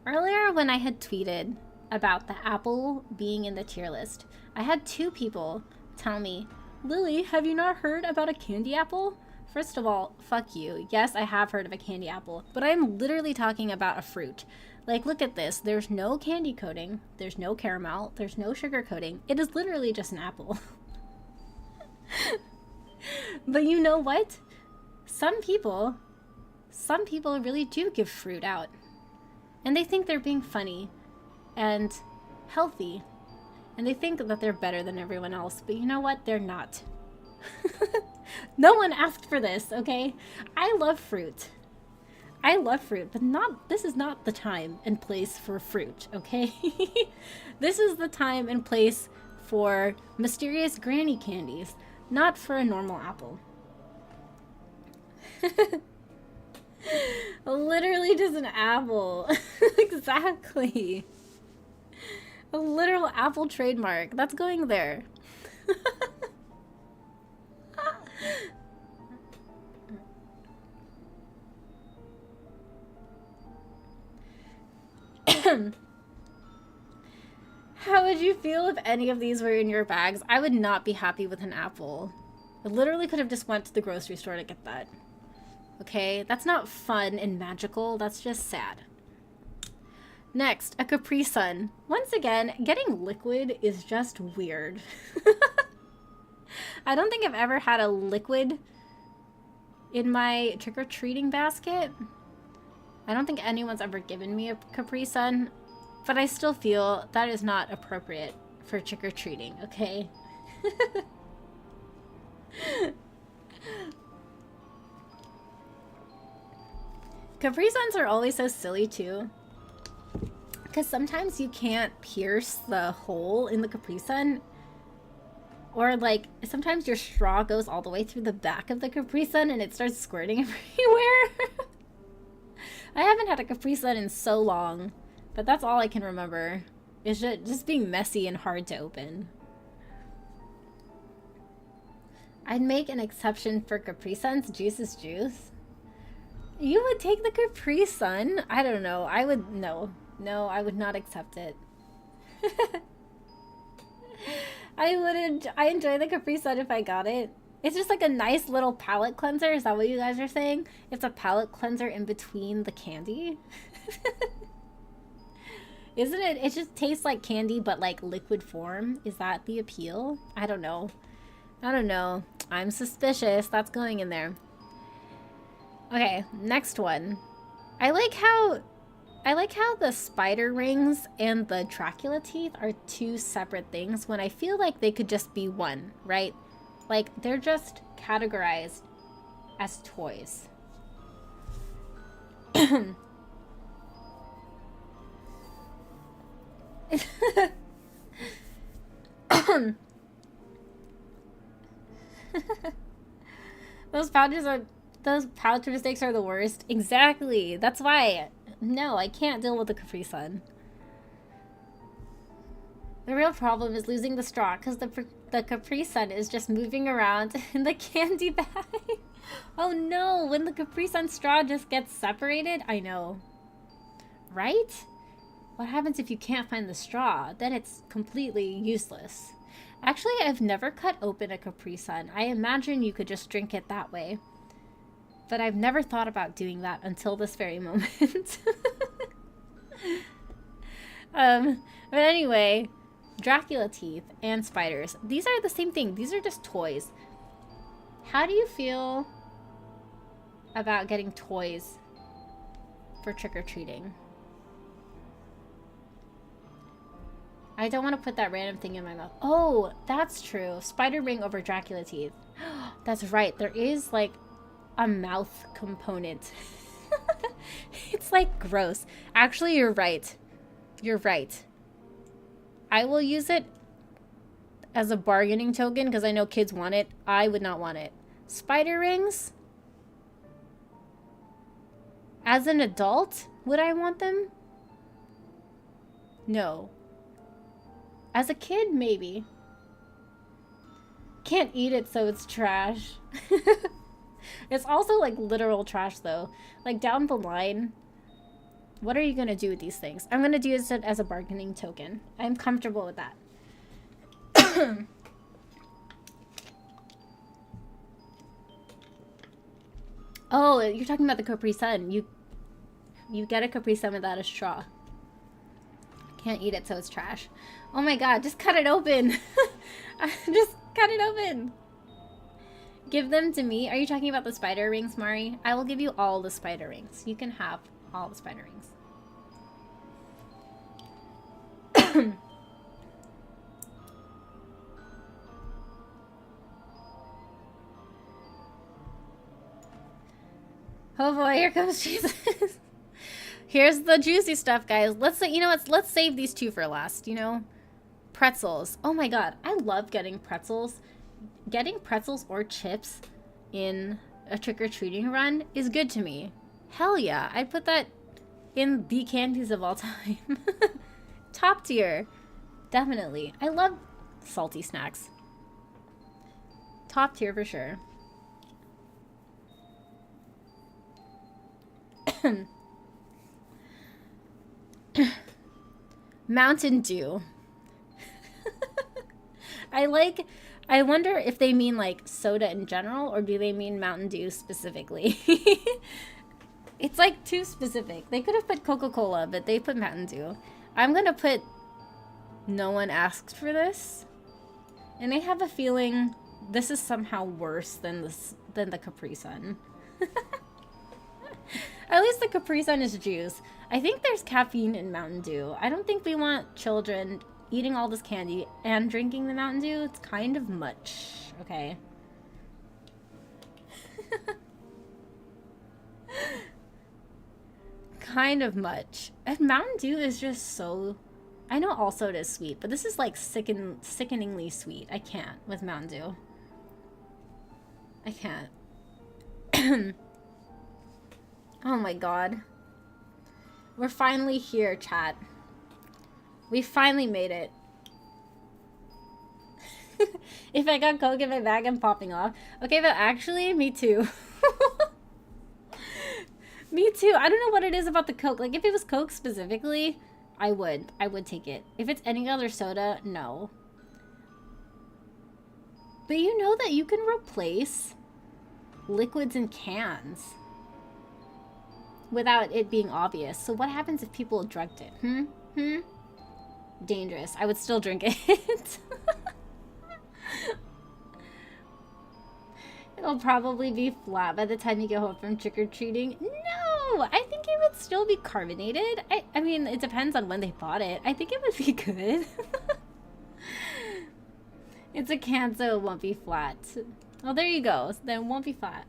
earlier when I had tweeted about the apple being in the tier list, I had 2 people tell me, Lily, have you not heard about a candy apple? First of all, fuck you. Yes, I have heard of a candy apple, but I'm literally talking about a fruit. Like, look at this. There's no candy coating. There's no caramel. There's no sugar coating. It is literally just an apple. But you know what? Some people really do give fruit out. And they think they're being funny and healthy. And they think that they're better than everyone else. But you know what? They're not. No one asked for this, okay? I love fruit. I love fruit, but this is not the time and place for fruit, okay? This is the time and place for mysterious granny candies, not for a normal apple. Literally just an apple. Exactly. A literal apple trademark. That's going there. How would you feel if any of these were in your bags? I would not be happy with an apple. I literally could have just went to the grocery store to get that. Okay, that's not fun and magical, that's just sad. Next, a Capri Sun. Once again, getting liquid is just weird. I don't think I've ever had a liquid in my trick-or-treating basket. I don't think anyone's ever given me a Capri Sun, but I still feel that is not appropriate for trick-or-treating, okay? Capri Suns are always so silly too, because sometimes you can't pierce the hole in the Capri Sun, or like sometimes your straw goes all the way through the back of the Capri Sun and it starts squirting everywhere. I haven't had a Capri Sun in so long, but that's all I can remember. It's just being messy and hard to open. I'd make an exception for Capri Suns. Juice is juice. You would take the Capri Sun? I don't know. I would, no. No, I would not accept it. I wouldn't. I enjoy the Capri Sun if I got it. It's just like a nice little palate cleanser. Is that what you guys are saying? It's a palate cleanser in between the candy. Isn't it? It just tastes like candy, but like liquid form. Is that the appeal? I don't know. I don't know. I'm suspicious. That's going in there. Okay, next one. I like how the spider rings and the Dracula teeth are 2 separate things when I feel like they could just be one, right? Like, they're just categorized as toys. Those pouch mistakes are the worst. Exactly. That's why. No, I can't deal with the Capri Sun. The real problem is losing the straw, because the Capri Sun is just moving around in the candy bag. Oh no, when the Capri Sun straw just gets separated? I know. Right? What happens if you can't find the straw? Then it's completely useless. Actually, I've never cut open a Capri Sun. I imagine you could just drink it that way. But I've never thought about doing that until this very moment. But anyway, Dracula teeth and spiders. These are the same thing. These are just toys. How do you feel about getting toys for trick-or-treating? I don't want to put that random thing in my mouth. Oh, that's true. Spider ring over Dracula teeth. That's right. There is like a mouth component. It's like gross. Actually, you're right. You're right. I will use it as a bargaining token because I know kids want it. I would not want it. Spider rings? As an adult, would I want them? No. As a kid, maybe. Can't eat it, so it's trash. It's also like literal trash though. Like down the line, what are you gonna do with these things? I'm gonna use it as a bargaining token. I'm comfortable with that. Oh, you're talking about the Capri Sun. You get a Capri Sun without a straw. Can't eat it, so it's trash. Oh my god, just cut it open. Just cut it open. Give them to me. Are you talking about the spider rings, Mari? I will give you all the spider rings. You can have all the spider rings. Oh boy, here comes Jesus. Here's the juicy stuff, guys. Let's say, you know what? Let's save these two for last, you know? Pretzels. Oh my god, I love getting pretzels. Getting pretzels or chips in a trick-or-treating run is good to me. Hell yeah, I'd put that in the candies of all time. Top tier. Definitely. I love salty snacks. Top tier for sure. Mountain Dew. I wonder if they mean like soda in general or do they mean Mountain Dew specifically? It's like too specific. They could have put Coca-Cola, but they put Mountain Dew. I'm gonna put no one asked for this. And I have a feeling this is somehow worse than the Capri Sun. At least the Capri Sun is juice. I think there's caffeine in Mountain Dew. I don't think we want children eating all this candy and drinking the Mountain Dew. It's kind of much, okay? Kind of much. And Mountain Dew is just so... I know all soda is sweet, but this is like sickeningly sweet. I can't with Mountain Dew. I can't. Oh my god. We're finally here, chat. We finally made it. If I got Coke in my bag, I'm popping off. Okay, but actually, me too. Me too. I don't know what it is about the Coke. Like, if it was Coke specifically, I would take it. If it's any other soda, no. But you know that you can replace liquids in cans without it being obvious. So what happens if people drugged it? Dangerous. I would still drink it. It'll probably be flat by the time you get home from trick-or-treating. No! I think it would still be carbonated. I mean, it depends on when they bought it. I think it would be good. It's a can, so it won't be flat. Oh, there you go. So then it won't be flat.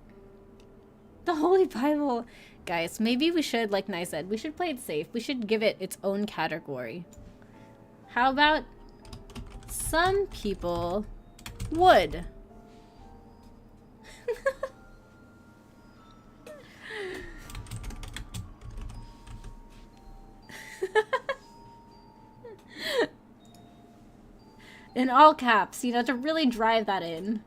The Holy Bible. Guys, maybe we should, like Nye said, we should play it safe. We should give it its own category. How about some people would? In all caps, you know, to really drive that in.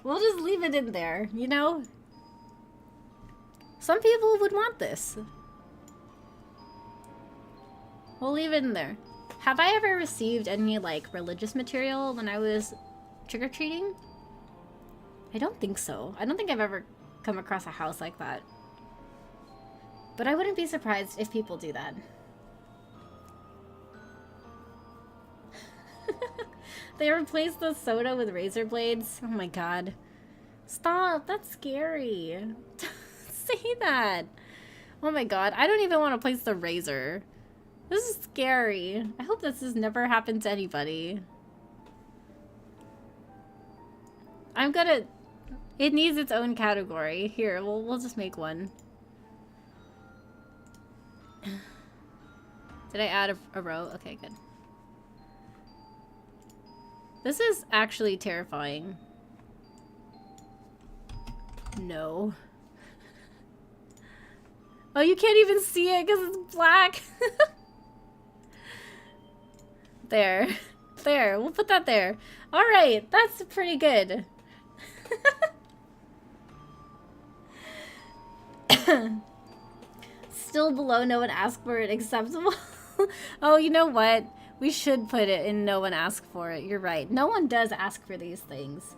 We'll just leave it in there, you know? Some people would want this. We'll leave it in there. Have I ever received any, like, religious material when I was trick-or-treating? I don't think so. I don't think I've ever come across a house like that. But I wouldn't be surprised if people do that. They replaced the soda with razor blades. Oh my god. Stop. That's scary. Don't say that. Oh my god. I don't even want to place the razor. This is scary. I hope this has never happened to anybody. I'm gonna... It needs its own category. Here, we'll just make one. Did I add a row? Okay, good. This is actually terrifying. No. Oh, you can't even see it because it's black. There. There. We'll put that there. Alright, that's pretty good. Still below no one asked for it acceptable. Oh, you know what? We should put it in no one asked for it. You're right. No one does ask for these things.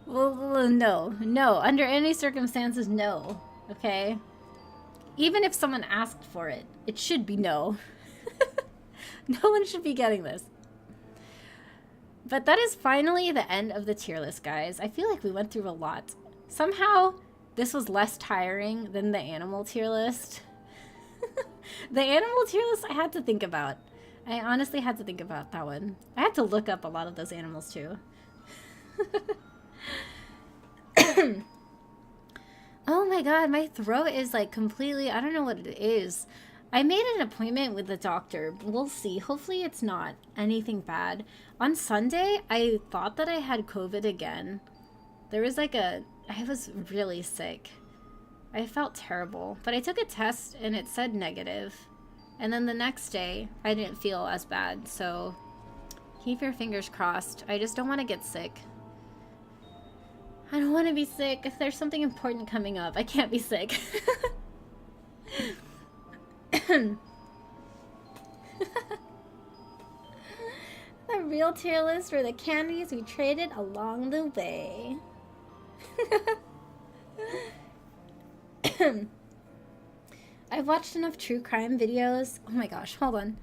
Well, no. No. Under any circumstances, no. Okay? Even if someone asked for it, it should be no. No one should be getting this. But that is finally the end of the tier list, guys. I feel like we went through a lot. Somehow, this was less tiring than the animal tier list. The animal tier list I had to think about. I honestly had to think about that one. I had to look up a lot of those animals, too. Oh my god, my throat is like completely... I don't know what it is. I made an appointment with the doctor. We'll see. Hopefully it's not anything bad. On Sunday, I thought that I had COVID again. There was like a... I was really sick. I felt terrible. But I took a test and it said negative. And then the next day, I didn't feel as bad. So keep your fingers crossed. I just don't want to get sick. I don't want to be sick. If there's something important coming up, I can't be sick. The real tier list were the candies we traded along the way. I've watched enough true crime videos. Oh my gosh, hold on.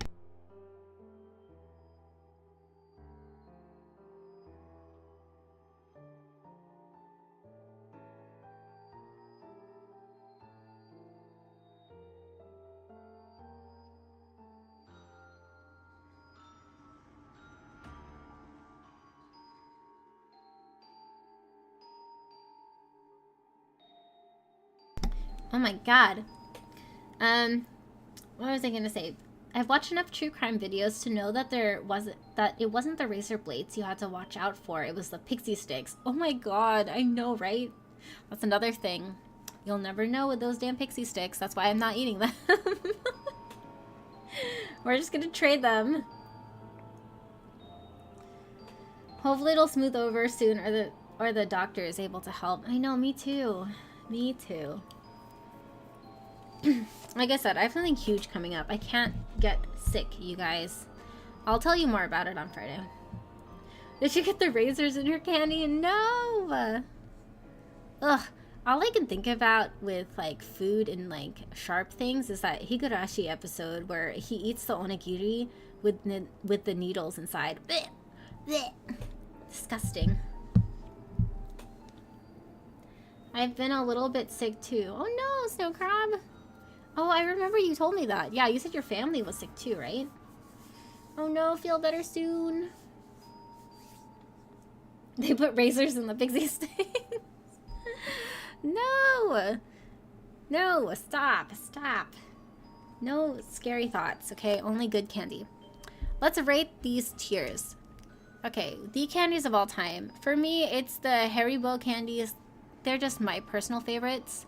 Oh my god. What was I gonna say? I've watched enough true crime videos to know that it wasn't the razor blades you had to watch out for. It was the pixie sticks. Oh my god, I know, right? That's another thing. You'll never know with those damn pixie sticks. That's why I'm not eating them. We're just gonna trade them. Hopefully it'll smooth over soon, or the doctor is able to help. I know, me too. Me too. Like I said, I have something huge coming up. I can't get sick, you guys. I'll tell you more about it on Friday. Did she get the razors in her candy? No! Ugh. All I can think about with, like, food and, like, sharp things is that Higurashi episode where he eats the onigiri with the needles inside. Blech! Blech! Disgusting. I've been a little bit sick, too. Oh, no, Snow Crab! Oh, I remember you told me that. Yeah, you said your family was sick too, right? Oh no, feel better soon. They put razors in the pixie sticks. No! No, stop, stop. No scary thoughts, okay? Only good candy. Let's rate these tiers. Okay, the candies of all time. For me, it's the Haribo candies. They're just my personal favorites.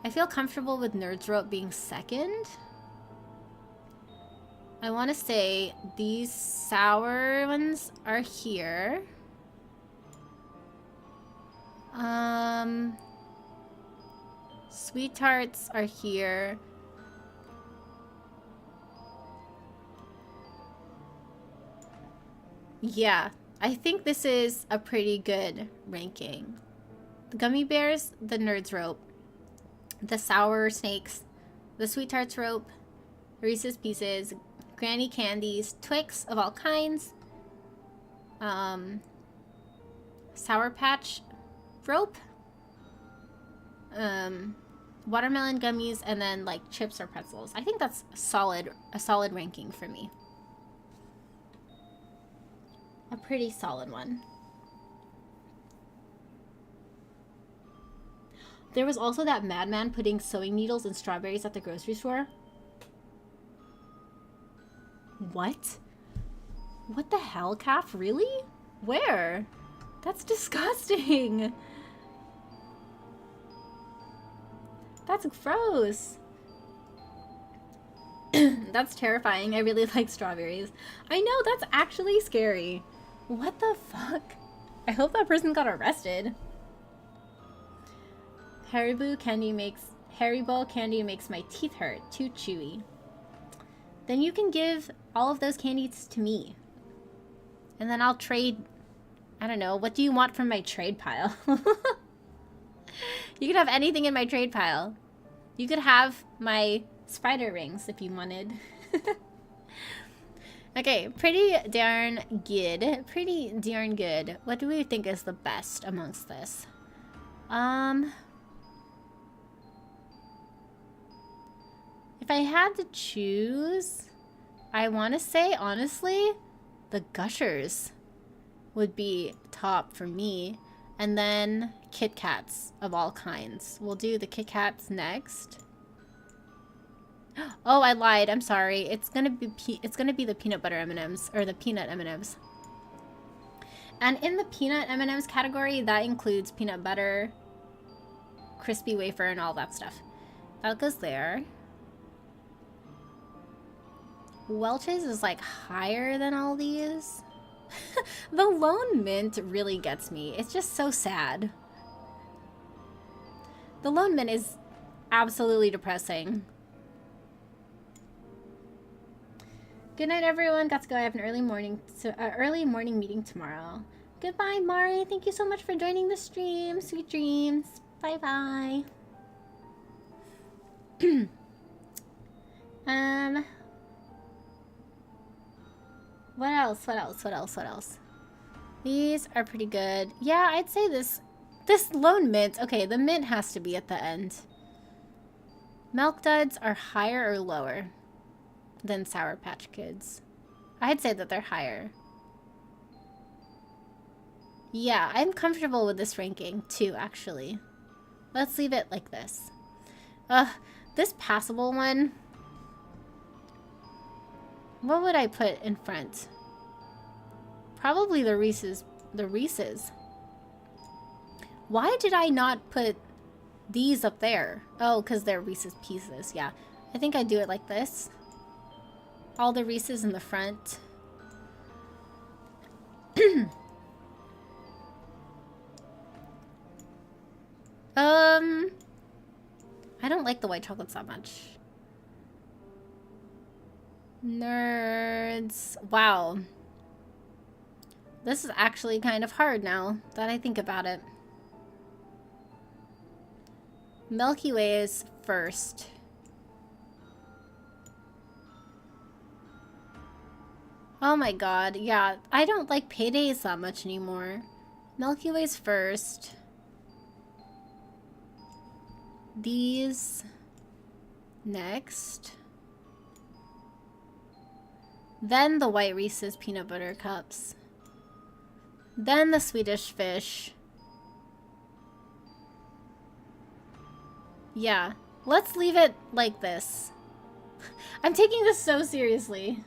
I feel comfortable with Nerds Rope being second. I want to say these sour ones are here. Sweet Tarts are here. Yeah, I think this is a pretty good ranking. The Gummy Bears, the Nerds Rope, the Sour Snakes, the Sweet Tarts Rope, Reese's Pieces, Granny Candies, Twix of all kinds, Sour Patch Rope, watermelon gummies, and then like chips or pretzels. I think that's a solid ranking for me. A pretty solid one. There was also that madman putting sewing needles and strawberries at the grocery store. What? What the hell, Calf? Really? Where? That's disgusting. That's gross. That's terrifying. I really like strawberries. I know, that's actually scary. What the fuck? I hope that person got arrested. Haribo candy makes my teeth hurt. Too chewy. Then you can give all of those candies to me. And then I'll trade... I don't know. What do you want from my trade pile? You can have anything in my trade pile. You could have my spider rings if you wanted. Okay, pretty darn good. Pretty darn good. What do we think is the best amongst this? If I had to choose, I want to say, honestly, the Gushers would be top for me. And then Kit Kats of all kinds. We'll do the Kit Kats next. Oh, I lied. I'm sorry. It's gonna be the peanut butter M&Ms, or the peanut M&Ms. And in the peanut M&Ms category, that includes peanut butter, crispy wafer, and all that stuff. That goes there. Welch's is like higher than all these. The Lone Mint really gets me. It's just so sad. The Lone Mint is absolutely depressing. Good night, everyone. Got to go. I have an early morning meeting tomorrow. Goodbye, Mari. Thank you so much for joining the stream. Sweet dreams. Bye-bye. What else? What else? What else? What else? These are pretty good. Yeah, I'd say this Lone Mint. Okay, the mint has to be at the end. Milk Duds are higher or lower than Sour Patch Kids? I'd say that they're higher. Yeah, I'm comfortable with this ranking too, actually. Let's leave it like this. This passable one. What would I put in front? Probably the Reese's. The Reese's. Why did I not put these up there? Oh, because they're Reese's Pieces. Yeah. I think I'd do it like this. All the Reese's in the front. I don't like the white chocolates that much. Nerds. Wow. This is actually kind of hard now that I think about it. Milky Way is first. Oh my god, yeah. I don't like Paydays that much anymore. Milky Way's first. These next. Then the White Reese's Peanut Butter Cups. Then the Swedish Fish. Yeah, let's leave it like this. I'm taking this so seriously.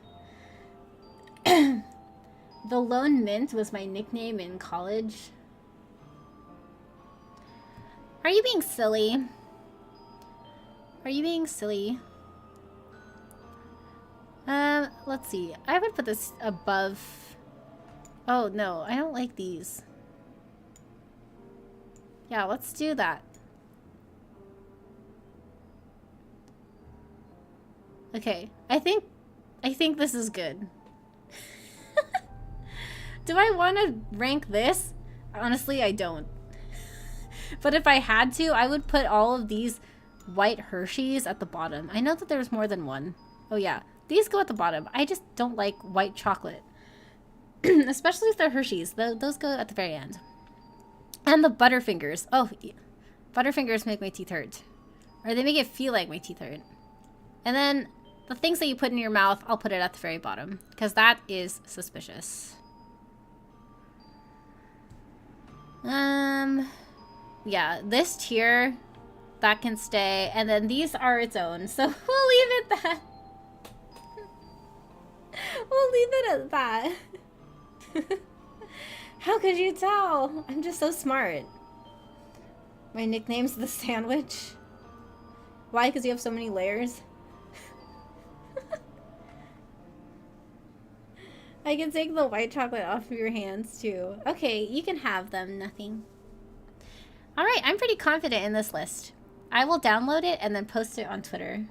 The Lone Mint was my nickname in college. Are you being silly? Are you being silly? Let's see. I would put this above. Oh, no. I don't like these. Yeah, let's do that. Okay. I think this is good. Do I want to rank this? Honestly, I don't. But if I had to, I would put all of these white Hershey's at the bottom. I know that there's more than one. Oh yeah, these go at the bottom. I just don't like white chocolate. Especially if they're Hershey's. Those go at the very end. And the Butterfingers. Oh, Butterfingers make my teeth hurt. Or they make it feel like my teeth hurt. And then the things that you put in your mouth, I'll put it at the very bottom. Because that is suspicious. Yeah, this tier That can stay. And then these are its own. So we'll leave it that. We'll leave it at that. How could you tell? I'm just so smart. My nickname's the sandwich. Why? Because you have so many layers? I can take the white chocolate off of your hands too. Okay, you can have them, nothing. Alright, I'm pretty confident in this list. I will download it and then post it on Twitter.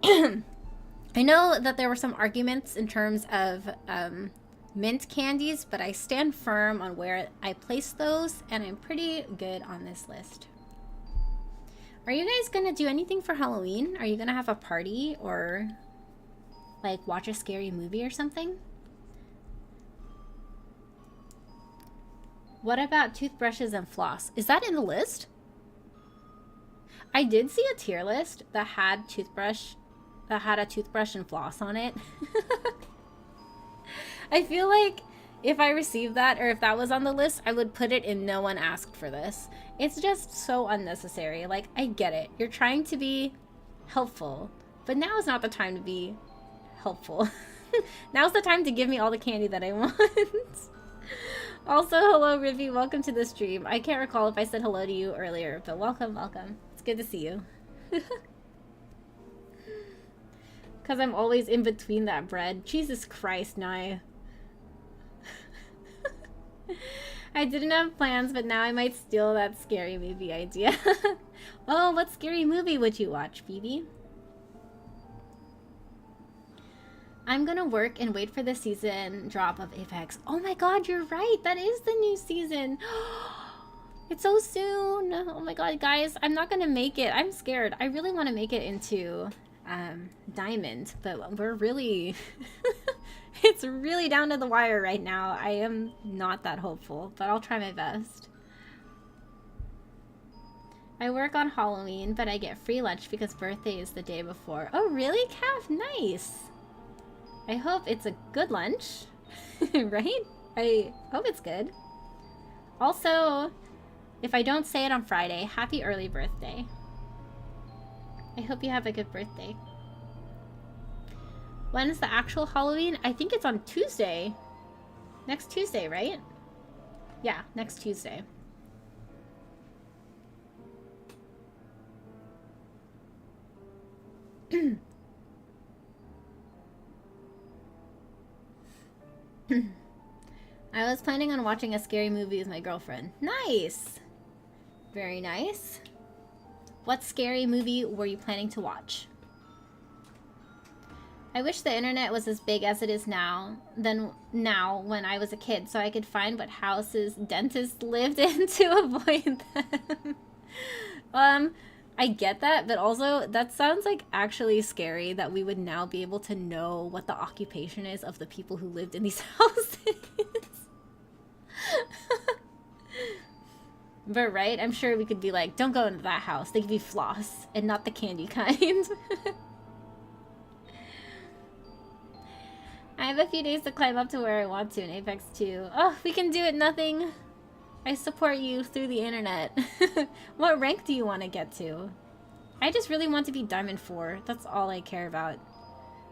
I know that there were some arguments in terms of mint candies, but I stand firm on where I place those, and I'm pretty good on this list. Are you guys gonna do anything for Halloween? Are you gonna have a party or like watch a scary movie or something? What about toothbrushes and floss? Is that in the list? I did see a tier list that had a toothbrush and floss on it. I feel like if I received that, or if that was on the list, I would put it in no one asked for this. It's just so unnecessary. Like, I get it. You're trying to be helpful, but now is not the time to be helpful. Now's the time to give me all the candy that I want. Also, hello, Rivi. Welcome to the stream. I can't recall if I said hello to you earlier, but welcome, welcome. It's good to see you. Because I'm always in between that bread. Jesus Christ, Nye. I didn't have plans, but now I might steal that scary movie idea. Oh, what scary movie would you watch, Phoebe? I'm gonna work and wait for the season drop of Apex. Oh my god, you're right. That is the new season. It's so soon. Oh my god, guys. I'm not gonna make it. I'm scared. I really want to make it into Diamond, but we're really... It's really down to the wire right now. I am not that hopeful, but I'll try my best. I work on Halloween, but I get free lunch because birthday is the day before. Oh, really, Calf? Nice. I hope it's a good lunch, right? I hope it's good. Also, if I don't say it on Friday, happy early birthday. I hope you have a good birthday. When is the actual Halloween? I think it's on Tuesday. Next Tuesday, right? Yeah, next Tuesday. I was planning on watching a scary movie with my girlfriend. Nice! Very nice. What scary movie were you planning to watch? I wish the internet was as big as it is now when I was a kid, so I could find what houses dentists lived in to avoid them. I get that, but also that sounds like actually scary that we would now be able to know what the occupation is of the people who lived in these houses. But right, I'm sure we could be like, don't go into that house. They could be floss and not the candy kind. I have a few days to climb up to where I want to in Apex 2. Oh, we can do it, nothing. I support you through the internet. What rank do you want to get to? I just really want to be Diamond 4. That's all I care about.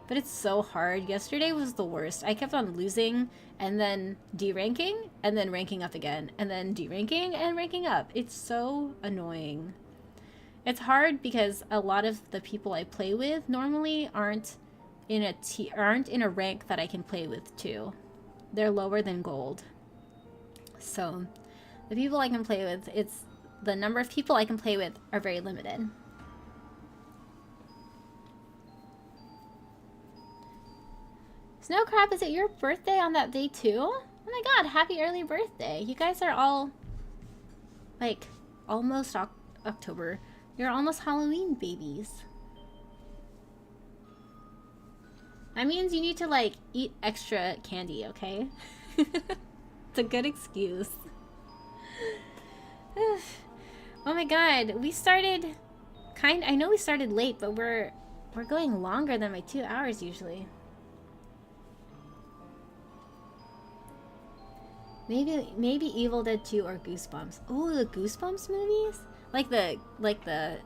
But it's so hard. Yesterday was the worst. I kept on losing and then deranking and then ranking up again and then deranking and ranking up. It's so annoying. It's hard because a lot of the people I play with normally aren't in a rank that I can play with too. They're lower than gold. So the people I can play with, the number of people I can play with are very limited. Snowcrab, is it your birthday on that day too? Oh my god, happy early birthday. You guys are all like almost October. You're almost Halloween babies. That means you need to like eat extra candy, okay? It's a good excuse. Oh my god, we started I know we started late, but we're going longer than my 2 hours usually. Maybe Evil Dead 2 or Goosebumps. Oh, the Goosebumps movies? Like the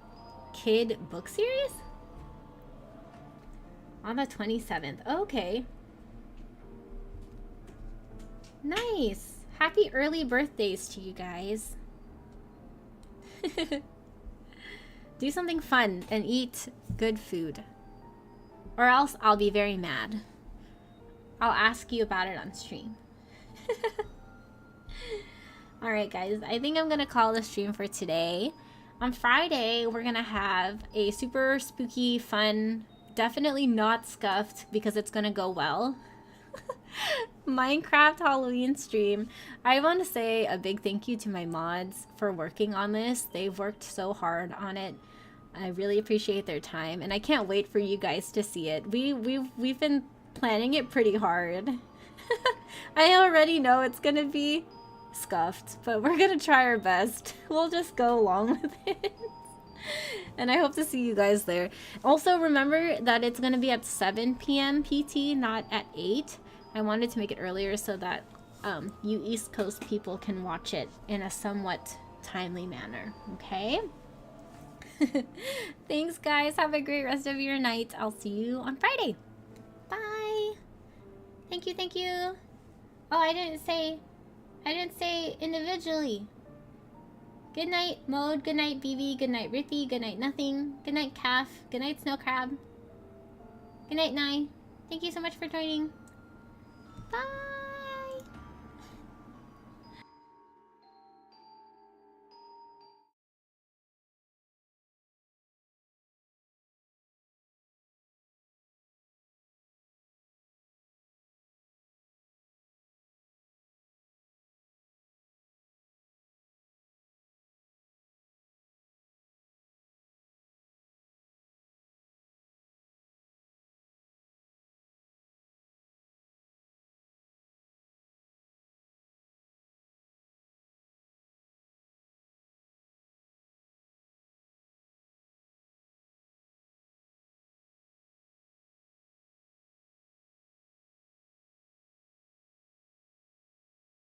kid book series? On the 27th. Okay. Nice. Happy early birthdays to you guys. Do something fun and eat good food. Or else I'll be very mad. I'll ask you about it on stream. Alright guys, I think I'm gonna call the stream for today. On Friday, we're gonna have a super spooky, fun, definitely not scuffed because it's gonna go well, Minecraft Halloween stream. I want to say a big thank you to my mods for working on this. They've worked so hard on it. I really appreciate their time, and I can't wait for you guys to see it. We've been planning it pretty hard. I already know it's gonna be scuffed, but we're gonna try our best. We'll just go along with it. And I hope to see you guys there. Also, remember that it's gonna be at 7 p.m. PT, not at 8. I wanted to make it earlier so that you East Coast people can watch it in a somewhat timely manner, okay? Thanks, guys. Have a great rest of your night. I'll see you on Friday. Bye. Thank you, thank you. Oh, I didn't say individually. Good night, Mode. Good night, BB. Good night, Rippy. Good night, Nothing. Good night, Calf. Good night, Snow Crab. Good night, Nye. Thank you so much for joining.